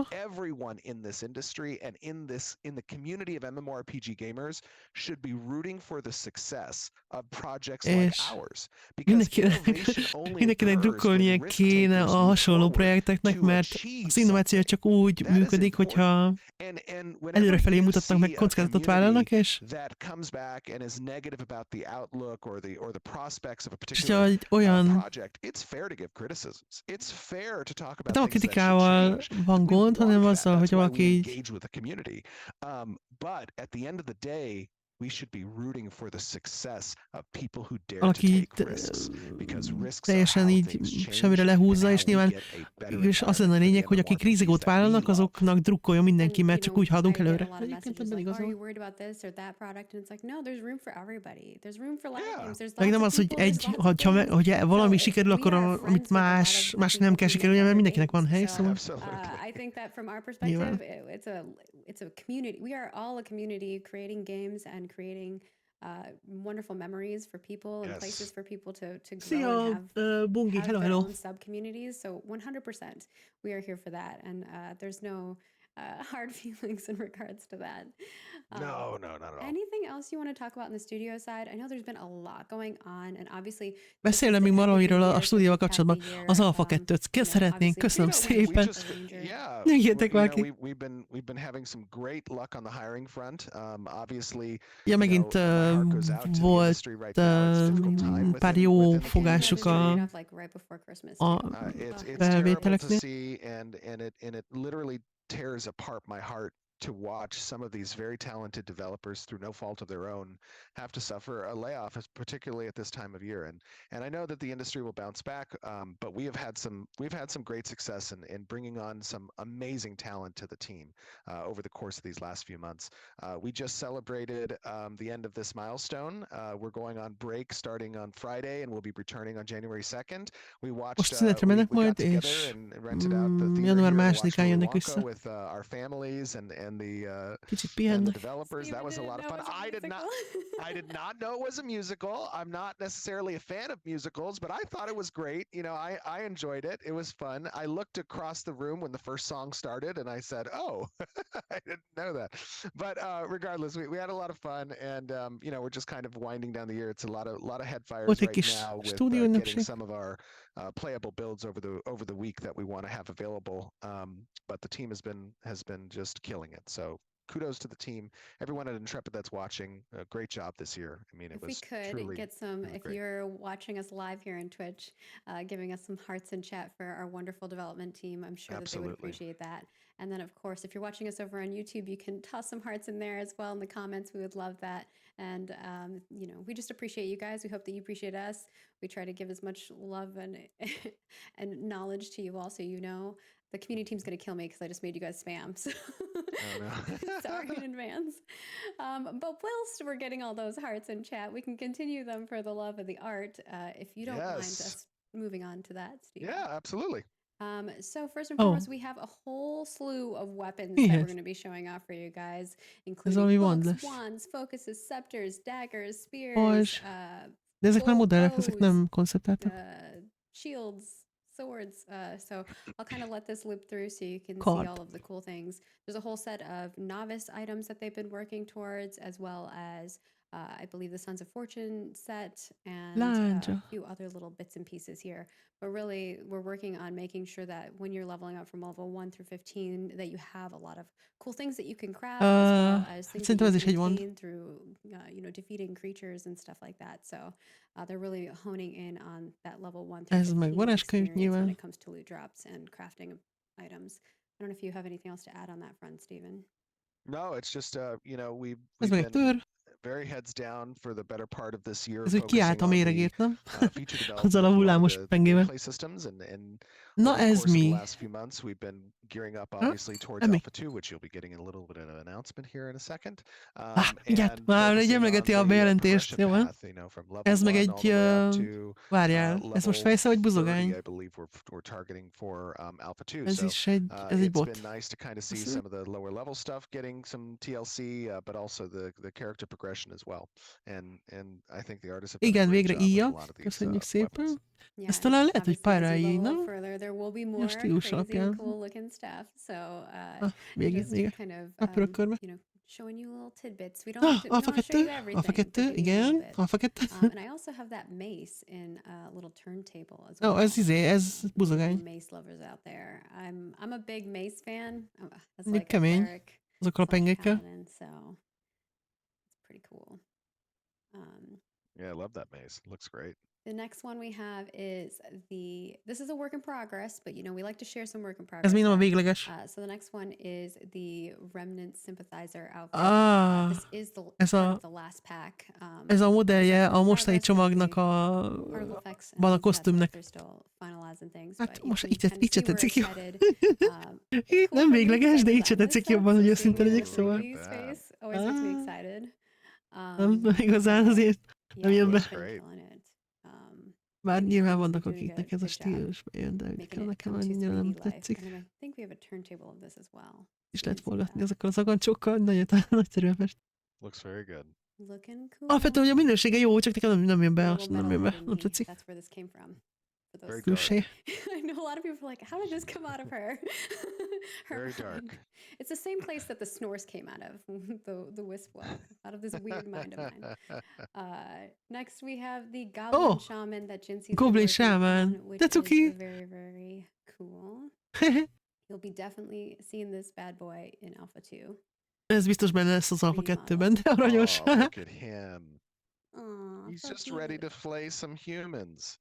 Everyone in this industry and in the community of MMORPG gamers should be rooting for the success of projects like ours. Because Mindenkinek drukkolnia kéne a hasonló projekteknek, mert az innováció csak úgy működik, hogyha előrefelé mutatnak, meg kockázatot vállalnak, és hogyha egy olyan nem a kritikával van gond, hanem azzal, hogy valaki így we should be rooting for the success of people who dare to aki take risks, because risks teljesen így semmire lehúzza, és nyilván és az lenne a lényeg, hogy akik rizikót vállalnak, azoknak drukkoljon mindenki, mert csak úgy haladunk előre. Egyébként ebben igazol. Meg nem az, hogy valami sikerül, akkor amit más nem kell sikerülni, mert mindenkinek van hely, szóval. I think that from our perspective, it's a community. We are all a community creating games and creating wonderful memories for people and places for people to grow and have their own sub-communities. So 100% we are here for that. And there's no hard feelings in regards to that. No, not at all. Anything else you want to talk about in the studio side? I know there's been a lot going on, and obviously... Beszélem még valamiről a stúdióval kapcsolatban. Az Alfa 2-t szeretnénk, köszönöm szépen. Jöjjetek már ki. We've been having some great luck on the hiring front. Obviously, ja, megint volt pár jó fogásuk a felvételeknél. And it literally tears apart my heart to watch some of these very talented developers, through no fault of their own, have to suffer a layoff, particularly at this time of year. And I know that the industry will bounce back, but we've had some great success in bringing on some amazing talent to the team over the course of these last few months. We just celebrated the end of this milestone. We're going on break starting on Friday, and we'll be returning on January 2nd. We watched. We got together and rented out the theater here and watched with our families and Kicsit the pihennek. developers. That was a lot of fun. I did not know it was a musical. I'm not necessarily a fan of musicals, but I thought it was great. You know, I enjoyed it. It was fun. I looked across the room when the first song started, and I said, "Oh, I didn't know that." But regardless, we had a lot of fun, and you know, we're just kind of winding down the year. It's a lot of head fires Volt egy right kis now with stúdióünnepség. getting some of our playable builds over the week that we want to have available. But the team has been just killing it. So kudos to the team, everyone at Intrepid that's watching. Great job this year. I mean, it was If we could truly, get some, really if great. you're watching us live here on Twitch, giving us some hearts in chat for our wonderful development team, I'm sure that they would Absolutely. appreciate that. And then, of course, if you're watching us over on YouTube, you can toss some hearts in there as well in the comments. We would love that. And, you know, we just appreciate you guys. We hope that you appreciate us. We try to give as much love and and knowledge to you all, so you know. The community team's going to kill me because I just made you guys spam. So Oh, no. sorry in advance. But whilst we're getting all those hearts in chat, we can continue them for the love of the art. If you don't mind Yes. us moving on to that, Steve. Yeah, absolutely. So first and Oh. foremost, we have a whole slew of weapons that we're Yes. going to be showing off for you guys, Ez including valami books, wondless. wands, focuses, scepters, daggers, spears, Pajzs. De ezek már gold modellek, ezek bows, nem konceptáltak. shields, swords. So I'll kind of let this loop through so you can see Kard. all of the cool things. There's a whole set of novice items that they've been working towards, as well as I believe the Sons of Fortune set and a Lándzsa. few other little bits and pieces here. But really, we're working on making sure that when you're leveling up from level 1 through 15, that you have a lot of cool things that you can craft, as well as things that Szerintem you ez is can egy mond. obtain through, you know, defeating creatures and stuff like that. So they're really honing in on that level 1 through Ez meg 15 varázskönyv experience when nyilván. it comes to loot drops and crafting items. I don't know if you have anything else to add on that front, Stephen. No, it's just you know, Ez we've meg egy been tör. very heads down for the better part of this year, Ez úgy kiállt focusing a on the méregért, nem? feature Azzal a development, a lot of hullámos the new pengével. play systems, and Na over the ez course of the mi? last few months, we've been gearing up obviously towards Emi. Alpha 2, which you'll be getting a little bit of an announcement here in a second. Mindjárt, And már egy focusing on emlegeti a the bejelentést, progression jó? path, you know, from level Ez meg 1 all egy... the way up to Várjál, ez most level fejsze vagy 30, buzogány? I believe we're targeting for Alpha 2. Ez So is egy, ez egy it's bot. been nice to kind of see Azt some of the lower level stuff getting some TLC, but also the character progression as well. And I think the artists have done a Igen, great végre job with a íjak. lot of these Köszönjük weapons. szépen. Yeah, Ez talán lehet, hogy obviously, as you pályáig, level nem? up further, there will be A more stílus crazy and alapján. cool looking stuff. So Végén, just vége. kind of Akkor a körbe. you know, showing you little tidbits. We don't have to, we Alfa don't want to show 2, you everything. Alfa 2, but give you a little igen, bit. Alfa 2. And I also have that mace in a little turntable as well. Ó, ez ez For buzogány. mace lovers out there. I'm a big mace fan. As Még like a kemény. cleric Azokkal a slash pengékkel. paladin, so it's pretty cool. Yeah, I love that mace. It looks great. The next one we have is this is a work in progress, but you know, we like to share some work in Ez progress. még nem a there. végleges. So the next one is the Remnant Sympathizer outfit. This is the ez part a- of the last pack. Ez a modellje a Work in mostani progress, csomagnak a... particle effects and van a things of that sort. kosztümnek. They're still finalizing things, Hát but you most can így se kind of see where tetszik it's jó. headed. Itt Cool nem for me végleges, because de I így se designed tetszik this jobban, stuff, hogy so seeing őszinte it legyek, in szóval. 3D's face always makes me excited. Nem igazán azért. nem jön be. they've been killing it. Bár nyilván vannak, doing akiknek a ez a good job stílusba jön, de úgy making it nekem come to annyira nem 3D life. tetszik. And I think we have a turntable of this as well. És You lehet can see forgatni that. azokkal az agancsokkal, nagyszerűen fest. Looks very good. Looking cool. Alapvetően, hogy a minősége jó, csak nekem nem jön be, Little azt nem metal jön be, head in nem me. tetszik. That's where this came from. For those Very Külseje. I know a lot of people are like, how did this come out of her? Very mind. dark. It's the same place that the snores came out of, the wisp walk, out of this weird mind of mine. Next we have the Goblin Shaman that Jinxie's Goblin been working Shaman. on, which That's is okay. very, very cool. You'll be definitely seeing this bad boy in Alpha 2. Ez biztos benne lesz az Alpha 2-ben, de aranyos. Oh, look at him. Aw, He's so just ready to cute. flay some humans.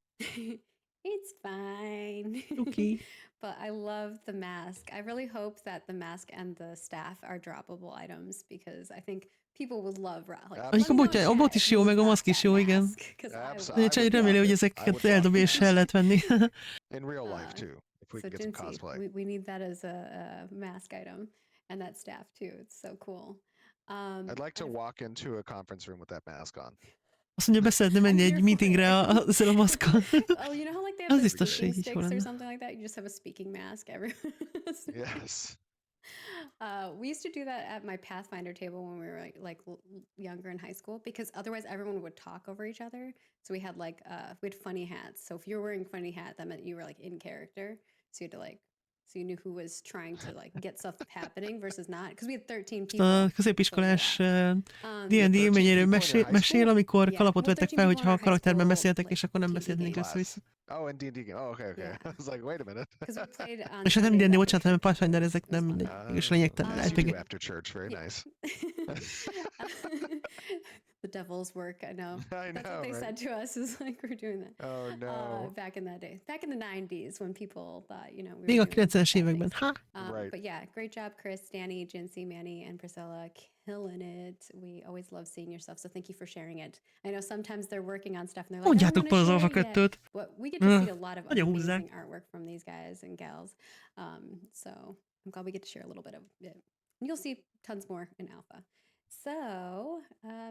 It's fine. Okay. But I love the mask. I really hope that the mask and the staff are droppable items because I think people would love like, let me know in a bot chat is if jó, you meg a got maszk is that jó, igen. mask, 'cause I would Absolutely. Csak would remélem, love hogy it. I ezeket would love eldobja és el lehet venni. In real life too, if we so can get some Jinxie, cosplay. we need that as a mask item and that staff too. It's so cool. I'd like to and walk into a conference room with that mask on. Azt mondja, be szeretne menni egy meetingre ezzel a maszkkal. Oh, you know how like they have Az the biztos, speaking hogy így sticks or lenne. something like that? You just have a speaking mask. Everyone. Yes. We used to do that at my Pathfinder table when we were younger in high school, because otherwise everyone would talk over each other. So we had we had funny hats. So if you were wearing funny hat, that meant you were in character. So you had to so you knew who was trying to get stuff happening versus not, because we had 13 people. A középiskolás D&D mennyire mesél, amikor kalapot vettek fel, hogyha a karakterben beszéltek, és akkor nem beszélnénk össze-vissza. Oh, and D&D. Oh, okay. I was like, wait a minute. És nem D&D, bocsánat, hanem Pathfinder, ezek nem mindegy. És lényegtelen. RPG. After church, very nice. The devil's work, I know. I know, That's what they said to us, is we're doing that. Oh, no. Back in that day. Back in the 90s, when people thought, we were Még a doing 90-es bad években. things. Right. But yeah, great job, Chris, Danny, Jincy, Manny, and Priscilla. Killing it. We always love seeing your stuff, so thank you for sharing it. I know sometimes they're working on stuff and they're like, I don't Mondjátok fel az want to Alfa share it 2-t. yet. But we get to see a lot of Nagyon amazing húzzák. artwork from these guys and gals. So I'm glad we get to share a little bit of it. You'll see tons more in Alpha. So,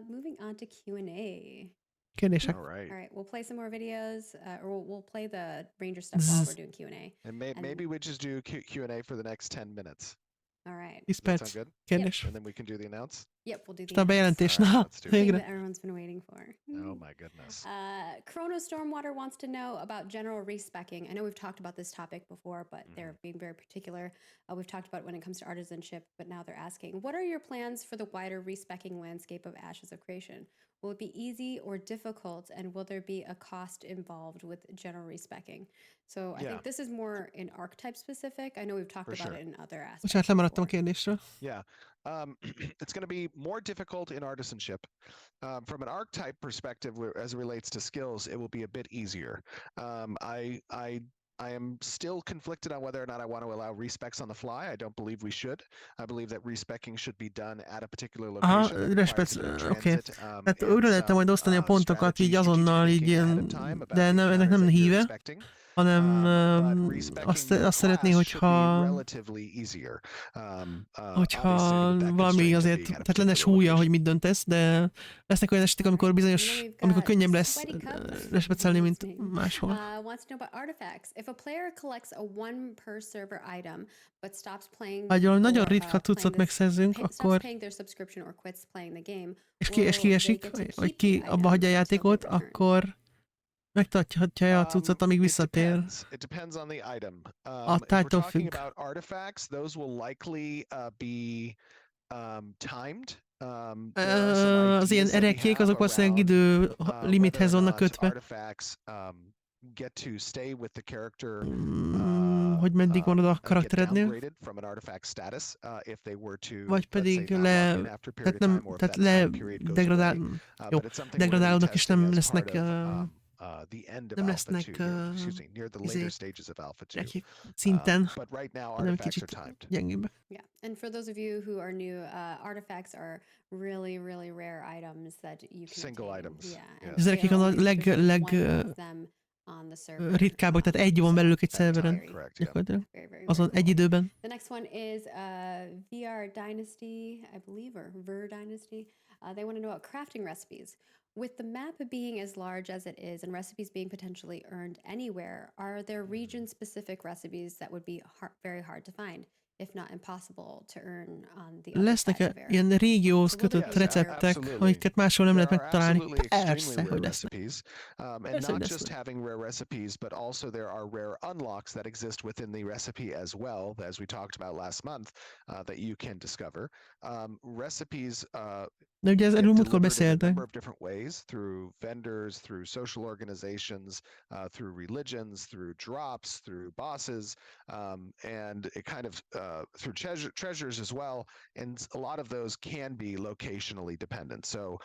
moving on to Q&A. Kérdések. All right. All right, we'll play some more videos, or we'll play the Ranger stuff while we're doing Q&A. And maybe we just do Q&A for the next 10 minutes. All right. 10 That perc. sound good? Kérdés. And then we can do the announce? Yep, we'll do the Aztán a bejelentés. All right, Na, let's do it. thing végre. that everyone's been waiting for. Oh my goodness. Chrono Stormwater wants to know about general respecking. I know we've talked about this topic before, but they're being very particular. We've talked about it when it comes to artisanship, but now they're asking, what are your plans for the wider respecking landscape of Ashes of Creation? Will it be easy or difficult, and will there be a cost involved with general respecking? So I think this is more in archetype specific. I know we've talked about it in other aspects. Bocsánat, lemaradtam a before. kérdésről. Yeah. It's going to be more difficult in artisanship. From an archetype perspective, as it relates to skills, it will be a bit easier. I am still conflicted on whether or not I want to allow respecs on the fly. I don't believe we should. I believe that respecking should be done at a particular Aha, location. respec, oké. Tehát újra lehetne majd osztani a pontokat így azonnal, így ilyen, de nem, ennek nem híve, hanem azt szeretné, hogyha valami azért, tehát lenne súlya, hogy mit döntesz, de lesznek olyan esetek, amikor amikor könnyebb lesz respecelni, mint máshol. Nagyon ritka cuccot megszerzünk, akkor és kiesik, vagy ki abba hagyja a játékot, akkor megtarthatja a cuccot, amíg visszatér. A tájtól függ. Az ilyen erekék, azok valószínűleg idő limithez vannak kötve. Hogy meddig van oda a karakterednél. Vagy pedig degradálódnak, és nem lesznek szinten, hanem kicsit gyengébbek. Yeah, and for those of you who are new, artifacts are really rare items that you can single obtain. items. Yeah, Ezek a ritkábbak, tehát egy van belőlük egy szerveren. Gyakorlatilag. Azon egy időben. The next one is VR Dynasty, I believe, or Ver Dynasty. They want to know about crafting recipes. With the map being as large as it is and recipes being potentially earned anywhere, are there region-specific recipes that would be very hard to find, if not impossible to earn on the other side of Vera? Ilyen régióhoz kötött receptek, amiket máshol nem lehet megtalálni? Persze, hogy lesznek. And not just having rare recipes, but also there are rare unlocks that exist within the recipe as well, as we talked about last month, that you can discover. Recipes de ugye erről múltkor beszéltek. different ways, through vendors, through social organizations, through religions, through drops, through bosses, and it kind of through treasures as well. And a lot of those can be locationally dependent. So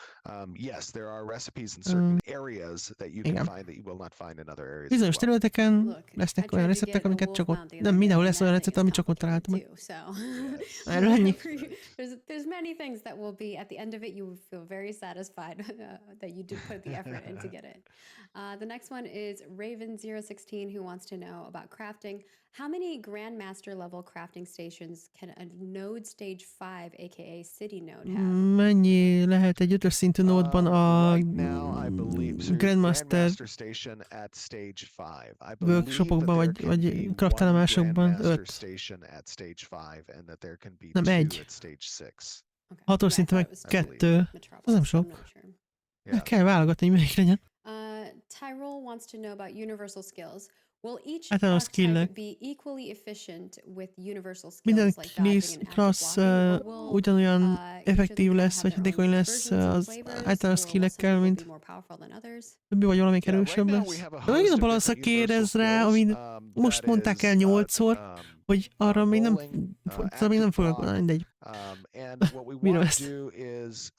yes, there are recipes in certain areas that you can find that you will not find in other areas. Bizonyos területeken lesznek olyan receptek, amiket csak ott, nem mindenhol lesz olyan recept, amit csak ott találtam. There's many things that will be at the end of of it, you would feel very satisfied that you did put the effort in to get it. The next one is Raven016, who wants to know about crafting. How many Grandmaster level crafting stations can a node stage 5, aka city node have? Mennyi lehet egy 5-ös szintű nódban a Right now, I believe so. Grandmaster Station at stage 5. I believe that workshopokban, there vagy, can be vagy one kraftállomásokban Grandmaster 5. station at stage 5, and that there can be Nem, 2 egy. at stage 6. Okay. 6-os I szintű thought meg it was 2. Metropolis, Az nem so I'm sok. not sure. Yeah. Kell válogatni, hogy melyik legyen. Tyrol wants to know about universal skills. Will each Általános archetype skillek. be equally efficient with universal Minden skills like dodging and active klassz blocking, or will ugyanolyan each of effektív them lesz, have vagy their own hatékony lesz versions and az flavors, általános or will some skillekkel, people mint be more powerful than others? többi, vagy valamelyik Yeah, right erősebb now lesz. we have a De host még of a balanszra different universal kérdez rá, skills, amit most that mondták is, el 8-szor, hogy arra még nem, még nem fogok, mindegy. And what we Bírom want to ezt. do is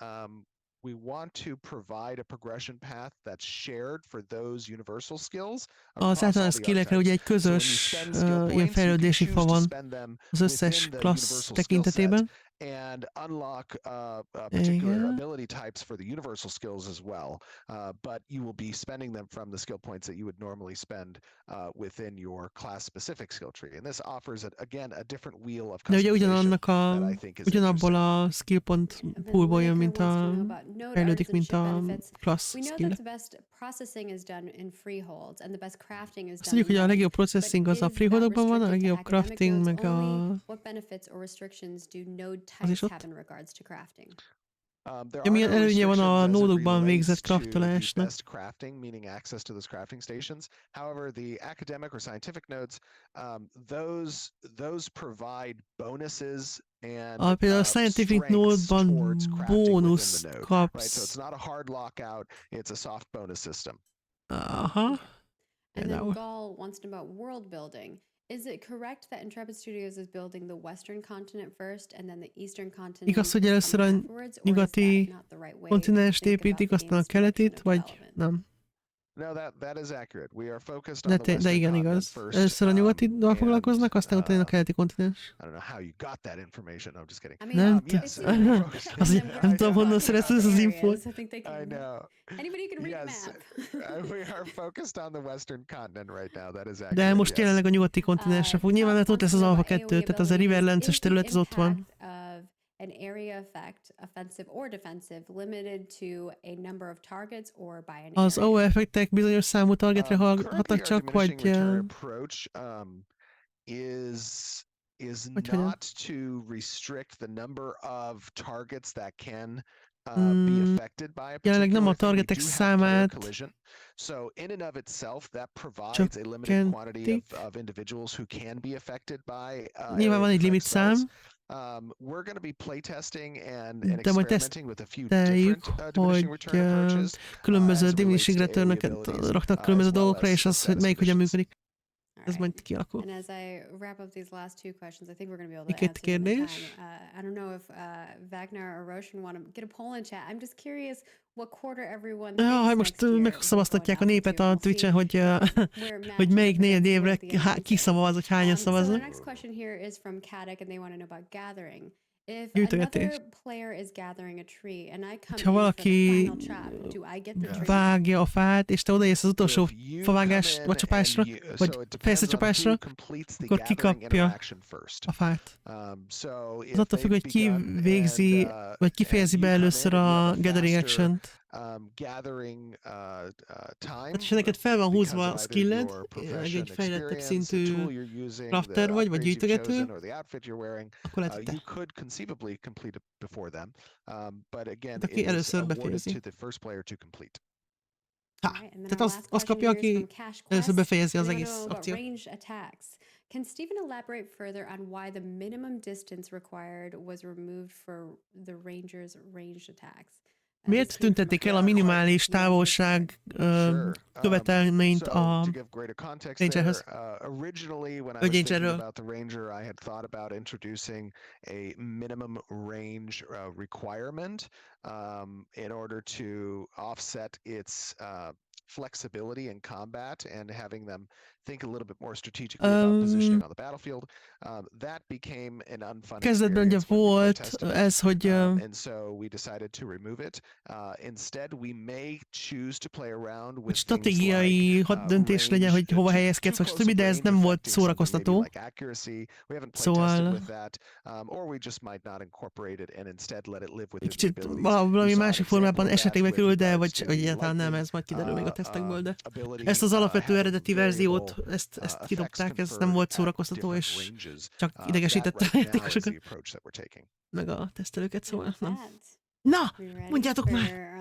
we want to provide a progression path that's shared for those universal skills Az across all általános the skillekre ugye archetypes. egy So when you közös spend skill points, ilyen you can fejlődési choose fa to van spend them az összes within the klassz universal skill set tekintetében. and unlock particular Igen. ability types for the universal skills as well. But you will be spending them from the skill points that you would normally spend within your class-specific skill tree. And this offers, again, a different wheel of De ugye customization ugyanannak a, that I think is ugyanabból interesting. a skill pont And then poolból jön, Lineker mint wants to a know about node fejlődik, mint artisanship a benefits. klassz We know skill. that the best processing is done in freeholds and the best crafting is Azt done mondjuk, hogy in a nodes, legjobb but processing az a is that freeholdokban van, a restricted to legjobb academic crafting nodes meg a... only? What benefits or restrictions do node Az is types ott. have in regards to crafting? There Ja, are milyen no előnye van a restrictions as it nódokban végzett relates to the kraftolásnak? best crafting, meaning access to those crafting stations. However, the academic or scientific nodes, those provide bonuses and Például a scientific strengths nódban towards crafting within bónuszt the node. Right, so it's kapsz. not a hard lockout; it's a soft bonus system. Aha. And then Például. Gall wants to know about world building. Is it correct that Intrepid Studios is building the Western continent first and then the Eastern continent Igaz, hogy is először coming a afterwards, or is nyugati that not the right way to kontinenst think about építik, the aztán a game's direction keletit, of vagy development? nem? No, that is accurate. We are focused on De, the de Western igen, continent igaz. first. Először a nyugatival foglalkoznak, aztán utána a keleti kontinens. I don't know how you got that information. No, I'm just kidding. I mean, Nem, yes, it's in we're the focused map, az and így, then we're nem tudom, talking honnan about szerezted ez az areas. infót. I think they I can. know. Anybody can read Yes, a map. we are focused on the Western continent right now. That is De accurate. most Yes. jelenleg a nyugati kontinensre fog. Nyilván, mert ott lesz az Alfa 2, tehát az a Riverlances terület, az ott van. An area effect, offensive or defensive, limited to a number of targets or by an Az area? AO effektek bizonyos számú targetre Currently, hatnak our csak, diminishing vagy... return approach is Hogy hogyan? not to restrict the number of targets that can be Mm, affected by a jelenleg nem a particular thing. We targetek do have player számát collision. So in and of itself, that provides a limited quantity csökkentik. of individuals who can be affected by Nyilván van area egy effect spells. limitszám, We're going to be playtesting and de majd experimenting with a few teszteljük, different diminishing hogy return approaches különböző as it relates diminishing to AoE return-öket abilities, raknak as különböző well dolgokra, as és az, hogy status melyik hogyan conditions. működik. All Ez right. majd kialakul. And as I wrap up these last two questions, I think we're going to be able Még to két answer them in kérdés. time. I don't know if Wagner or Roshan want to get a poll in chat. I'm just curious what quarter everyone Ja, thinks hát next most year megszavaztatják a will go népet down a to. We'll Twitch-en, see hogy, where hogy matchup melyik negyed events évre with the announcers. kiszavaz, hogy hányan So the szavaznak. next question here is from Kadek, and they want to know about gathering. If Gyűjtögetés. another player is gathering a tree, and I come Ha in for the valaki final chop, do I get the tree? vágja a fát, és te odaérsz az utolsó If you favágás, come in vagy csapásra, and you- vagy so it depends on fejszlecsapásra, who completes the akkor gathering kikapja interaction first. a fát. So Az if attól függ, they've hogy ki begun végzi, and, vagy kifejezi and be you come először in and you a have a gathering faster, action-t. gathering time, Tehát, és neked fel van because húzva of a either skilled, your egy profession, fejlettebb experience, the szintű tool you're using, crafter the vagy, vagy upgrades you've gyűjtögető, chosen, or the outfit you're wearing, akkor lehet, hogy you te. could conceivably complete it before them. But again, Hát it aki is először awarded befejezi. to the first player to complete. Ha, All right, and then tehát our az last kapja, question here is aki from Cash először Quest. befejezi az They want egész to know about akciót. ranged attacks. Can Stephen elaborate further on why the minimum distance required was removed for the Ranger's ranged attacks? Miért This came from a tüntették el a question. minimális You wanna go for távolság it? Sure. követelményt So a to give greater context Rangerhez? there, originally when I Vagy was thinking Rangerről. about the Ranger, I had thought about introducing a minimum range requirement in order to offset its flexibility in combat and having them think a little bit more strategically about positioning on the battlefield. That became an unfun Kezdetben ugye experience when we volt playtested it. ez, hogy And so we decided to remove it. Instead, we may choose to play around with stratégiai döntés legyen, hogy hova helyezkedsz, vagy stb., de ez nem volt szórakoztató. Szóval egy kicsit valami másik formában esetlegbe kerül, de vagy egyáltalán nem, ez majd kiderül még a tesztekből, de ezt az alapvető eredeti verziót, ezt kidobták, ez nem volt szórakoztató, és csak idegesítette a játékosokat, meg a tesztelőket, szóval nem. Na, mondjátok már!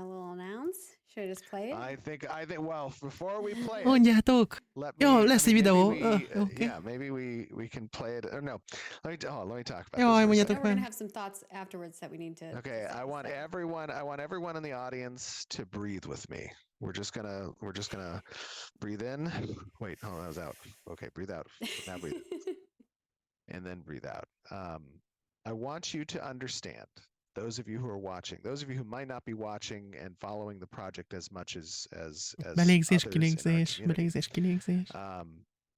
Should I just play it? I think well, before we play it, mondjátok! Jó, lesz egy videó. Okay. Yeah, maybe we can play it. Or no. Let me talk about Jó, this. mondjátok We're going to már. have some thoughts afterwards that we need to. Okay, I want everyone in the audience to breathe with me. We're just gonna breathe in. Wait, oh, that was out. Okay, breathe out. Now breathe. And then breathe out. I want you to understand, those of you who are watching, those of you who might not be watching and following the project as much as Belégzés, others in our kilégzés, community. belégzés, kilégzés.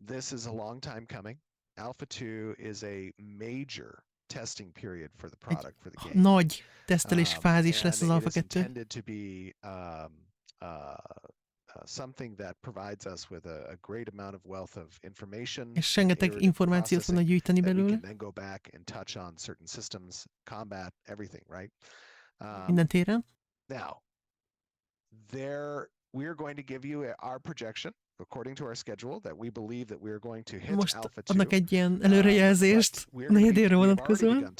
This is a long time coming. Alpha 2 is a major testing period for the product, for the game. Nagy tesztelés fázis lesz az Alpha 2. Intended to be something that provides us with a great amount of wealth of information. És rengeteg információt fognak gyűjteni belőle. We can then go back and touch on certain systems, combat, everything, right? Minden téren. Now, we are going to give you our projection according to our schedule that we believe that we are going to hit Most Alpha 2. adnak egy ilyen előrejelzést negyedévre vonatkozóan.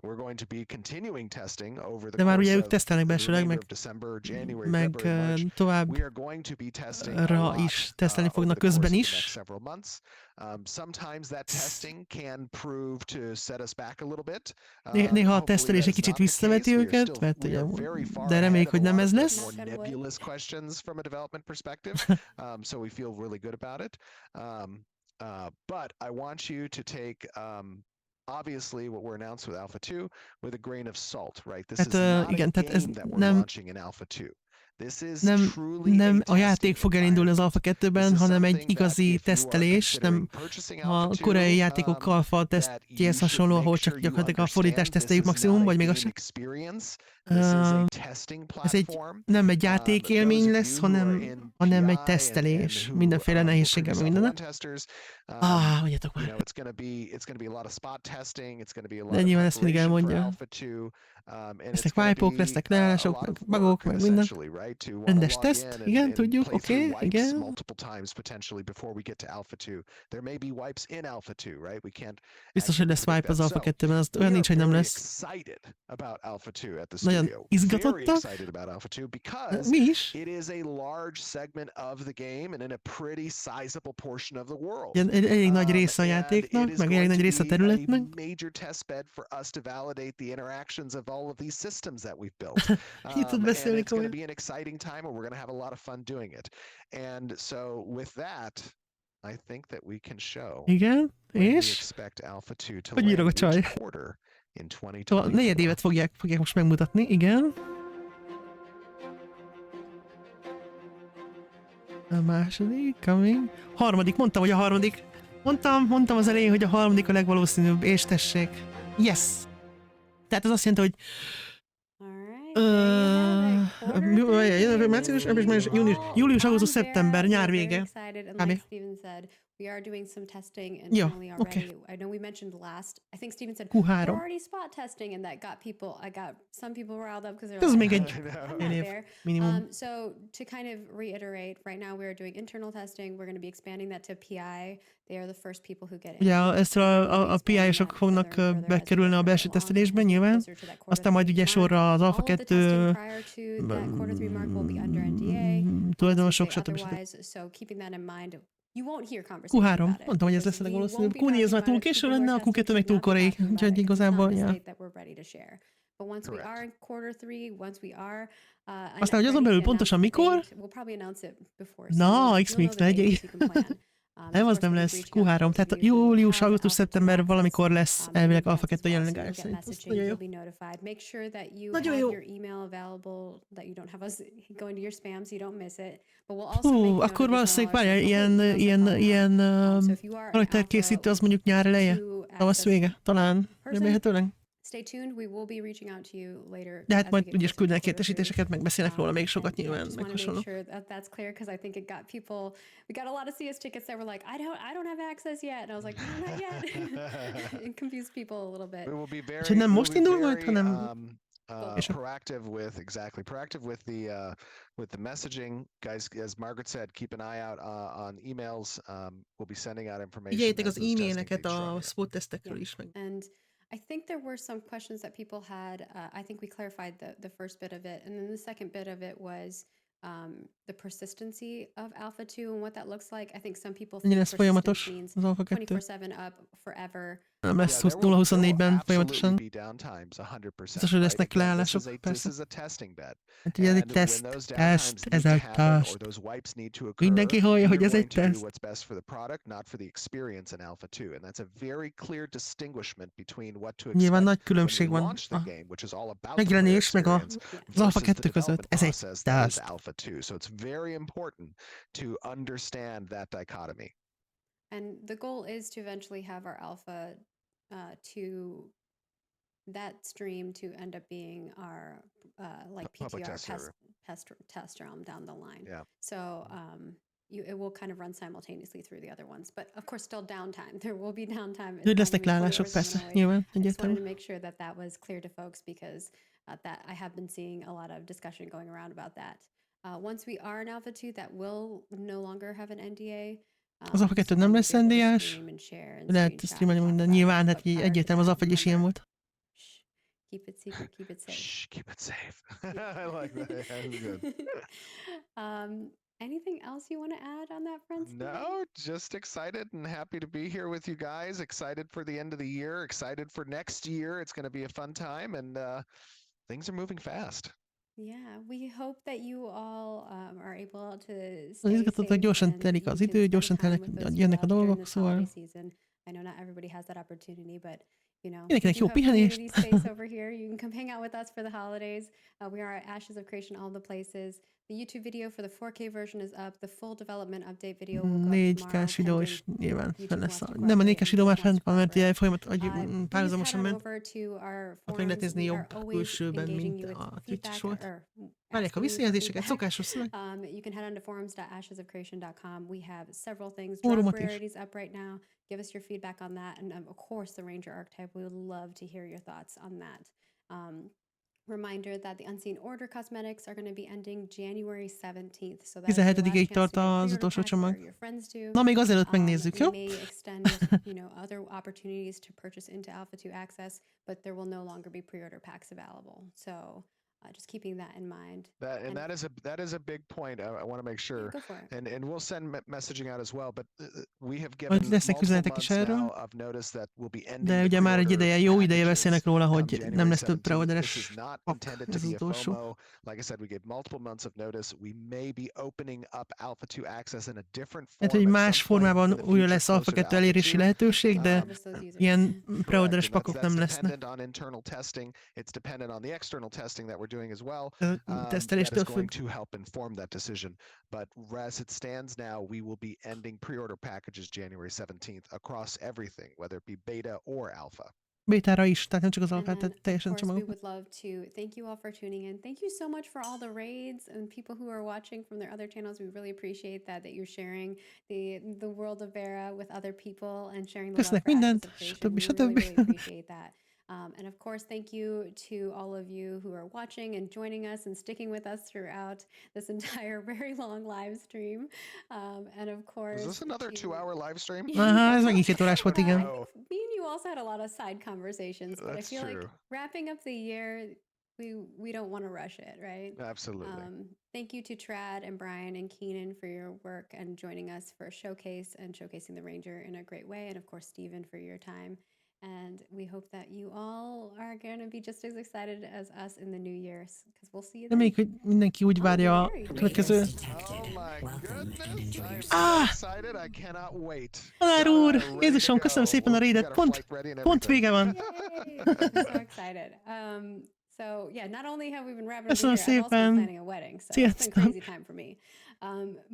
We're going to be continuing testing over the De már ugye ők course tesztelnek of the belsőleg, remainder meg, of December, January, meg February, March. tovább We are going to be testing a ra lot, is tesztelni over fognak the course közben of the next is. several months. Sometimes that testing can prove to set us back a little bit. Néha a tesztelés egy kicsit visszaveti őket, mert ugye, de reméljük, hogy nem ez lesz. More nebulous questions from a development perspective, so we feel really good about it. But I want you to take obviously what we're announced with Alpha 2 with a grain of salt, right? This is not igen, a tehát ez game that we're nem, launching in Alpha 2. This is nem a játék fog elindulni az Alpha 2-ben, hanem egy igazi tesztelés, nem a koreai játékok Alpha tesztjéhez hasonló, ahol csak gyakorlatilag a fordítást teszteljük maximum, vagy még az sem. Ez nem egy játékélmény lesz, hanem egy tesztelés, mindenféle nehézséggel, meg mindennel. Mondjátok már. De nyilván ezt mindig elmondja. Lesznek wipe-ok, lesznek leállások, meg bugok, meg minden. Rendes teszt, igen, tudjuk, oké, igen. Biztos, hogy lesz wipe az Alpha 2-ben, az olyan nincs, hogy nem lesz. Nagyon izgatottak. Mi is. Igen, elég nagy része a játéknak, meg elég nagy része a területnek. Ki tud beszélni komolyan? Igen, és? Hogy írok a csaj? A negyedévet fogják most megmutatni, igen. A második, coming. Harmadik, mondtam, hogy a harmadik. Mondtam az elején, hogy a harmadik a legvalószínűbb, és tessék. Yes! Tehát ez azt jelenti, hogy július, augusztus, szeptember, nyár vége. We are doing some testing internally already. I know we mentioned last. I think Steven said Q3. we're already spot testing, and that got some people riled up because they're Ez még like, egy minimum. So to kind of reiterate, right now we are doing internal testing. We're going to be expanding that to PI. They are the first people who get in. Ja, ezt a PI-osok fognak bekerülni a belső tesztelésben nyilván. Aztán majd ugye sorra az Alpha 2 tulajdonosok, stb. Q3, mondtam, hogy ez lesz a legvalószínűbb. Q4 az már túl késő lenne, a Q2 meg túl korai, úgyhogy igazából, ja. Aztán, hogy azon belül pontosan mikor? Na, X-Mix legyen. Nem, az nem lesz Q3, tehát július, augusztus, szeptember valamikor lesz elvileg Alfa 2 jelenleg áll szerint. Ez nagyon jó. Nagyon jó. Hú, akkor valószínűleg várjál, ilyen karakterkészítő az mondjuk nyár eleje, tavasz vége, talán remélhetőleg. Stay tuned, we will be reaching out to you later. De hát majd úgyis küldenek értesítéseket, meg beszélnek róla még sokat nyilván, meg hasonló. Sure that's clear because I think it got people. We got a lot of CS tickets that were like, I don't have access yet, and I was like, no, not yet. It confused people a little bit. We will be very, És nem most indul majd, hanem... proactive with the messaging, guys. As Margaret said, keep an eye out on emails. We'll be sending out information. Figyeljétek az e-maileket a spot tesztekről is meg. And I think there were some questions that people had. I think we clarified the first bit of it, and then the second bit of it was the persistency of Alpha 2 and what that looks like. I think some people think persistence means 24/7 up forever. Nem lesz 0-24-ben folyamatosan. Biztos, hogy lesznek leállások, persze. Hát ugye ez egy teszt, ez egy teszt. Mindenki hallja, hogy ez egy teszt. Nyilván nagy különbség van a megjelenés meg az Alpha 2 között. Ez egy teszt. So it's very important to understand that dichotomy. And the goal is to eventually have our Alpha that stream to end up being our like PTR test realm down the line. Yeah. So it will kind of run simultaneously through the other ones, but of course still downtime. There will be downtime. Lesznek leállások, persze, nyilván. I just wanted to make sure that was clear to folks because that I have been seeing a lot of discussion going around about that. Once we are in Alpha 2, that will no longer have an NDA. Az Alpha 2 nem lesz NDA-s, lehet streamelni minden. Nyilván, hát egyértelmű az avagy is ilyen volt. Keep it secret, keep it safe. Shh, keep it safe. I like that. That's good. Anything else you want to add on that front, Steve? No, just excited and happy to be here with you guys. Excited for the end of the year. Excited for next year. It's going to be a fun time, and things are moving fast. Yeah, we hope that you all are able to stay safe. Gyorsan telik az idő, gyorsan jönnek a dolgok, szóval... I know not everybody has that opportunity, but you know, mindenkinek jó pihenést. Space over here. You can come hang out with us for the holidays. We are at Ashes of Creation, all the places. The YouTube video for the 4K version is up. The full development update video will go 4K videó is nyilván fenn lesz. Nem a 4K videó már fent van, mert ugye párhuzamosan ment. Akkor lehet nézni jobb külsőben, mint a Twitch volt. Várják a visszajelzéseket, szokásos szöveg. You can head on to forums.ashesofcreation.com. We have several things. Drop rarities up right now. Give us your feedback on that. And of course, the Ranger archetype. We would love to hear your thoughts on that. Reminder that the Unseen Order cosmetics are going to be ending January 17th. So that's 17-ig tart az utolsó csomag. Na, még azelőtt megnézzük, jó? May extend, other opportunities to purchase into Alpha 2 access, but there will no longer be pre-order packs available. So just keeping that in mind. That is a big point. I want to make sure. Yeah, go for it. And we'll send messaging out as well. But we have given multiple months now of notice that we'll be ending. De ugye már egy ideje, jó ideje beszélnek róla, hogy nem lesz több preorderes pak, ez az utolsó. Like I said, we gave multiple months of notice. We may be opening up Alpha 2 access in a different form. Tehát, hogy más formában újra lesz Alpha 2 elérési lehetőség, de ilyen preorderes pakok nem lesznek. It's dependent on the external testing that we're doing as well. That Teszteléstől is going to help inform that decision. But as it stands now, we will be ending pre-order packages January 17th across everything, whether it be beta or alpha. Bétára is, tehát nem csak az alfát, tehát teljesen csomagok. We would love to thank you all for tuning in. Thank you so much for all the raids and people who are watching from their other channels. We really appreciate that you're sharing the world of Vera with other people and sharing the love for mindent, stb. We really appreciate that. And of course, thank you to all of you who are watching and joining us and sticking with us throughout this entire very long live stream. And of course... Is this another 2-hour live stream? Ez megint 2 órás volt, igen. Me and you also had a lot of side conversations, but I feel like wrapping up the year, we don't want to rush it, right? Absolutely. Thank you to Trad and Brian and Keenan for your work and joining us for a showcase and showcasing the Ranger in a great way. And of course, Stephen, for your time. And we hope that you all are going to be just as excited as us in the new year, because we'll see you then. Reméljük, hogy mindenki úgy várja a következő... Oh my goodness, I'm so Ah! excited, I cannot wait. Tanár úr! All right, ready Jézusom, to köszönöm go. szépen a We'll raidet. get our Pont, flight ready and pont everything. vége van. Yay! I'm so excited. So yeah, not only have we been wrapping up the Köszönöm year, I've also been szépen. planning a wedding, so it's been Sziasztok. crazy time for me.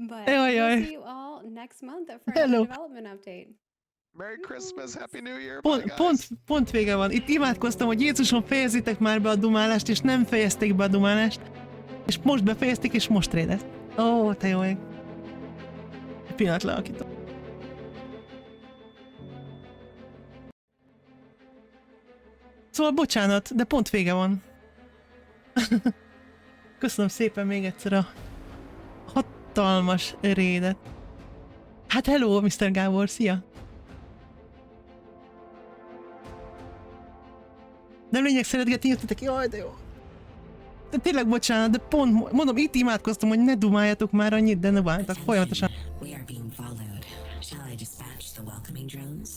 But Jaj, we'll jaj. see you all next month for Hello. another development update. Merry Christmas, Happy New Year, bye guys. Pont vége van. Itt imádkoztam, hogy Jézusom, fejezzétek már be a dumálást, és nem fejezték be a dumálást. És most befejezték, és most rédet. Ó, te jó ég. Egy pillanat lealakítom. Szóval bocsánat, de pont vége van. Köszönöm szépen még egyszer a hatalmas rédet. Hát hello, Mr. Gábor, szia! Nem lényeg szeretgetni jöttetek, jaj, de jó. De tényleg bocsánat, de pont, mondom, itt imádkoztam, hogy ne dumáljatok már annyit, de ne bántak, folyamatosan. We are being followed. Shall I dispatch the welcoming drones?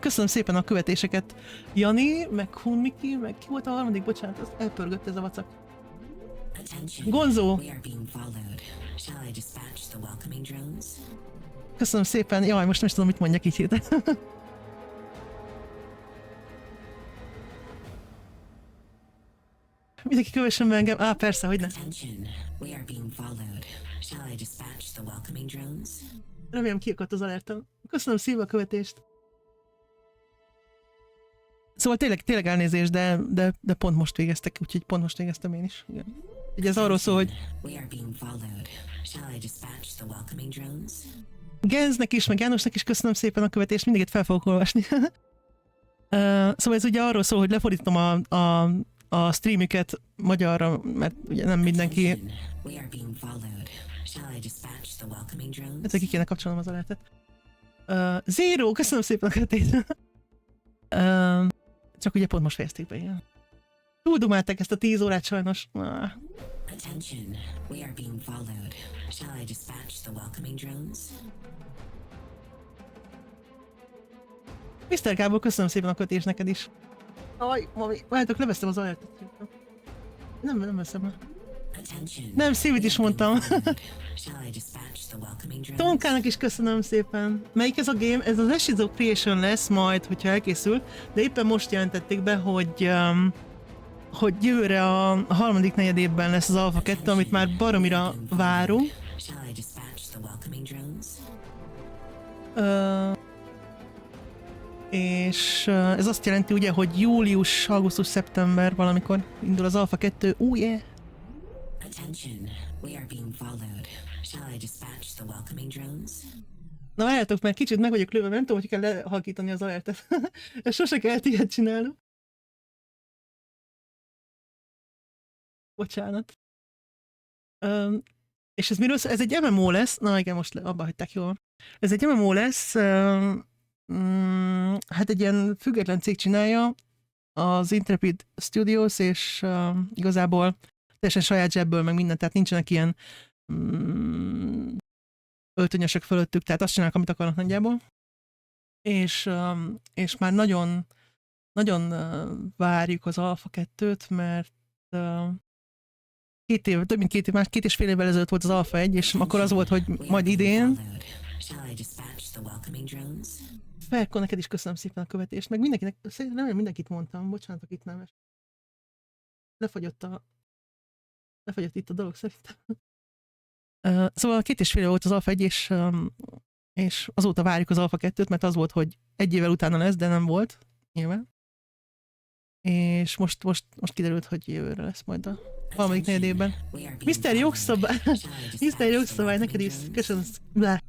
Köszönöm szépen a követéseket. Jani, meg Hunmiki, meg ki volt a harmadik, bocsánat, az elpörgött ez a vacak. Attention. Gonzó! We are being followed. Shall I dispatch the welcoming drones? Köszönöm szépen, jaj, most nem is tudom, mit mondjak így hirtelen. Mindenki kövessen be engem. Á, persze, hogy ne. Attention. We are being followed. Shall I dispatch the welcoming drones? Remélem kiakadt az alertem. Köszönöm szívvel a követést. Szóval tényleg elnézést, de pont most végeztek, úgyhogy pont most végeztem én is. Igen. Ugye ez arról szól, hogy We are being followed. Shall I dispatch the welcoming drones? Genznek is, meg Jánosnak is köszönöm szépen a követést, mindiget fel fogok olvasni. Szóval ez ugye arról szól, hogy lefordítom a streamüket magyarra, mert ugye nem mindenki... Attention. We are being followed. Shall I dispatch the welcoming drones? Ezzel ki kéne kapcsolnom az alertet. Zero, köszönöm szépen a követést. Csak ugye pont most fejezték be, igen. Túldumálták ezt a 10 órát sajnos. Attention. We are being followed. Shall I dispatch the welcoming drones? Mr. Gábor, köszönöm szépen a kötés neked is. Aj, mami, várjátok, levesztem az alertet. Nem veszem le. Attention. Nem, Szívit is mondtam. Shall I dispatch the welcoming drones? Tomkának is köszönöm szépen. Melyik ez a game? Ez az Ashes of Creation lesz majd, hogyha elkészül, de éppen most jelentették be, hogy jövőre a harmadik negyedévben lesz az Alfa 2, amit már baromira várunk. Shall I dispatch the welcoming drones? És ez azt jelenti ugye, hogy július, augusztus, szeptember valamikor indul az Alfa 2. Yeah! Attention. We are being followed. Shall I dispatch the welcoming drones? Na várjátok, mert kicsit meg vagyok lőve, nem tudom, hogy kell lehalkítani az alertet. Ezt sose kellett ilyet csinálnom. Bocsánat. És ez miről szól? Ez egy MMO lesz. Na igen, most abba hagyták, jól van. Ez egy MMO lesz. Hát egy ilyen független cég csinálja, az Intrepid Studios, és igazából teljesen saját zsebből, meg minden, tehát nincsenek ilyen öltönyösök fölöttük, tehát azt csinálnak, amit akarnak nagyjából. És már nagyon várjuk az Alfa 2-t, mert több mint 2 és fél évvel ezelőtt volt az Alfa 1, és akkor az volt, hogy majd idén. Shall I dispatch the welcoming drones? Ferko, neked is köszönöm szépen a követést, meg mindenkinek, szerintem nem mindenkit mondtam, bocsánat, akit nem. Lefagyott itt a dolog szerintem. Szóval 2 és fél éve volt az Alfa 1, és azóta várjuk az Alfa 2-t, mert az volt, hogy 1 évvel utána lesz, de nem volt, nyilván. És most kiderült, hogy jövőre lesz majd a harmadik negyedében. Mr. Jogszabály, Mr. Jogszabály, neked is köszönöm,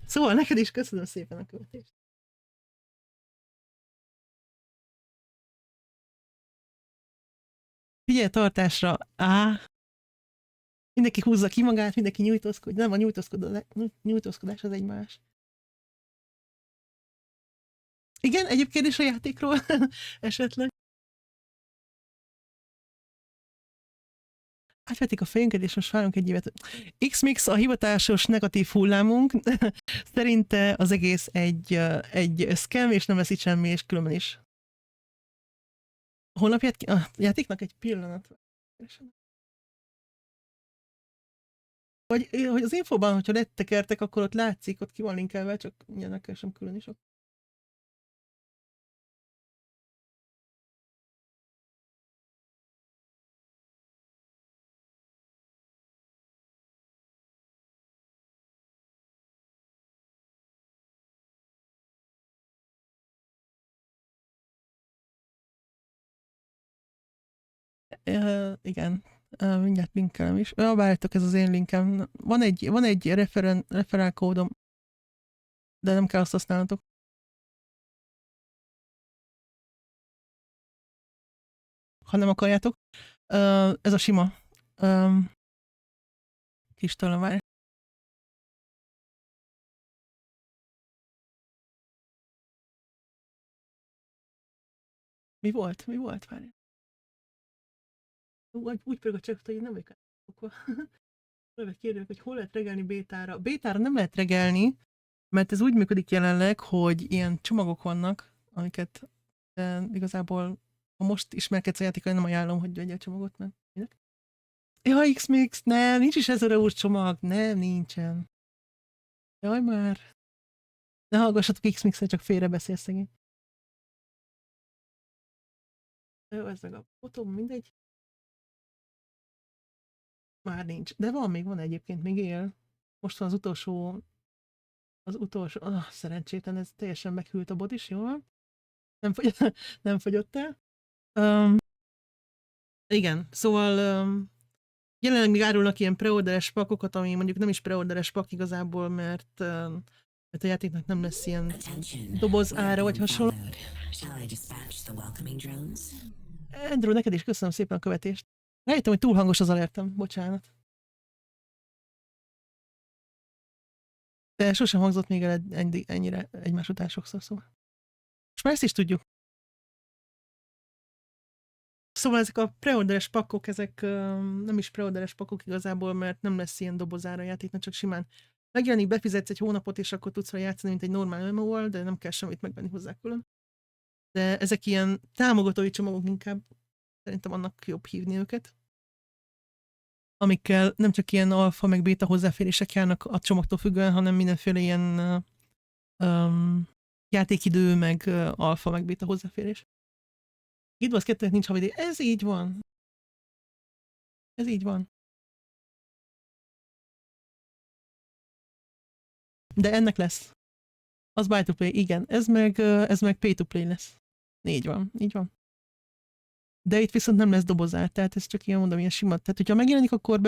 szóval neked is köszönöm szépen a követést. Figyelj tartásra, mindenki húzza ki magát, mindenki nyújtózkod, nem a nyújtózkodás az egy más. Igen, egyéb kérdés a játékról esetleg? átvették a fejünket, és most várunk egy évet. X-Mix a hivatalos negatív hullámunk. Szerinte az egész egy scam, és nem lesz itt semmi, és különben is. Holnap játéknak egy pillanat. Vagy hogy az infóban, hogyha lettekertek, akkor ott látszik, ott ki van linkelve, csak mindjárt megkeresem külön is. Igen, mindjárt linkelem is. Várjátok, ez az én linkem. Van egy referál kódom, de nem kell azt használnatok. Ha nem akarjátok. Ez a sima. Kis talán várj. Mi volt? Várj. Úgy pörög a csekot, hogy nem vagyok okva. Kérdők, hogy hol lehet regelni bétára. Bétára nem lehet regelni, mert ez úgy működik jelenleg, hogy ilyen csomagok vannak, amiket igazából, ha most ismerkedsz a játékkal, nem ajánlom, hogy vegyél csomagot, mert minek? Ja, X-Mix, nem, nincs is 1000 eurós csomag, nem, nincsen. Jaj már. Ne hallgassatok X-Mix-re, csak félrebeszél szegény. Jó, ez meg a fotóm, mindegy. Már nincs. De van egyébként, még él. Most van az utolsó, szerencsétlen, ez teljesen meghűlt a bot is, jól? Nem fogyott el. Igen, szóval jelenleg még árulnak ilyen preorderes pakokat, ami mondjuk nem is preorderes pak igazából, mert a játéknak nem lesz ilyen doboz ára, vagy hasonló. Andrew, neked is köszönöm szépen a követést. Rájöttem, hogy túl hangos az alertem, bocsánat. De sosem hangzott még el ennyire egymás után sokszor, szóval. És már ezt is tudjuk. Szóval ezek a preorderes pakkok, ezek nem is preorderes pakkok igazából, mert nem lesz ilyen dobozára a játéknak, csak simán megjelenik, befizetsz egy hónapot, és akkor tudsz rá játszani, mint egy normál MMO-val, de nem kell semmit megvenni hozzá külön. De ezek ilyen támogatói csomagok inkább, szerintem annak jobb hívni őket. Amikkel nem csak ilyen alfa meg béta hozzáférések járnak a csomagtól függően, hanem mindenféle ilyen játékidő, meg alfa meg béta hozzáférés. Itt az 2-nek nincs havidé. Ez így van. Ez így van. De ennek lesz. Az buy to play, igen. Ez meg pay to play lesz. Így van, így van. De itt viszont nem lesz dobozár, tehát ez csak ilyen mondom, ilyen sima. Tehát, hogyha megjelenik, akkor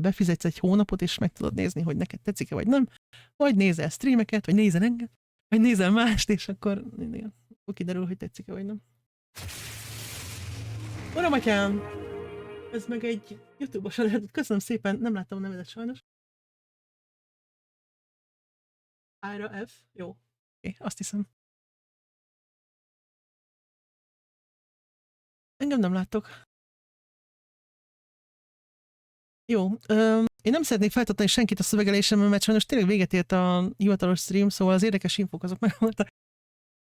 befizetsz egy hónapot, és meg tudod nézni, hogy neked tetszik-e, vagy nem. Vagy nézel streameket, vagy nézel engem, vagy nézel mást, és akkor kiderül, hogy tetszik-e, vagy nem. Uram, atyám! Ez meg egy YouTube-os lehetett. Köszönöm szépen, nem láttam a nevedet sajnos. Ára F? Jó. Oké, azt hiszem. Engem nem láttok. Jó. Én nem szeretnék feltartani senkit a szövegelésemmel, mert sajnos tényleg véget ért a hivatalos stream, szóval az érdekes infók azok megvoltak.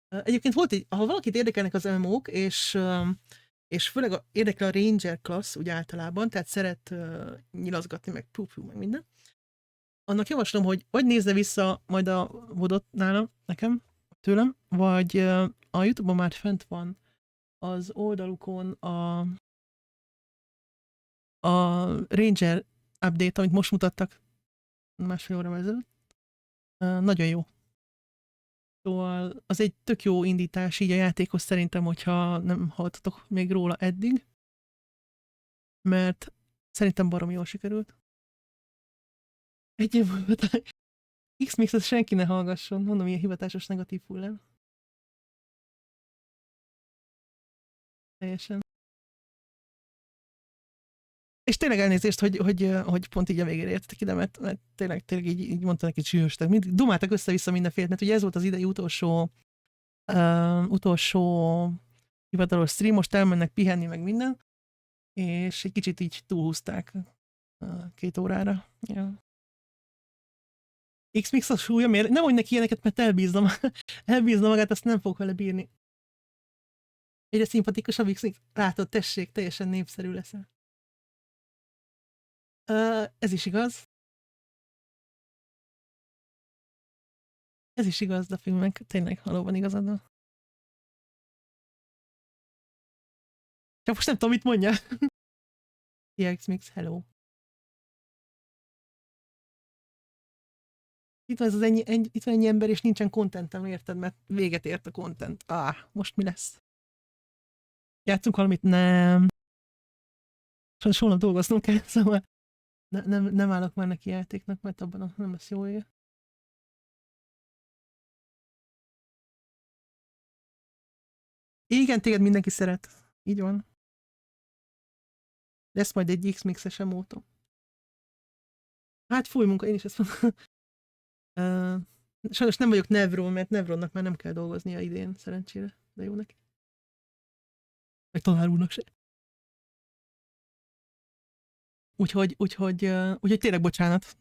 Egyébként volt egy, ha valakit érdekelnek az MMO-k, és főleg érdekel a Ranger class úgy általában, tehát szeret nyilazgatni, meg meg minden, annak javaslom, hogy vagy nézze vissza majd a vodot nálam, nekem, tőlem, vagy a YouTube-on már fent van az oldalukon a Ranger update, amit most mutattak másfél órával ezelőtt. Nagyon jó. Szóval az egy tök jó indítás így a játékhoz szerintem, hogyha nem hallottatok még róla eddig. Mert szerintem baromi jól sikerült. Egy év múlva X-Mix-et senki ne hallgasson, mondom, ilyen hivatásos negatív hullám. Teljesen. És tényleg elnézést, hogy pont így a végére értetek ide, mert tényleg így mondta neki csűröstek. Dumáltak össze-vissza mindenféle, mert ugye ez volt az idei utolsó hivatalos stream, most elmennek pihenni meg minden. és egy kicsit így túlhúzták 2 órára. Ja. X-Mix a súlya, miért? Nem mondj neki ilyeneket, mert elbízna magát, azt nem fog vele bírni. Egyre szimpatikusabb X-Mix. Látod, tessék, teljesen népszerű leszel. Ez is igaz. Ez is igaz, de filmek tényleg valóban igazad van. Csak most nem tudom, mit mondja. X-Mix, hello. Itt van, itt van ennyi ember, és nincsen contentem, érted? Mert véget ért a content. Most mi lesz? Játszunk valamit? Nem. Sajnos holnap dolgoznom kell, szóval nem állok már neki játéknak, mert abban nem lesz jó ége. Igen, téged mindenki szeret. Így van. Lesz majd egy X-Mix-es emótom. Hát fúj munka, én is ezt mondom. Sajnos nem vagyok Nevron, mert Nevronnak már nem kell dolgoznia idén, szerencsére. De jó neki. Meg tanár úrnak se. Úgyhogy tényleg bocsánat.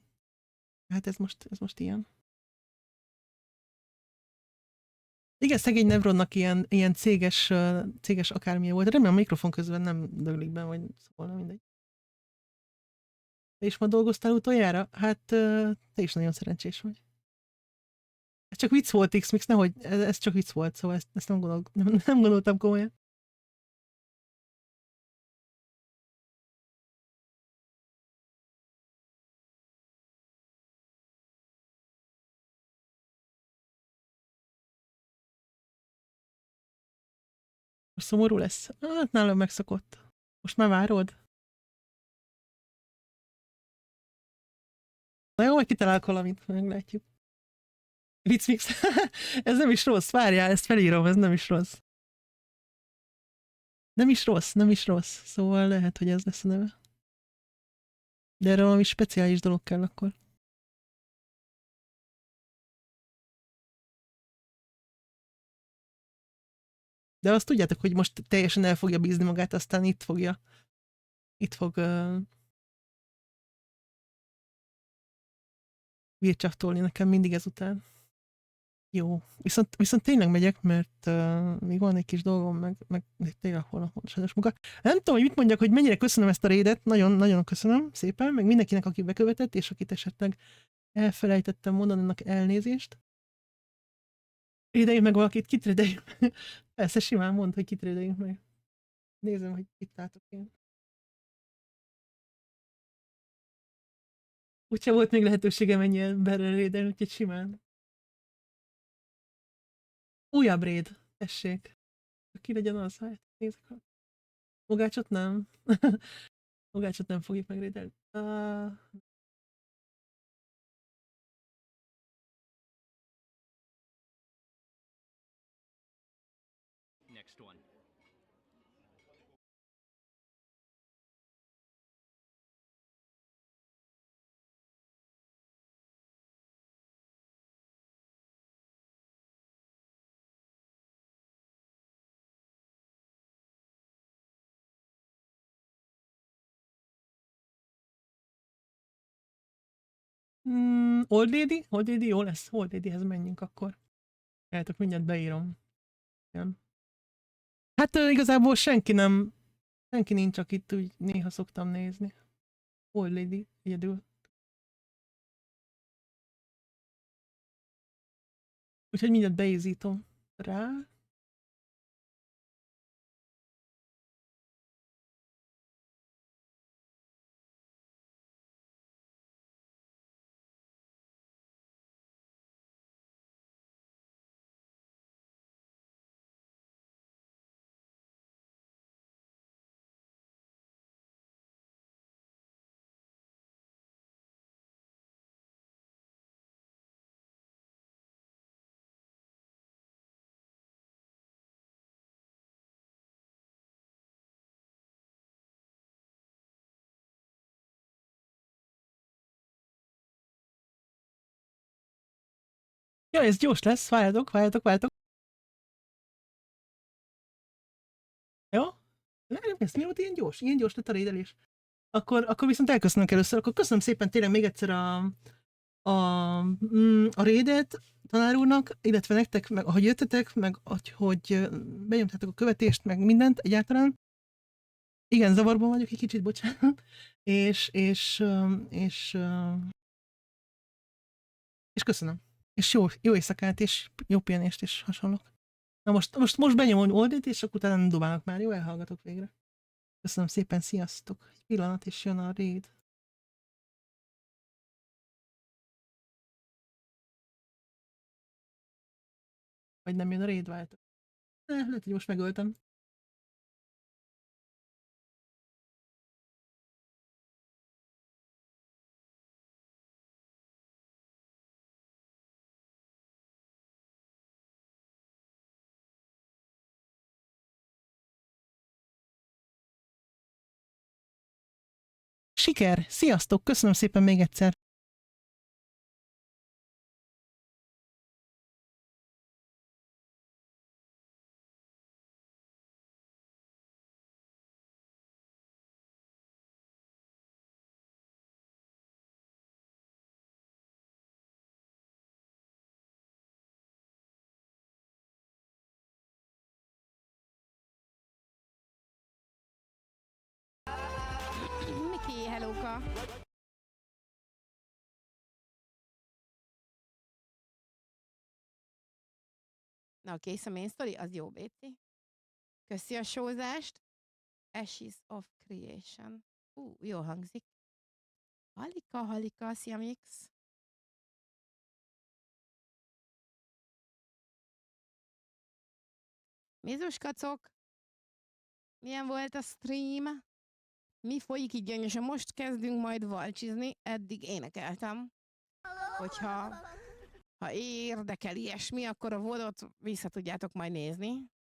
Hát ez most ilyen. Igen, szegény Nevronnak ilyen céges akármilyen volt. Remélem a mikrofon közben nem döglik be, vagy szólna, mindegy. Te is ma dolgoztál utoljára? Hát te is nagyon szerencsés vagy. Ez csak vicc volt, X-Mix, nehogy, ez csak vicc volt, szóval ezt nem gondoltam komolyan. Szomorú lesz? Hát nálam megszokott. Most már várod? Na jó, majd kitalálok valamit, meglátjuk. Vicmix. Ez nem is rossz, várjál, ezt felírom, ez nem is rossz. Nem is rossz. Szóval lehet, hogy ez lesz a neve. De erre valami speciális dolog kell akkor. De azt tudjátok, hogy most teljesen el fogja bízni magát, aztán itt fog vircsaftolni nekem mindig ezután. Jó, viszont tényleg megyek, mert még van egy kis dolgom, meg tényleg holnap sajnos munka. Nem tudom, hogy mit mondjak, hogy mennyire köszönöm ezt a raidet, nagyon köszönöm szépen, meg mindenkinek, aki bekövetett, és akit esetleg elfelejtettem mondani, annak elnézést. Rédeljünk meg valakit, kit rédeljünk? Persze simán mondd, hogy kit rédeljünk meg. Nézem, hogy itt álltok én. Úgyse volt még lehetőségem ennyi emberrel rédelni, úgyhogy simán. Újabb raid, tessék. Ki legyen az, hát nézzük. Mogácsot nem. Mogácsot nem fogjuk megrédelni. Next one. Old Lady? Old Lady jó lesz. Old Ladyhez menjünk akkor. Eljátok, mindjárt beírom. Igen. Hát igazából senki nincs, akit úgy néha szoktam nézni. Old Lady, egyedül. Úgyhogy mindjárt beízítom rá. Ja, ez gyors lesz, várjatok. Jó? Ez mi volt ilyen gyors lett a rédelés. Akkor viszont elköszönök először. Akkor köszönöm szépen tényleg még egyszer a rédet tanár úrnak, illetve nektek, meg ahogy jöttetek, meg hogy benyomtátok a követést, meg mindent egyáltalán. Igen, zavarban vagyok egy kicsit, bocsánat. És köszönöm. És jó éjszakát, és jó pihenést, és hasonlók. Na most benyomom oldit, és akkor utána dobálok már. Jó, elhallgatok végre. Köszönöm szépen, sziasztok. Egy pillanat, és jön a raid. Vagy nem jön a raid váltó. Lehet, hogy most megöltem. Siker! Sziasztok! Köszönöm szépen még egyszer! Miki, hellóka! Na, kész a main story? Az jó, Béci. Köszi a sózást. Ashes of Creation. Jól hangzik. Halika, szia Mix. Mézus kacok. Milyen volt a stream? Mi folyik így gyönyörűen? Most kezdünk majd valcsizni. Eddig énekeltem. Hogyha érdekel ilyesmi, akkor a vodot vissza tudjátok majd nézni.